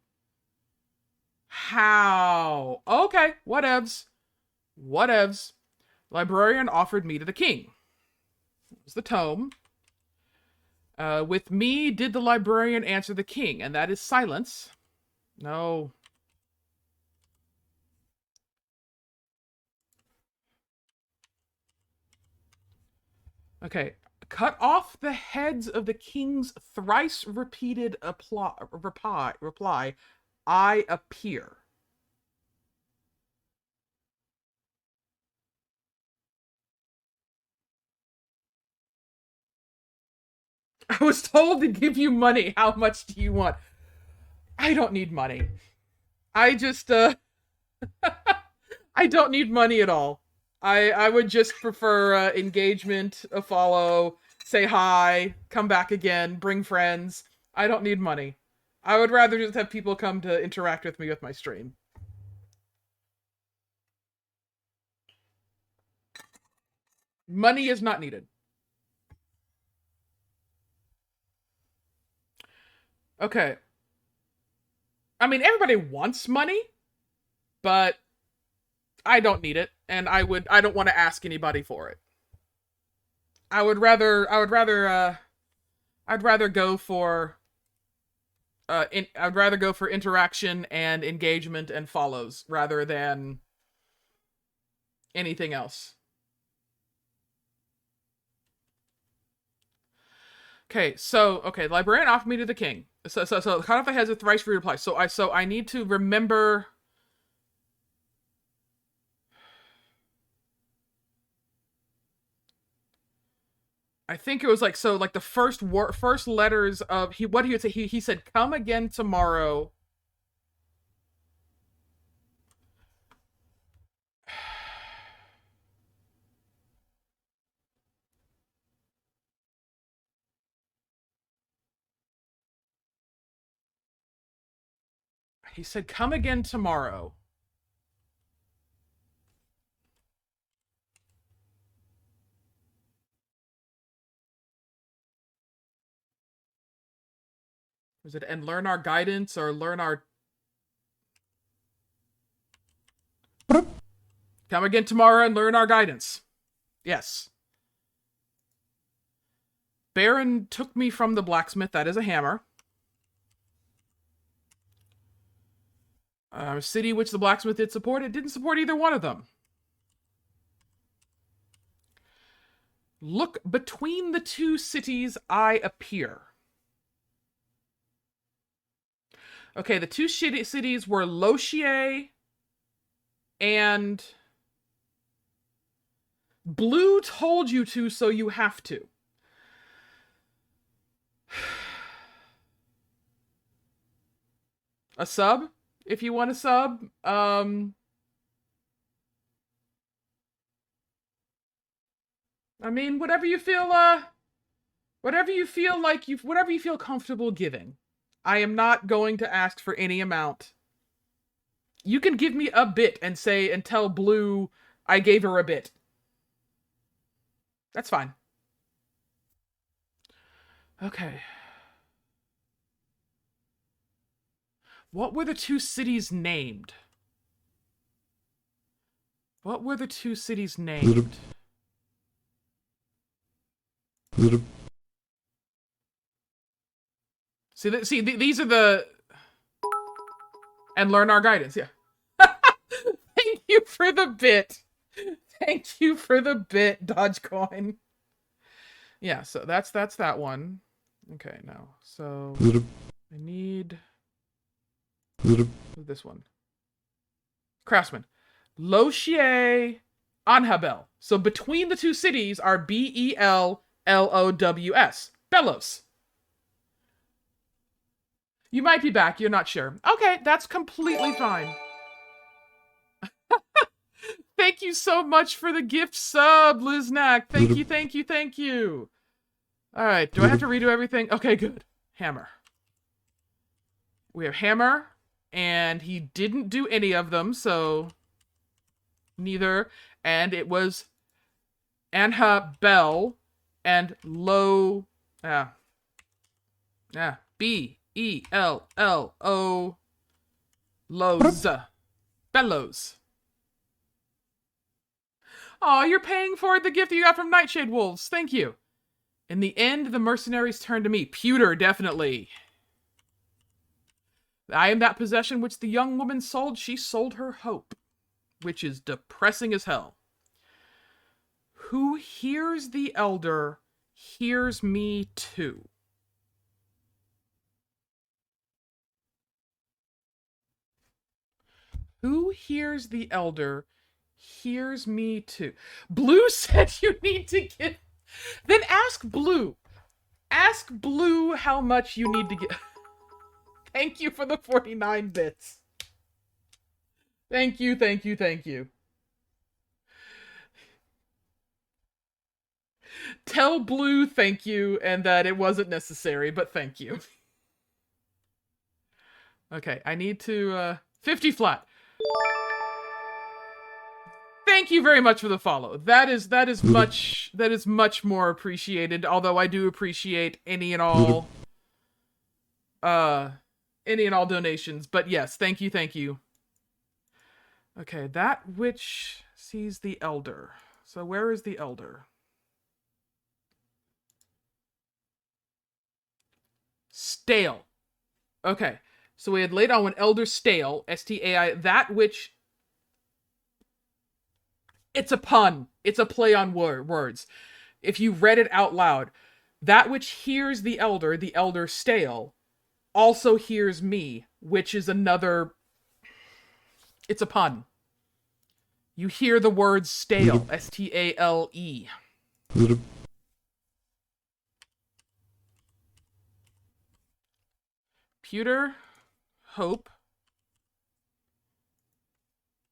Okay, whatevs. Librarian offered me to the king. It was the tome. With me did the librarian answer the king, and that is silence. No. Okay. Cut off the heads of the king's thrice repeated reply, I appear. I was told to give you money. How much do you want? I don't need money. I just, I don't need money at all. I would just prefer engagement, a follow, say hi, come back again, bring friends. I don't need money. I would rather just have people come to interact with me with my stream. Money is not needed. Okay. I mean, everybody wants money, but I don't need it, and I don't want to ask anybody for it. I'd rather go for I'd rather go for interaction and engagement and follows rather than anything else. Okay, the librarian offered me to the king. So cut off the heads of thrice free reply. So I need to remember. I think it was like the first letters of what he would say. He said, "Come again tomorrow." He said, "Come again tomorrow." Was it and learn our guidance or learn our come again tomorrow and learn our guidance? Yes. Baron took me from the blacksmith. That is a hammer. A city which the blacksmith did support. It didn't support either one of them. Look, between the two cities I appear. Okay, the two cities were Lochier and Blue told you to, so you have to. A sub? If you want a sub. I mean, whatever you feel comfortable giving. I am not going to ask for any amount. You can give me a bit and tell Blue I gave her a bit. That's fine. Okay. What were the two cities named? These are the... And learn our guidance, yeah. Thank you for the bit. Thank you for the bit, Dogecoin. Yeah, so that's that one. Okay, now, so... I need... this one. Craftsman. Lochier, Anhabel. So between the two cities are Bellows. Bellows. You might be back, you're not sure. Okay, that's completely fine. Thank you so much for the gift sub, Liznak. Thank you. Alright, do I have to redo everything? Okay, good. Hammer. We have hammer, and he didn't do any of them, so neither. And it was Anha-Bell and B-E-L-L-O Lows. Bellows. Aw, you're paying for the gift you got from Nightshade Wolves. Thank you. In the end, the mercenaries turned to me. Pewter, definitely. I am that possession which the young woman sold. She sold her hope, which is depressing as hell. Who hears the elder hears me too. Who hears the elder hears me too. Blue said you need to get... Then ask Blue. Ask Blue how much you need to get... Thank you for the 49 bits. Thank you. Tell Blue thank you and that it wasn't necessary, but thank you. Okay, I need to 50 flat. Thank you very much for the follow. That is much more appreciated, although I do appreciate any and all donations. But yes, thank you, thank you. Okay, that which sees the elder. So where is the elder? Stale. Okay. So we had laid on when elder stale, S-T-A-I, that which... It's a pun. It's a play on words. If you read it out loud, that which hears the elder stale, also hears me, which is another... It's a pun. You hear the word stale, S-T-A-L-E. Pewter, hope,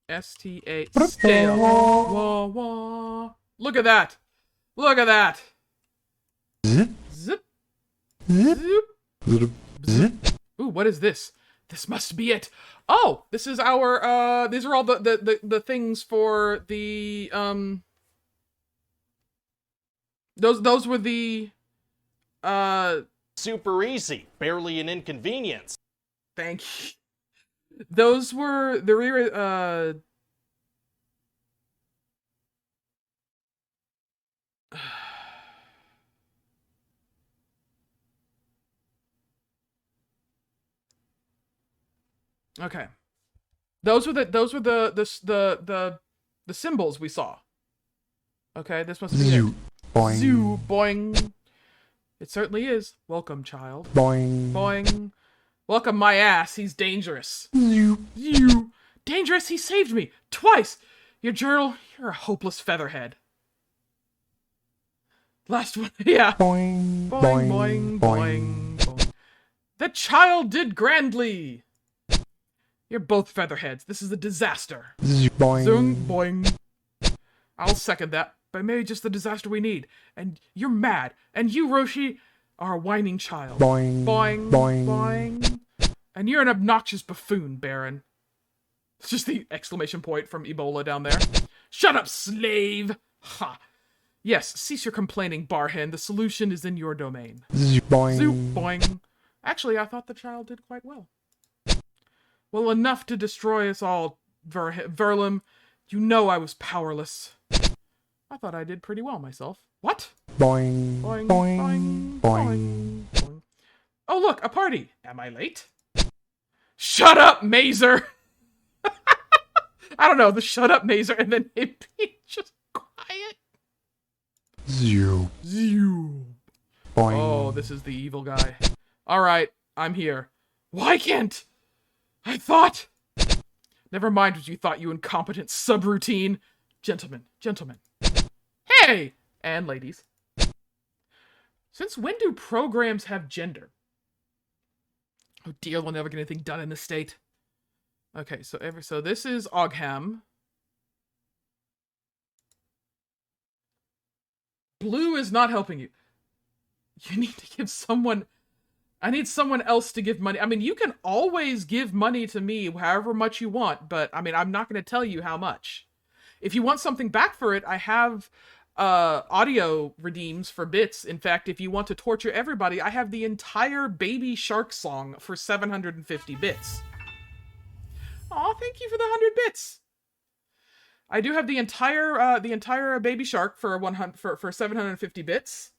S-T-A, stale. Wah, wah. Look at that. Look at that. Zip. Zip. Zip. Zip. Zip. Ooh, what is this? This must be it. Oh, this is our, these are all the things for the, those were the, Super easy, barely an inconvenience. thank you. Those were the okay. Those were the symbols we saw. Okay, this must be it. Zoo. Boing. Zoo, boing. It certainly is. Welcome, child. Boing. Boing. Welcome my ass. He's dangerous. Zoo. You. Dangerous, he saved me. Twice. Your journal, you're a hopeless featherhead. Last one, yeah. Boing. Boing, boing, boing, boing. The child did grandly. You're both featherheads. This is a disaster. Zoo. Boing. Zoom, boing. I'll second that, but maybe just the disaster we need. And you're mad. And you, Roshi, are a whining child. Boing. Boing, Boing. boing. And you're an obnoxious buffoon, Baron. It's just the exclamation point from Ebola down there. Shut up, slave! Ha! Yes, cease your complaining, Barhen. The solution is in your domain. Zoo. Boing. Zoop, boing. Actually, I thought the child did quite well. Well, enough to destroy us all, Verlim. You know I was powerless. I thought I did pretty well myself. What? Boing. Boing, Boing. boing, boing, boing. Oh, look, a party. Am I late? Shut up, Mazer! I don't know, the shut up, Mazer, and then it be just quiet. Zoo. Zoo. Boing. Oh, this is the evil guy. Alright, I'm here. Why can't? I thought... Never mind what you thought, you incompetent subroutine. Gentlemen, gentlemen. Hey! And ladies. Since when do programs have gender? Oh dear, we'll never get anything done in this state. Okay, so this is Ogham. Blue is not helping you. You need to give someone... I need someone else to give money. I mean, you can always give money to me however much you want, but, I mean, I'm not going to tell you how much. If you want something back for it, I have audio redeems for bits. In fact, if you want to torture everybody, I have the entire Baby Shark song for 750 bits. Aw, thank you for the 100 bits. I do have the entire Baby Shark for 750 bits.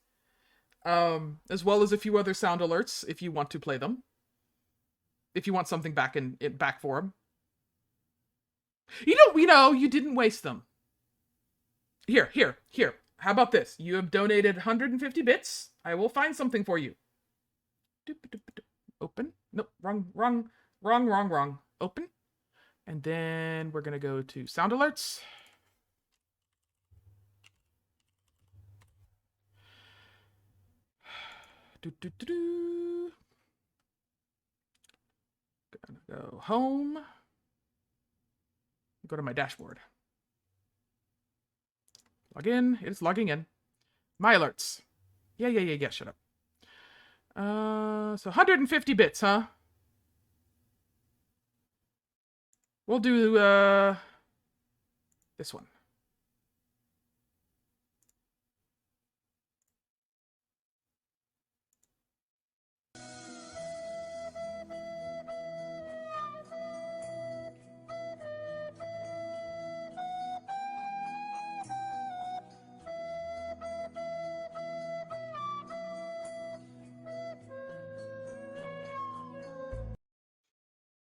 As well as a few other sound alerts if you want to play them. If you want something back for them. You didn't waste them. Here. How about this? You have donated 150 bits. I will find something for you. Open. Nope, wrong. Open. And then we're gonna go to sound alerts. Gonna go home. Go to my dashboard. Log in. It's logging in. My alerts. Yeah, shut up. So 150 bits, huh? We'll do, this one.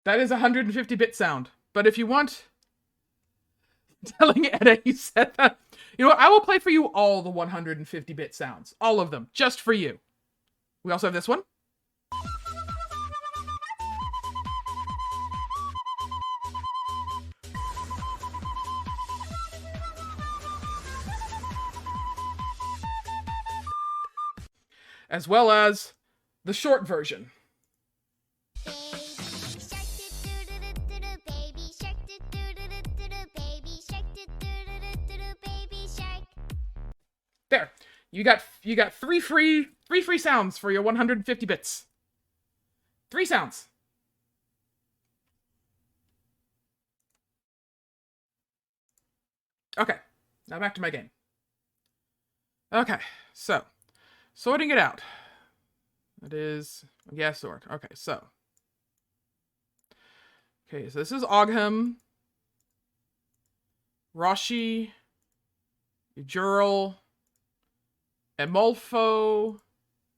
That is a 150-bit sound. But if you want... Telling Edda you said that... You know what? I will play for you all the 150-bit sounds. All of them. Just for you. We also have this one. As well as the short version. There. You got three free sounds for your 150 bits. 3 sounds. Okay. Now back to my game. Okay. So, sorting it out. It is sort. Okay, so. Okay, so this is Oghem, Roshi, Jurl, Emolfo,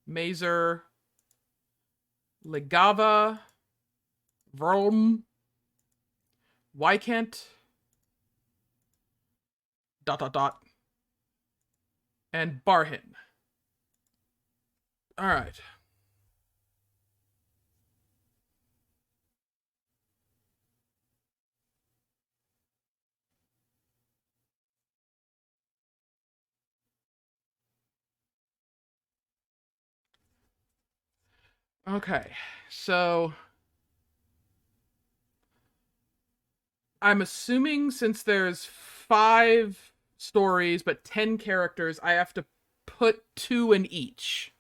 Mazer, Legava, Vrome, Wykent, ... and Barhin. All right. Okay, so I'm assuming since there's 5 stories but 10 characters, I have to put 2 in each.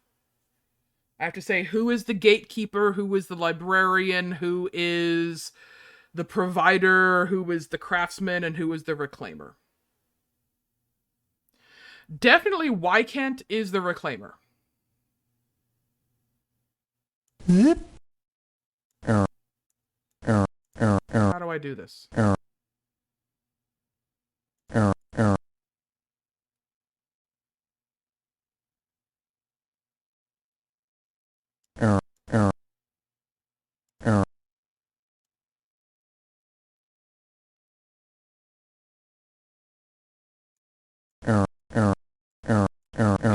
I have to say who is the gatekeeper, who is the librarian, who is the provider, who is the craftsman, and who is the reclaimer. Definitely Wykent is the reclaimer. How do I do this? Can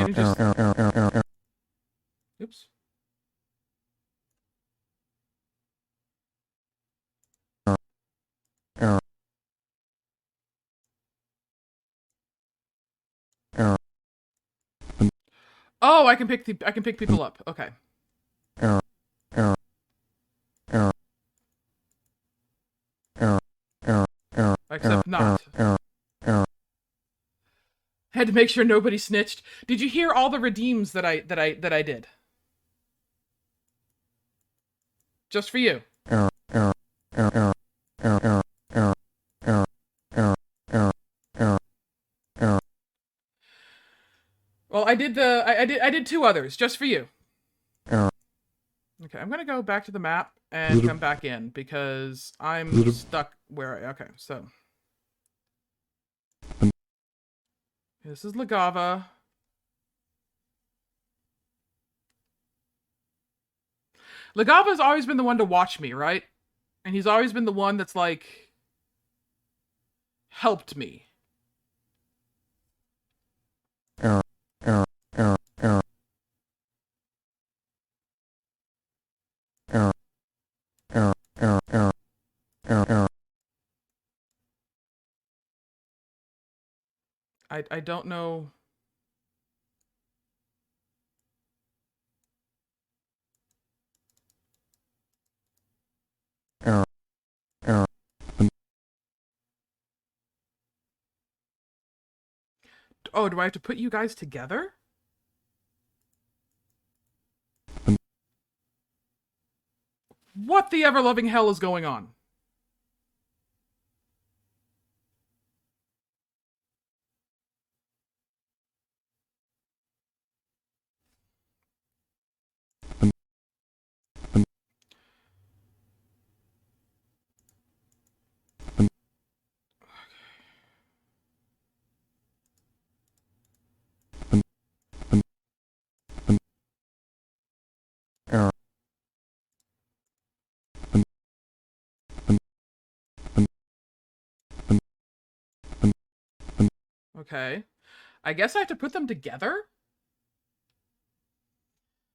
you just... Oops. Oh, I can pick people up. Okay. Except not. Had to make sure nobody snitched. Did you hear all the redeems that I did? Just for you. Well, I did 2 others just for you. Okay, I'm gonna go back to the map and come back in because I'm stuck where okay, so this is Legava. Legava's always been the one to watch me, right? And he's always been the one that's like helped me. I don't know. Oh, do I have to put you guys together? What the ever-loving hell is going on? Okay. I guess I have to put them together?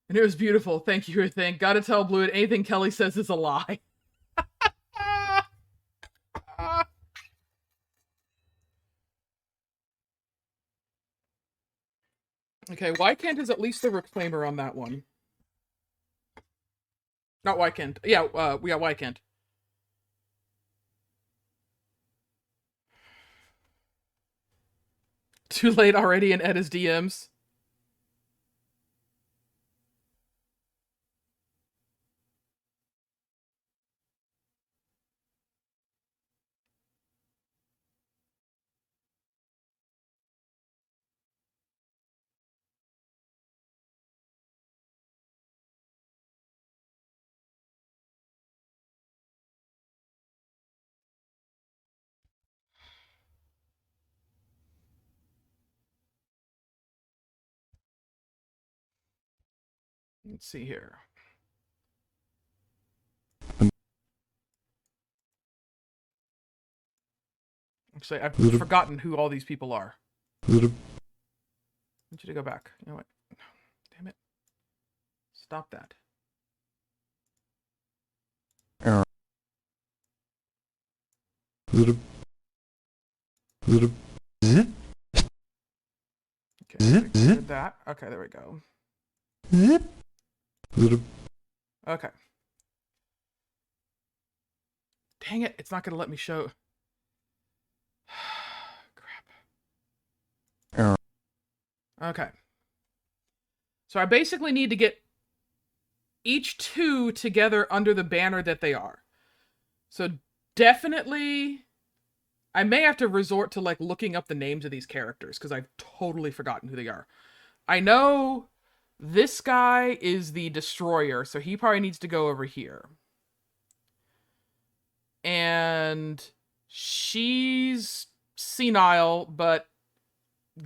And it was beautiful. Thank you, Thank. Gotta tell Blue, anything Kelly says is a lie. Okay, Wykent is at least the reclaimer on that one. Not Wykent. Yeah, Wykent. Too late already in Edda's DMs. Let's see here. Actually, I've forgotten who all these people are. I want you to go back. You know what? Damn it. Stop that. Okay, did that. Okay, there we go. Okay. Dang it, it's not going to let me show. Crap. Okay. So I basically need to get each two together under the banner that they are. So definitely, I may have to resort to like looking up the names of these characters because I've totally forgotten who they are. I know this guy is the destroyer, so he probably needs to go over here. And she's senile, but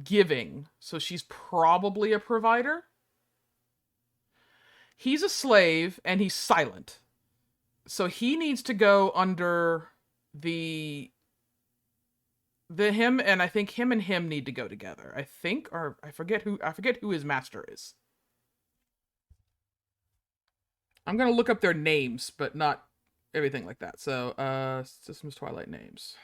giving. So she's probably a provider. He's a slave, and he's silent. So he needs to go under the him, and I think him and him need to go together. I think, or I forget who his master is. I'm gonna look up their names, but not everything like that. So, Systems Twilight names.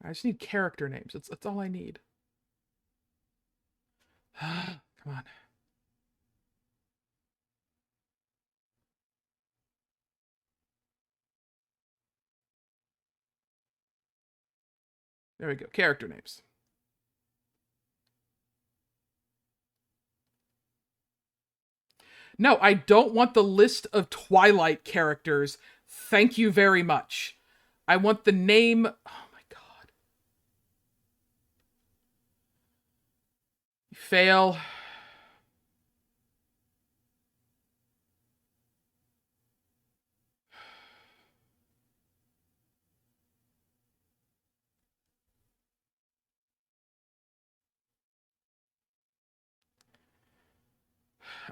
I just need character names. That's all I need. Come on. There we go. Character names. No, I don't want the list of Twilight characters. Thank you very much. I want the name. Oh my god. You fail.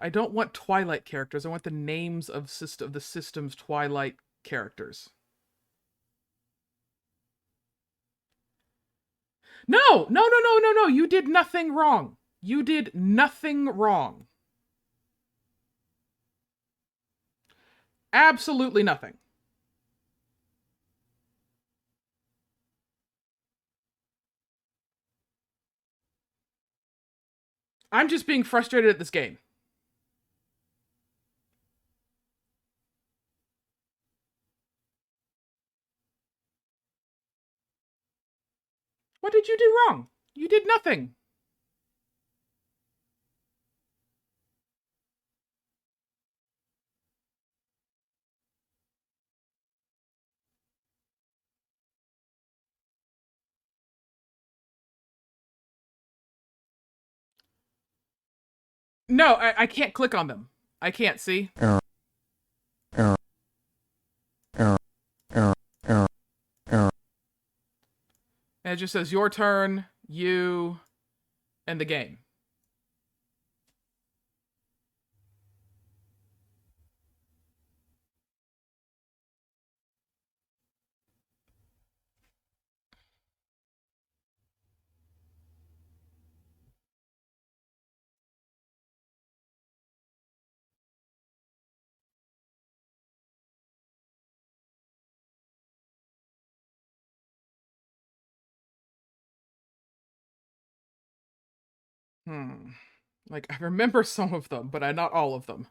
I don't want Twilight characters. I want the names of the system's Twilight characters. No. You did nothing wrong. You did nothing wrong. Absolutely nothing. I'm just being frustrated at this game. What did you do wrong? You did nothing. No, I can't click on them. I can't see. Error. Error. Error. Error. Error. Error. And it just says your turn, you, and the game. Like, I remember some of them, but not all of them.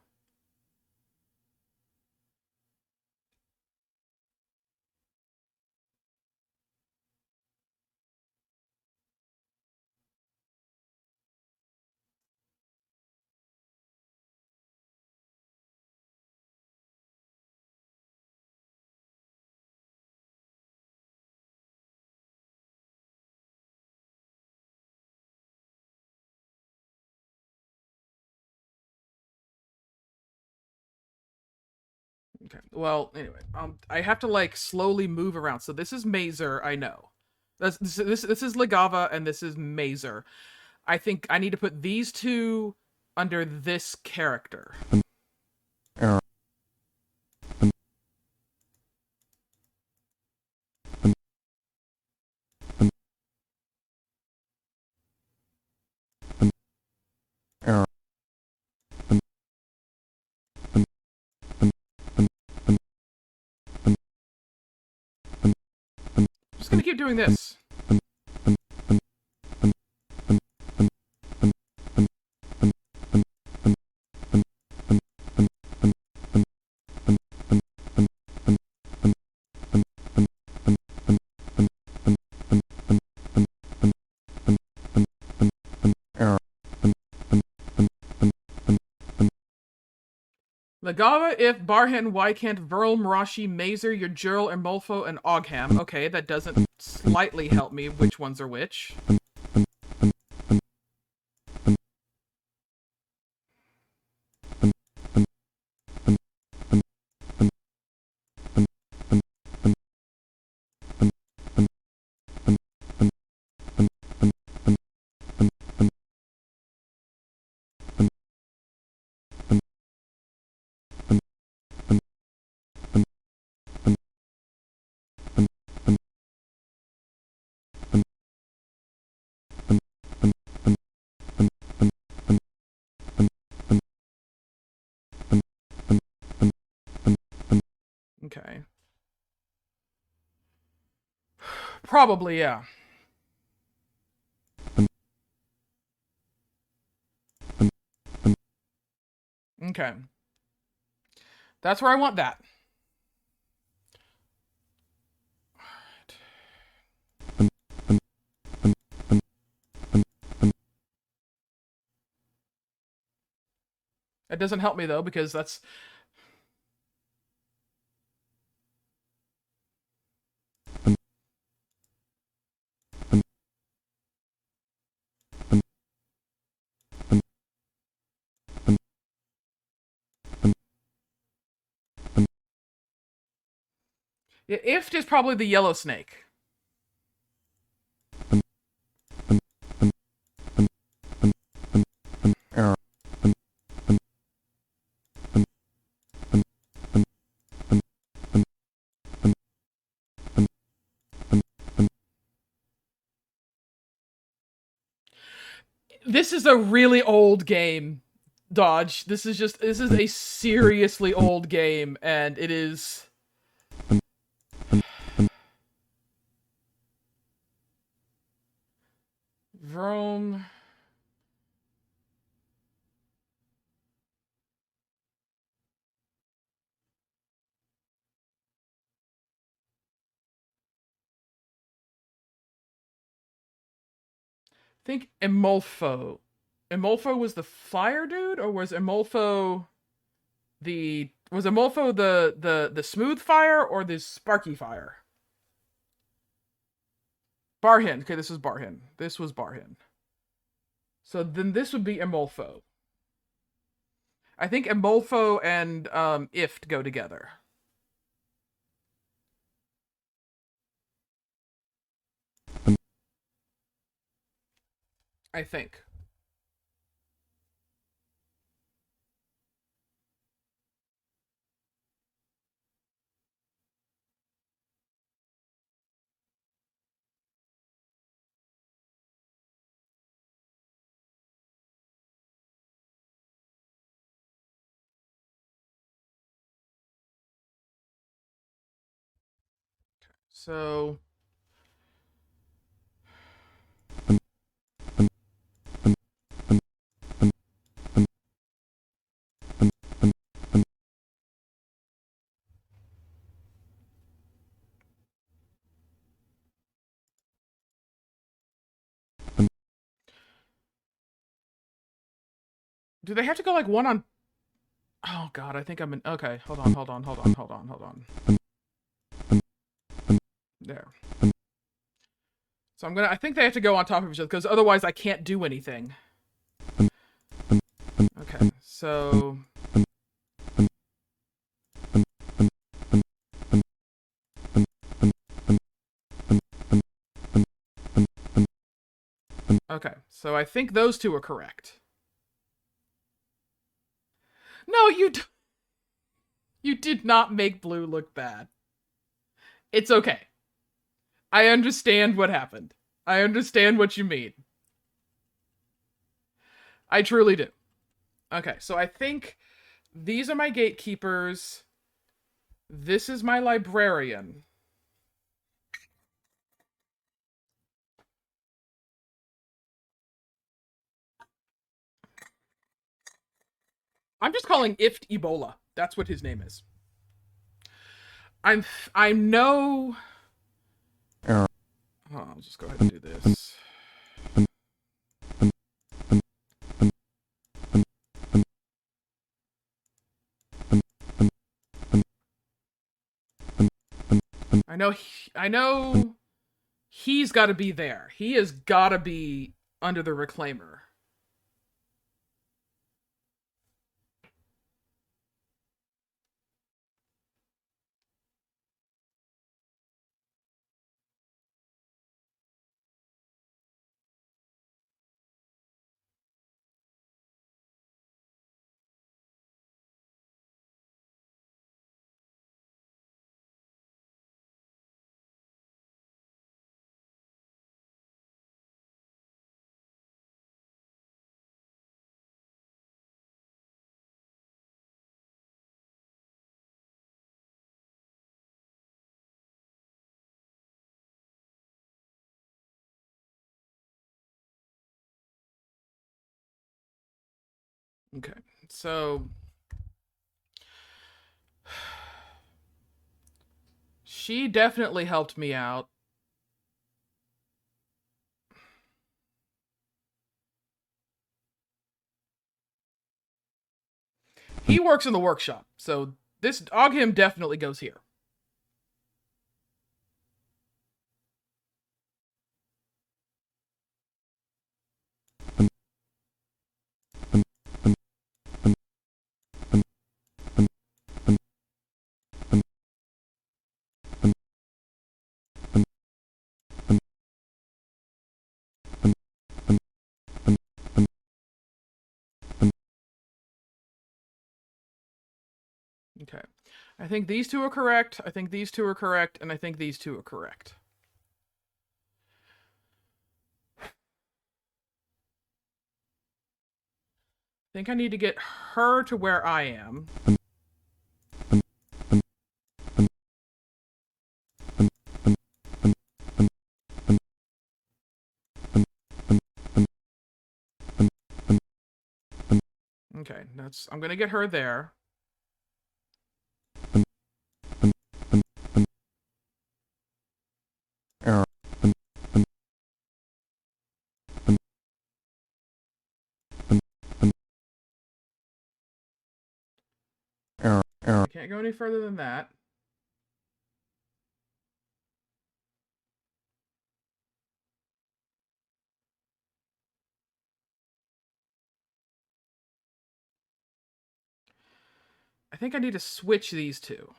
Okay. Well, anyway, I have to like slowly move around. So this is Mazer, I know. This is Legava and this is Mazer. I think I need to put these two under this character. Error. Error. I'm just gonna keep doing this. Error. Legava, if Barhan, Wykant, Verl, Marashi, Mazer, Yajurl, Ermolfo, and Ogham. Okay, that doesn't slightly help me which ones are which. Okay. Probably, yeah. Okay. That's where I want that. It doesn't help me though, because that's... Ift is probably the yellow snake. Error. This is a really old game, Dodge. This is a seriously old game, and it is... Vrome... think Emolfo. Emolfo was the fire dude, or was Emolfo the smooth fire or the sparky fire? Barhin. Okay, this was Barhin. This was Barhin. So then this would be Emolfo. I think Emolfo and Ift go together. I think. So do they have to go like one on? Oh god, I think I'm in. Okay, hold on. There. So I think they have to go on top of each other because otherwise I can't do anything. Okay, so okay, so I think those two are correct. No, you did not make blue look bad. It's okay. I understand what happened. I understand what you mean. I truly do. Okay, so I think these are my gatekeepers. This is my librarian. I'm just calling Ift Ebola. That's what his name is. I know. Error. Oh, I'll just go ahead and do this. I know he's got to be there. He has got to be under the reclaimer. Okay, so she definitely helped me out. He works in the workshop, so this Oghim definitely goes here. Okay. I think these two are correct. I think these two are correct. And I think these two are correct. I think I need to get her to where I am. Okay, I'm gonna get her there. Error. Can't go any further than that. I think I need to switch these two.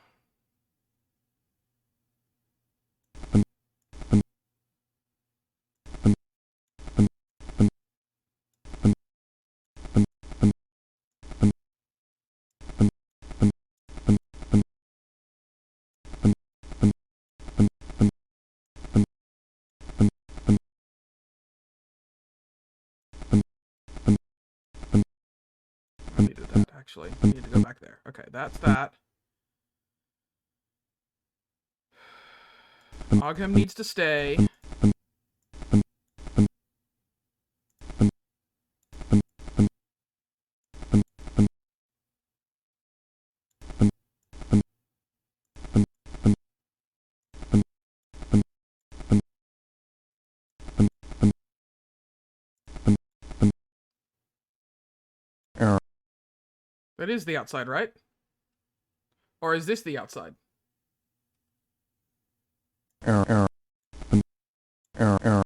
I needed that, actually. I need to go back there. Okay, that's that. Ogham needs to stay. Error. That is the outside, right? Or is this the outside? Error. Error. Error. Error.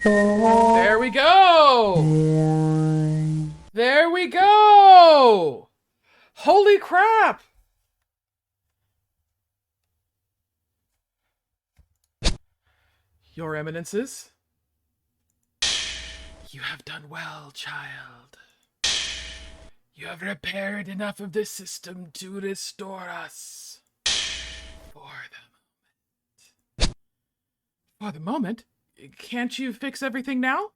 There we go! There we go! Holy crap! Your Eminences, you have done well, child. You have repaired enough of this system to restore us. For the moment. For the moment? Can't you fix everything now?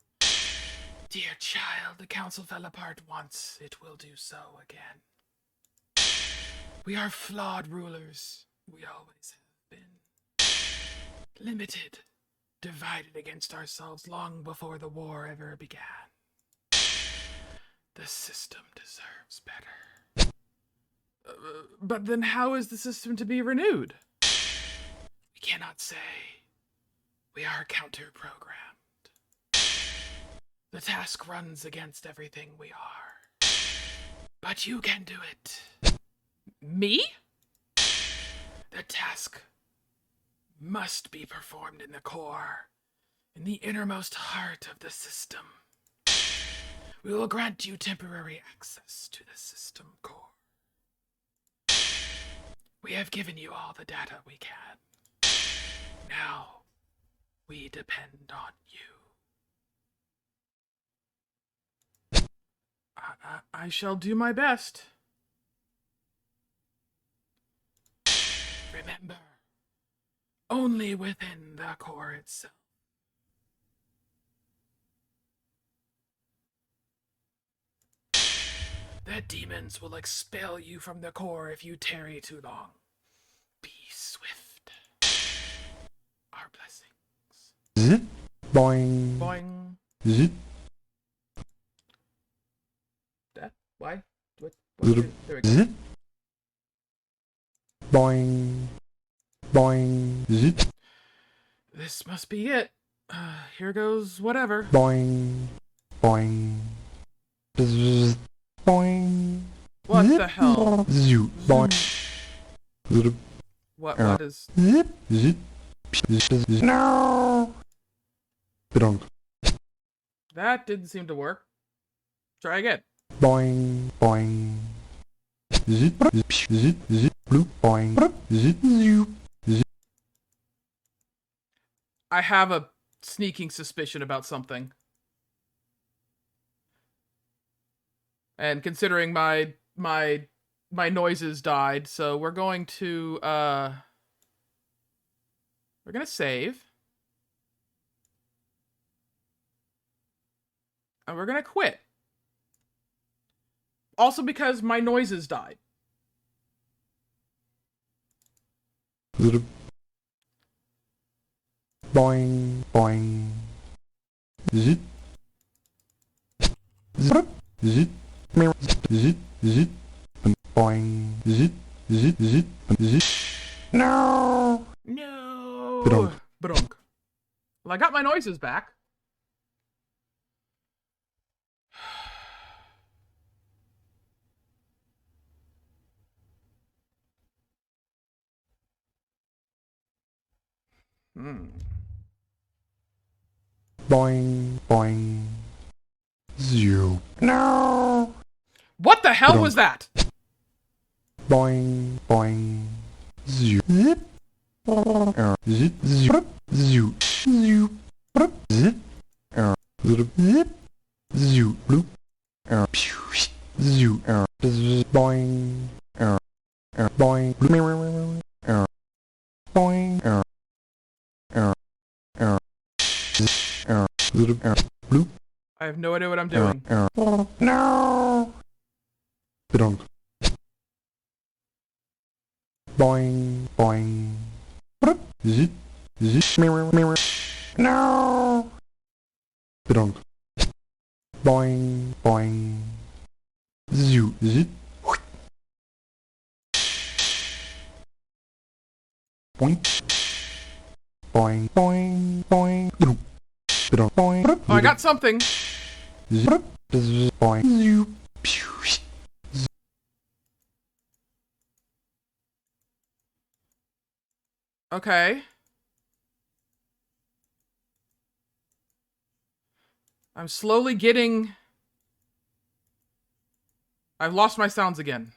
Dear child, the council fell apart once. It will do so again. We are flawed rulers. We always have been. Limited. Divided against ourselves long before the war ever began. The system deserves better. But then how is the system to be renewed? We cannot say. We are counter-programmed. The task runs against everything we are. But you can do it. Me? The task must be performed in the core, in the innermost heart of the system. We will grant you temporary access to the system core. We have given you all the data we can. Now, we depend on you. I shall do my best. Remember, only within the core itself. The demons will expel you from the core if you tarry too long. Be swift. Our blessings. Zip. Boing. Boing. Zip. That? Why? What? Zip. There we go. Zip. Boing. Boing. Zip. This must be it. Here goes whatever. Boing. Boing. Zzz. Boing. What Zip. the hell? Zoop. Boing. Zip. What is... Zip. Zip. Zip. No. Bedonk. That didn't seem to work. Try again. Boing. Boing. Zip. Zip. Zip. Zip. Bloop. Boing. Zip. Zoop. Zip. I have a sneaking suspicion about something. And considering my noises died, so we're going to we're gonna save. And we're gonna quit. Also because my noises died. Zip. Boing. boing. Zit. Zit. Zit. Zit. Zit. Boing. Zit. Zit. Zit. Zit. No. No. Bronk. Bronk. Well, I got my noises back. Boing. Boing. Zero. No. What the hell Bronk. was that? Boing. Boing. Zero. Zip. Zip. Zip. Zip. Zip. Zip. Zip. Zip. Zip. Bloop. Zip. Boing. Boing. Boing. Bloop. I have no idea what I'm doing. No. Bronk. Boing. Boing. Zit. Zit. No. Bronk. Boing. Boing. Zit. Zit. Boing. Boing. Boing. Boing. Bronk. Boing. Oh, I got something. Zip. Boing. Okay. I'm slowly getting... I've lost my sounds again.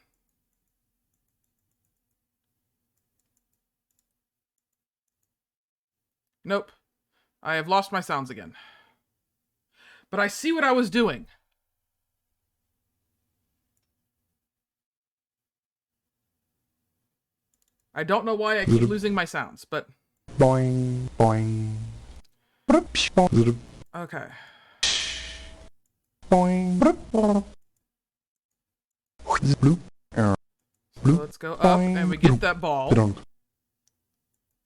Nope. I have lost my sounds again. But I see what I was doing. I don't know why I keep losing my sounds, but... Boing. Boing. Okay. Boing. Bloop. So let's go up and we get that ball. Bronk.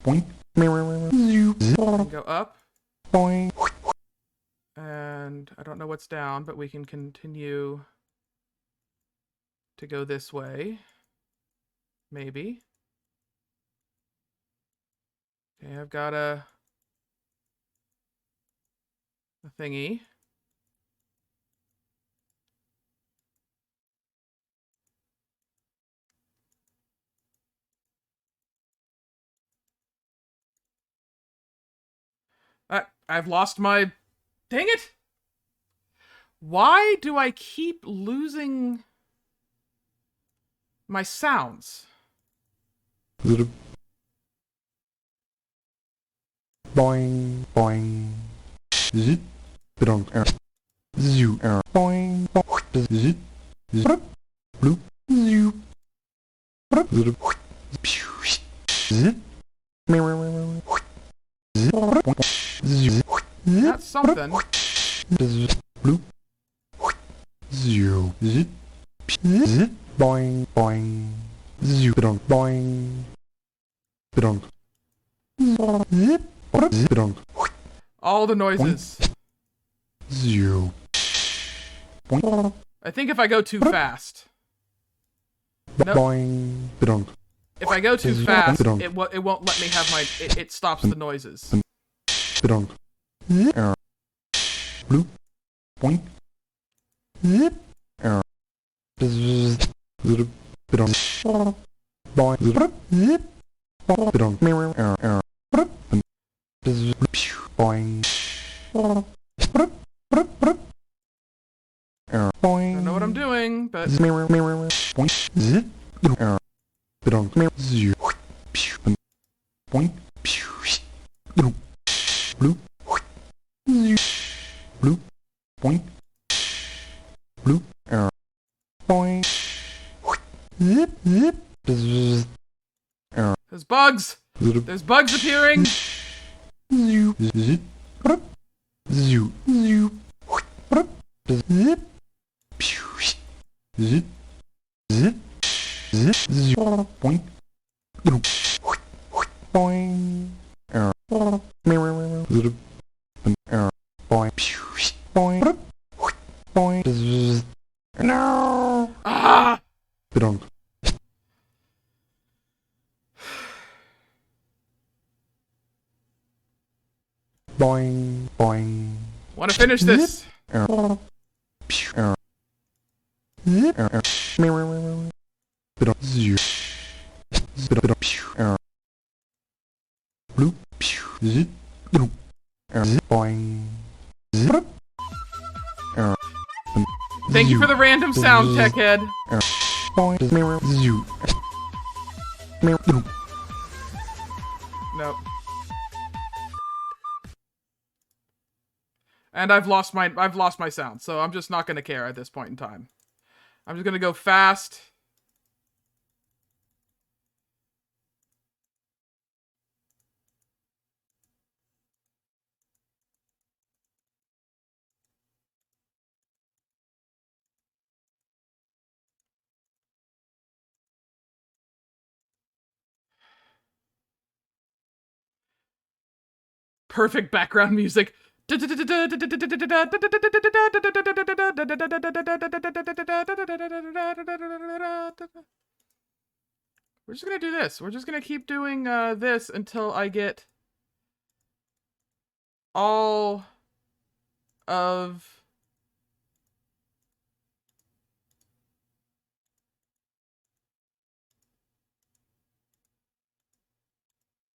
Boing. And go up. Boing. And I don't know what's down, but we can continue to go this way. Maybe. Okay, I've got a thingy. I've lost my... Dang it! Why do I keep losing my sounds? Boing. Boing. Zit. Bronk. Zoo. Boing. Zit. Zit. Bloop. Zoo. Zit. That's something. Bloop. Zero. Zit. Zit. Boing. Boing. Zoo. Bronk. Boing. Bronk. Zip. Bronk. All the noises. Zero. Boing. I think if I go too fast. Nope. Boing. Bronk. If I go too fast, it won't let me have my... It stops the noises. Bronk. Zip. Bloop. Boing. Zip. Bronk. Boing. Zip. Bronk. Boing. I don't know what I'm doing, but... Boing. Zip. Bronk. Zip. Boing. Bloop. Bloop. Bloop. Boing. Bloop. Boing. Zip. Zip. There's bugs! There's bugs appearing! Zoo. Zip. Zoo. Zoo. Zip. Zip. Zip. Zip. Zoo. Boing. Boing. Boing. Boing. No. Ah! Bedankt. Boing. Boing. Want to finish this? Bedankt. Bloop. Zit. Boing. Thank you for the random sound, tech head. Nope. And I've lost my sound, so I'm just not gonna care at this point in time. I'm just gonna go fast. Perfect background music. We're just gonna do this. We're just gonna keep doing this until I get all of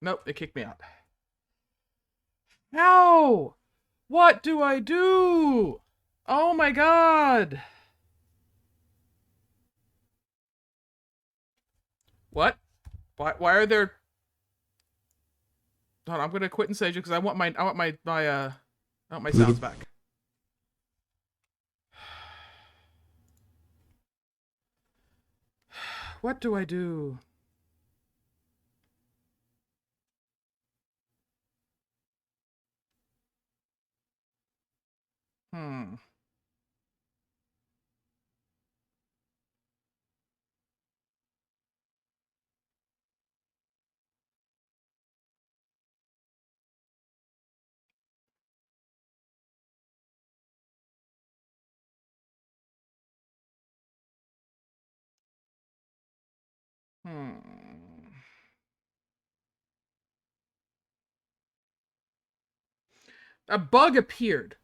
Nope, it kicked me out. No! What do I do? Oh my god! What? Why are there... Hold on, I'm gonna quit and sage it because I want my sounds back. What do I do? Hmm. A bug appeared.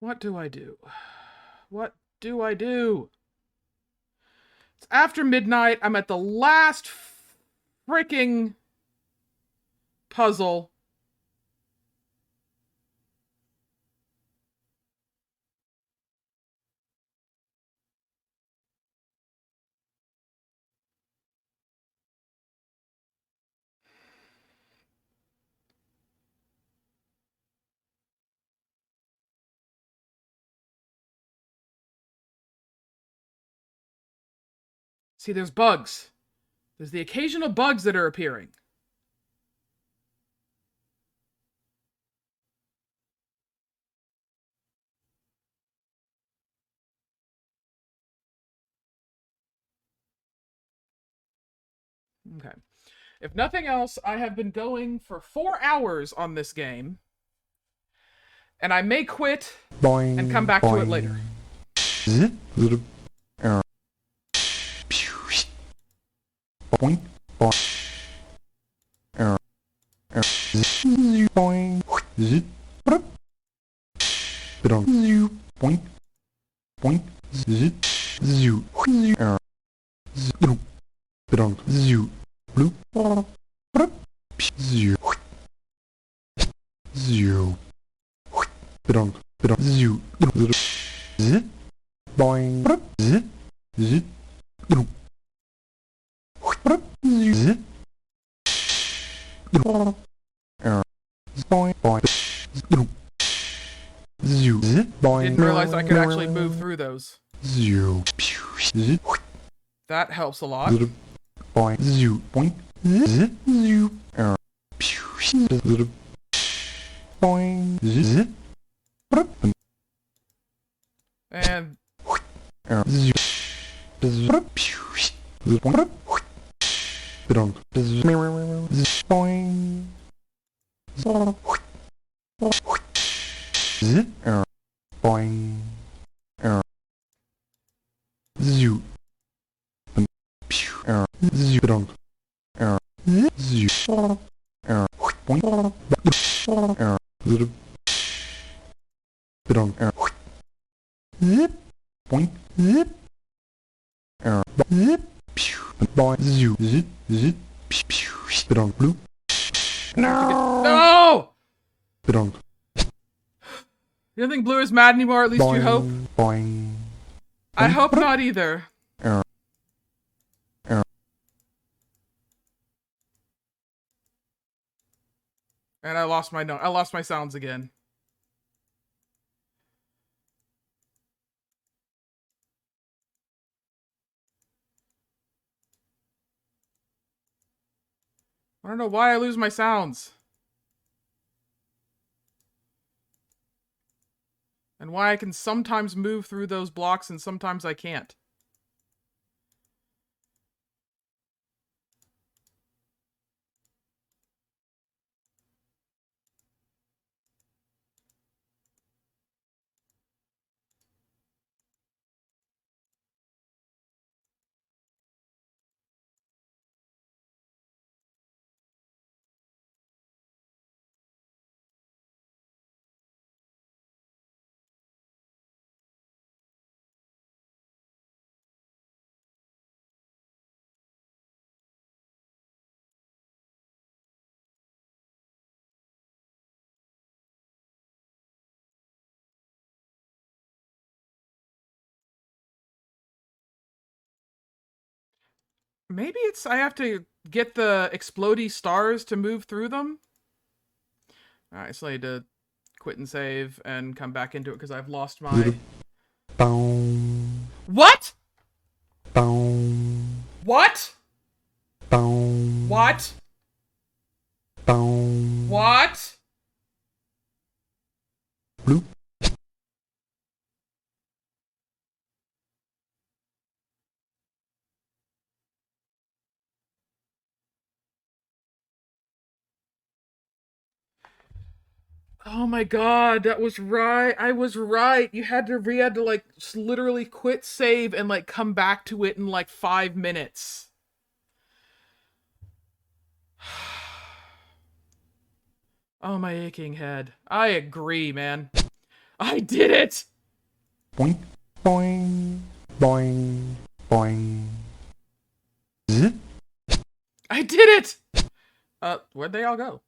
What do I do? What do I do? It's after midnight. I'm at the last freaking puzzle. See, there's bugs. There's the occasional bugs that are appearing. Okay. If nothing else, I have been going for 4 hours on this game. And I may quit Boing. and come back to it later. Zit. Boing. Boing. Boing. Zit. Bedankt. Boing. Boing. Zit. Bedankt. Bloep. Bidong, bidong, zoo, zit, boing, zit, zit, zit, boing, boing, zoo, boing. Didn't realize I could actually move through those. Zoo, zit, That helps a lot. boing, zoo, boing, zit, zoo, boing, zit, And Bidong, boing, zit, boing, zoo, zoo, bidong, zoo, boing, bidong, zip, boing, zip, zip, boing, zoo, zip, zip, bidong, blue, no! bidong, You don't think Blue is mad anymore? At least you hope. boing, I hope not either. And I lost my note. I lost my sounds again. I don't know why I lose my sounds. And why I can sometimes move through those blocks and sometimes I can't. Maybe it's I have to get the explodey stars to move through them. Alright, so I need to quit and save and come back into it because I've lost my... boom, What? boom, What? boom, What? boom, What? blue, Oh my god, that was right. I was right. You had to like literally quit save and like come back to it in like 5 minutes. Oh, my aching head. I agree, man. I did it! boing, boing, boing, boing, zip, I did it! Where'd they all go?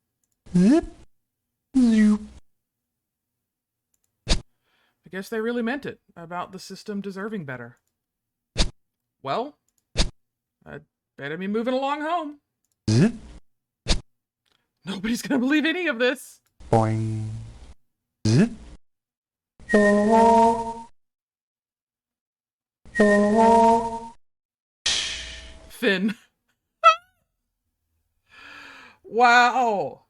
zip, zoop. I guess they really meant it about the system deserving better. Well, I'd better be moving along home. Zip, Nobody's gonna believe any of this. boing, zip, Finn. Wow.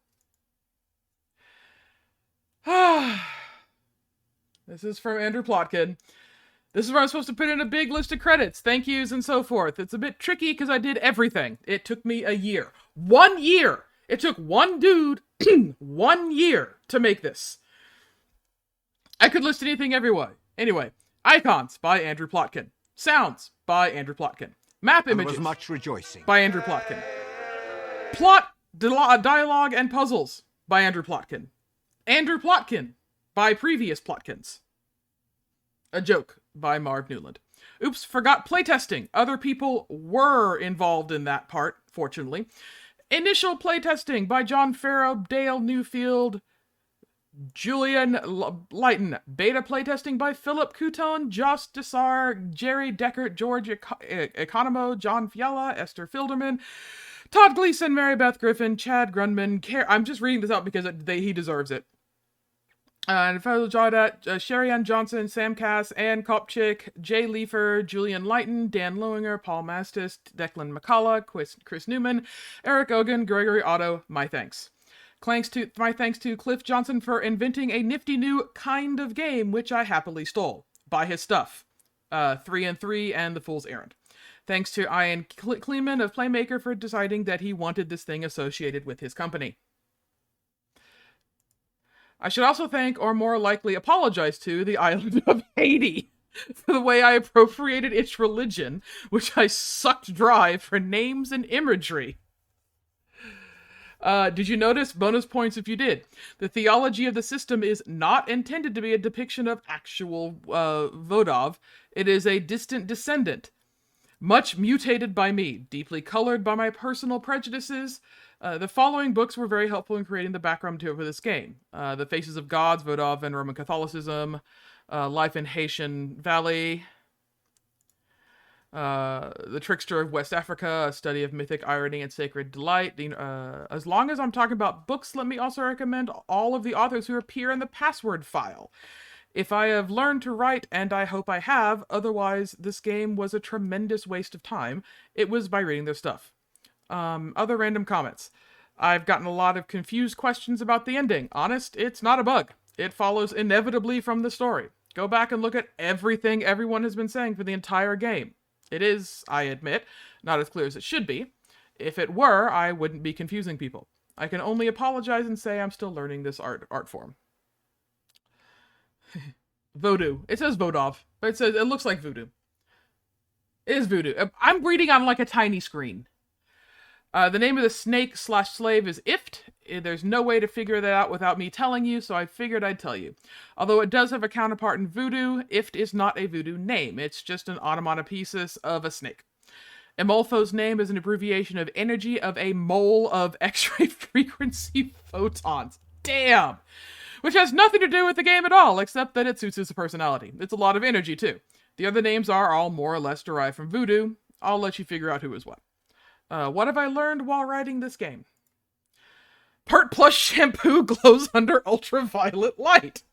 This is from Andrew Plotkin. This is where I'm supposed to put in a big list of credits, thank yous, and so forth. It's a bit tricky because I did everything. It took me a year. 1 year! It took one dude 1 year to make this. I could list anything every way. Anyway, Icons by Andrew Plotkin. Sounds by Andrew Plotkin. Map images there was much rejoicing by Andrew Plotkin. Plot, dialogue, and puzzles by Andrew Plotkin. Andrew Plotkin by previous Plotkins. A joke by Marv Newland. Oops, forgot playtesting. Other people were involved in that part, fortunately. Initial playtesting by John Farrow, Dale Newfield, Julian Lighton. Beta playtesting by Philip Couton, Joss Dessar, Jerry Deckert, George Economo, John Fiala, Esther Filderman, Todd Gleason, Mary Beth Griffin, Chad Grunman. I'm just reading this out because he deserves it. And Federal Jawdat, Sherry Ann Johnson, Sam Cass, Ann Kopchik, Jay Leifer, Julian Lighton, Dan Lowinger, Paul Mastis, Declan McCullough, Chris Newman, Eric Ogan, Gregory Otto. My thanks. My thanks to Cliff Johnson for inventing a nifty new kind of game, which I happily stole. Buy his stuff. 3 and 3 and The Fool's Errand. Thanks to Ian Kleeman of Playmaker for deciding that he wanted this thing associated with his company. I should also thank, or more likely apologize to, the island of Haiti for the way I appropriated its religion, which I sucked dry for names and imagery. Did you notice? Bonus points if you did. The theology of the system is not intended to be a depiction of actual Vodov. It is a distant descendant. Much mutated by me, deeply colored by my personal prejudices. The following books were very helpful in creating the background material for this game. The Faces of Gods, Vodov and Roman Catholicism, Life in Haitian Valley, The Trickster of West Africa, A Study of Mythic Irony and Sacred Delight. As long as I'm talking about books, let me also recommend all of the authors who appear in the password file. If I have learned to write, and I hope I have, otherwise this game was a tremendous waste of time, it was by reading their stuff. Other random comments. I've gotten a lot of confused questions about the ending. Honest, it's not a bug. It follows inevitably from the story. Go back and look at everything everyone has been saying for the entire game. It is, I admit, not as clear as it should be. If it were, I wouldn't be confusing people. I can only apologize and say I'm still learning this art form. Voodoo. It says Vodov, but it looks like voodoo. It is voodoo. I'm reading on like a tiny screen. The name of the snake/slave is Ift. There's no way to figure that out without me telling you, so I figured I'd tell you. Although it does have a counterpart in voodoo, Ift is not a voodoo name. It's just an onomatopoesis of a snake. Emolfo's name is an abbreviation of energy of a mole of X-ray frequency photons. Damn! Which has nothing to do with the game at all, except that it suits his personality. It's a lot of energy, too. The other names are all more or less derived from voodoo. I'll let you figure out who is what. What have I learned while writing this game? Pert Plus shampoo glows under ultraviolet light.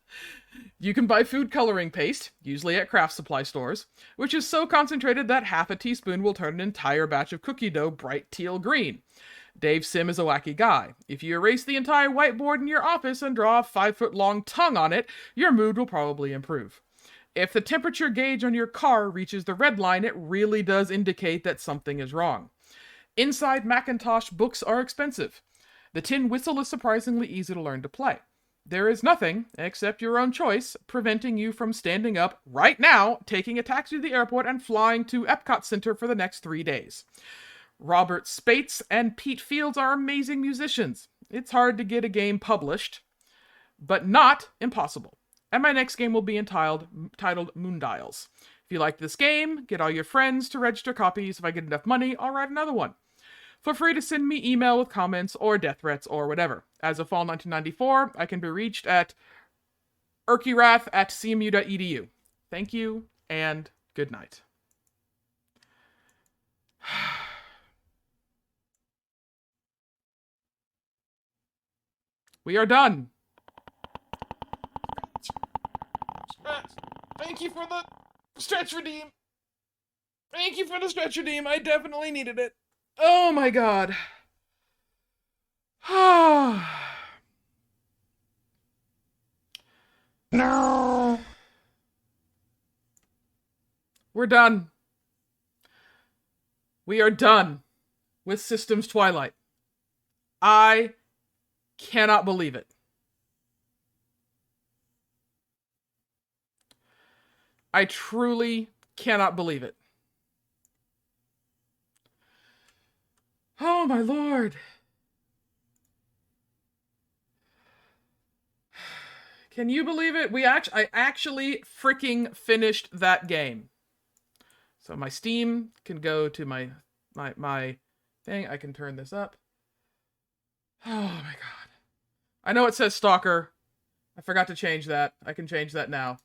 You can buy food coloring paste, usually at craft supply stores, which is so concentrated that half a teaspoon will turn an entire batch of cookie dough bright teal green. Dave Sim is a wacky guy. If you erase the entire whiteboard in your office and draw a 5-foot-long tongue on it, your mood will probably improve. If the temperature gauge on your car reaches the red line, it really does indicate that something is wrong. Inside Macintosh, books are expensive. The tin whistle is surprisingly easy to learn to play. There is nothing, except your own choice, preventing you from standing up right now, taking a taxi to the airport, and flying to Epcot Center for the next 3 days. Robert Spates and Pete Fields are amazing musicians. It's hard to get a game published, but not impossible. And my next game will be titled Moondials. If you like this game, get all your friends to register copies. If I get enough money, I'll write another one. Feel free to send me email with comments or death threats or whatever. As of fall 1994, I can be reached at urkirath@cmu.edu. Thank you, and good night. We are done. Thank you for the stretch redeem. Thank you for the stretch redeem. I definitely needed it. Oh my god. No. We're done. We are done with Systems Twilight. I cannot believe it. I truly cannot believe it. Oh my lord. Can you believe it? I actually freaking finished that game. So my Steam can go to my thing. I can turn this up. Oh my god. I know it says Stalker. I forgot to change that. I can change that now.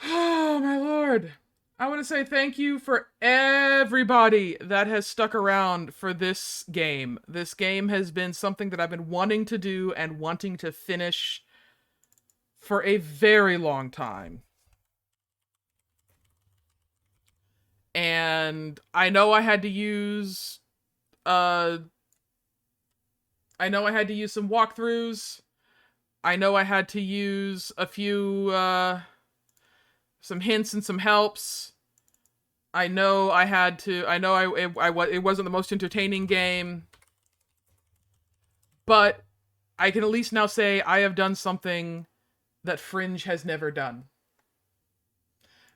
Oh, my lord. I want to say thank you for everybody that has stuck around for this game. This game has been something that I've been wanting to do and wanting to finish for a very long time. And I know I had to use some walkthroughs. I know I had to use a few some hints and some helps. I know it wasn't the most entertaining game. But I can at least now say I have done something that Fringe has never done.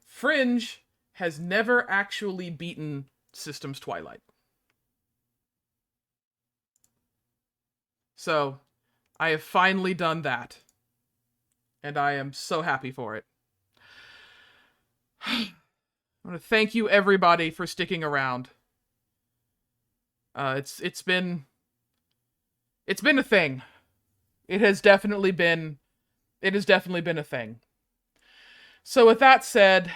Fringe has never actually beaten Systems Twilight. So, I have finally done that. And I am so happy for it. I want to thank you everybody for sticking around. It's been a thing. It has definitely been a thing. So with that said,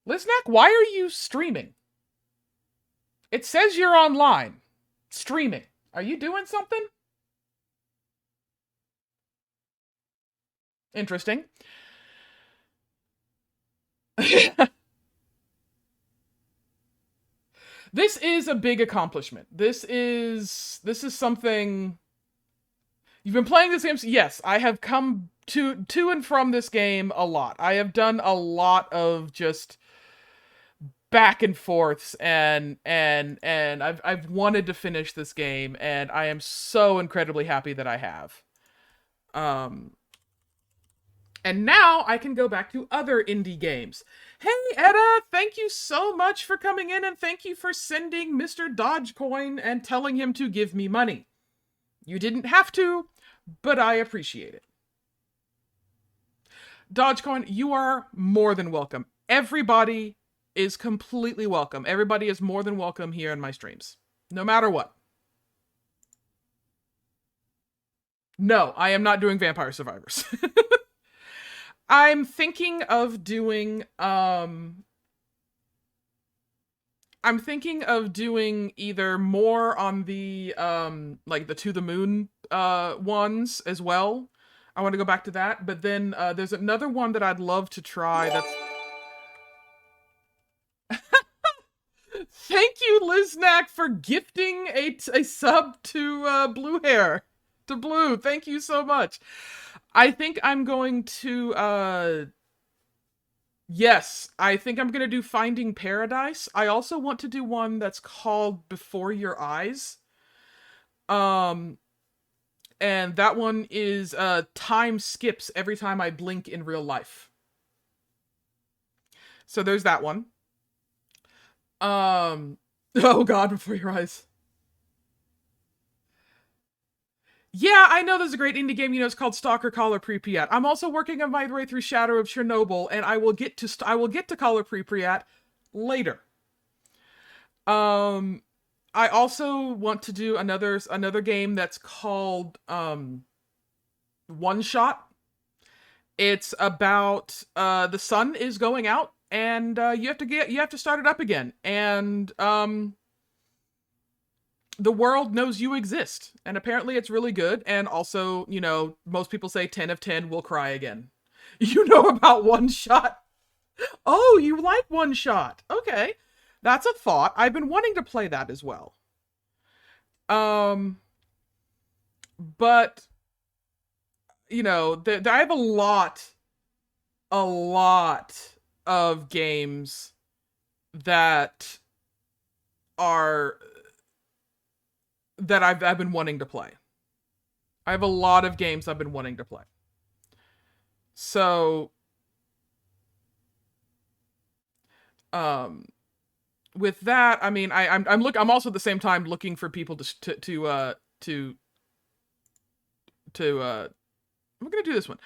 Liznak, why are you streaming? It says you're online. Streaming. Are you doing something? Interesting. This is a big accomplishment. This is something. You've been playing this game. Yes, I have come to and from this game a lot. I have done a lot of just back and forths, and I've wanted to finish this game, and I am so incredibly happy that I have. And now I can go back to other indie games. Hey, Edda, thank you so much for coming in, and thank you for sending Mr. Dogecoin and telling him to give me money. You didn't have to, but I appreciate it. Dogecoin, you are more than welcome. Everybody is completely welcome. Everybody is more than welcome here in my streams. No matter what. No, I am not doing Vampire Survivors. I'm thinking of doing either more on the like the To the Moon ones as well. I want to go back to that, but then there's another one that I'd love to try that's Thank you, Liznak, for gifting a sub to Blue Hair. To Blue. Thank you so much. I think I'm going to, yes, I think I'm going to do Finding Paradise. I also want to do one that's called Before Your Eyes. And that one is, time skips every time I blink in real life. So there's that one. Oh god, Before Your Eyes. Yeah, I know there's a great indie game, it's called Stalker Caller Pripyat. I'm also working on my way through Shadow of Chernobyl, and I will get to Caller Pripyat later. I also want to do another game that's called One Shot. It's about the sun is going out, and you have to start it up again, and the world knows you exist, and apparently it's really good, and also, most people say 10 of 10 will cry again. You know about One Shot? Oh, you like One Shot. Okay. That's a thought. I've been wanting to play that as well. But, I have a lot of games that I've been wanting to play. I have a lot of games I've been wanting to play. So, with that, I mean, I'm also at the same time looking for people I'm gonna do this one.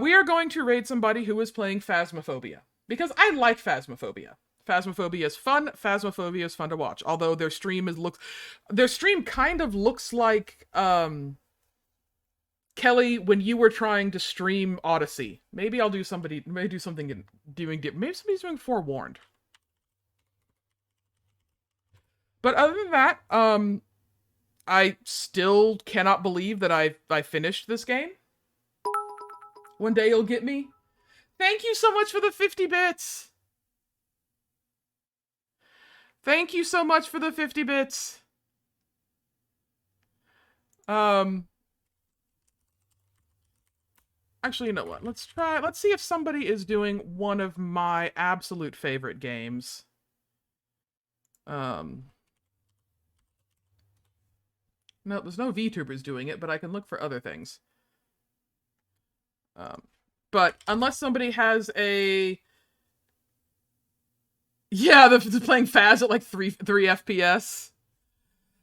We are going to raid somebody who is playing Phasmophobia, because I like Phasmophobia. Phasmophobia is fun. Phasmophobia is fun to watch. Although their stream kind of looks like Kelly when you were trying to stream Odyssey. Maybe I'll do something maybe somebody's doing Forewarned. But other than that, I still cannot believe that I finished this game. One day you'll get me. Thank you so much for the 50 bits. Thank you so much for the 50 bits. Actually, you know what? Let's see if somebody is doing one of my absolute favorite games. No, there's no VTubers doing it, but I can look for other things. But unless somebody has a... Yeah, they're playing Phas at like 3 FPS.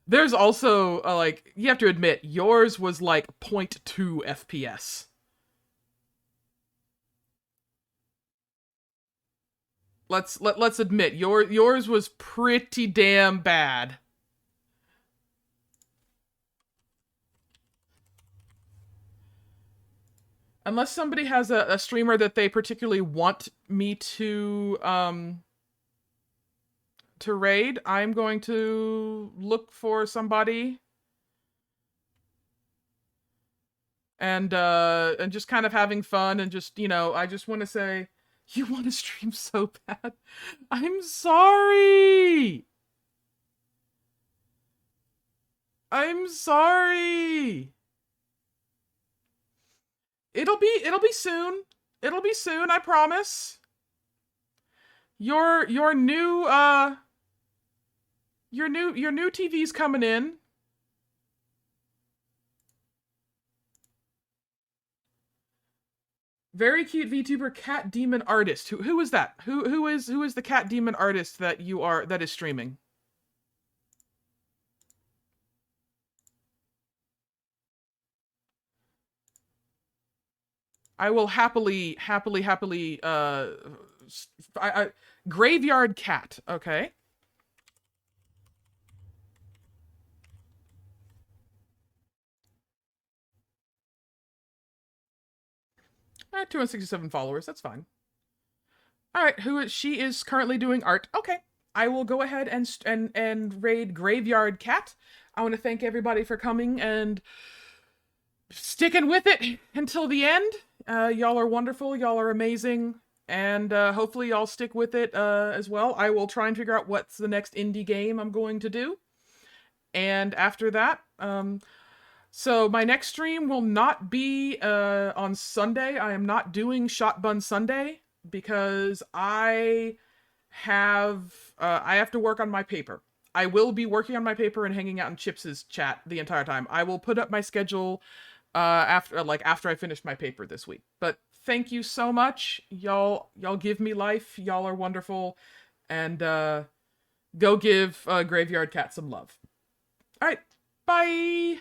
There's also, like, you have to admit, yours was like 0.2 FPS. Let's admit, yours was pretty damn bad. Unless somebody has a streamer that they particularly want me to raid, I'm going to look for somebody and just kind of having fun and just, you know, I just want to say, you want to stream so bad. I'm sorry. I'm sorry. It'll be soon. It'll be soon, I promise. Your new TV's coming in. Very cute VTuber cat demon artist. Who is that? Who is the cat demon artist that is streaming? I will happily Graveyard Cat, okay? I have 267 followers, that's fine. Alright, she is currently doing art. Okay. I will go ahead and raid Graveyard Cat. I want to thank everybody for coming and sticking with it until the end. Y'all are wonderful, y'all are amazing, and hopefully y'all stick with it as well. I will try and figure out what's the next indie game I'm going to do. And after that, so my next stream will not be on Sunday. I am not doing Shotgun Sunday because I have to work on my paper. I will be working on my paper and hanging out in Chips's chat the entire time. I will put up my schedule after I finish my paper this week. But thank you so much. Y'all give me life. Y'all are wonderful. And go give Graveyard Cat some love. All right. Bye.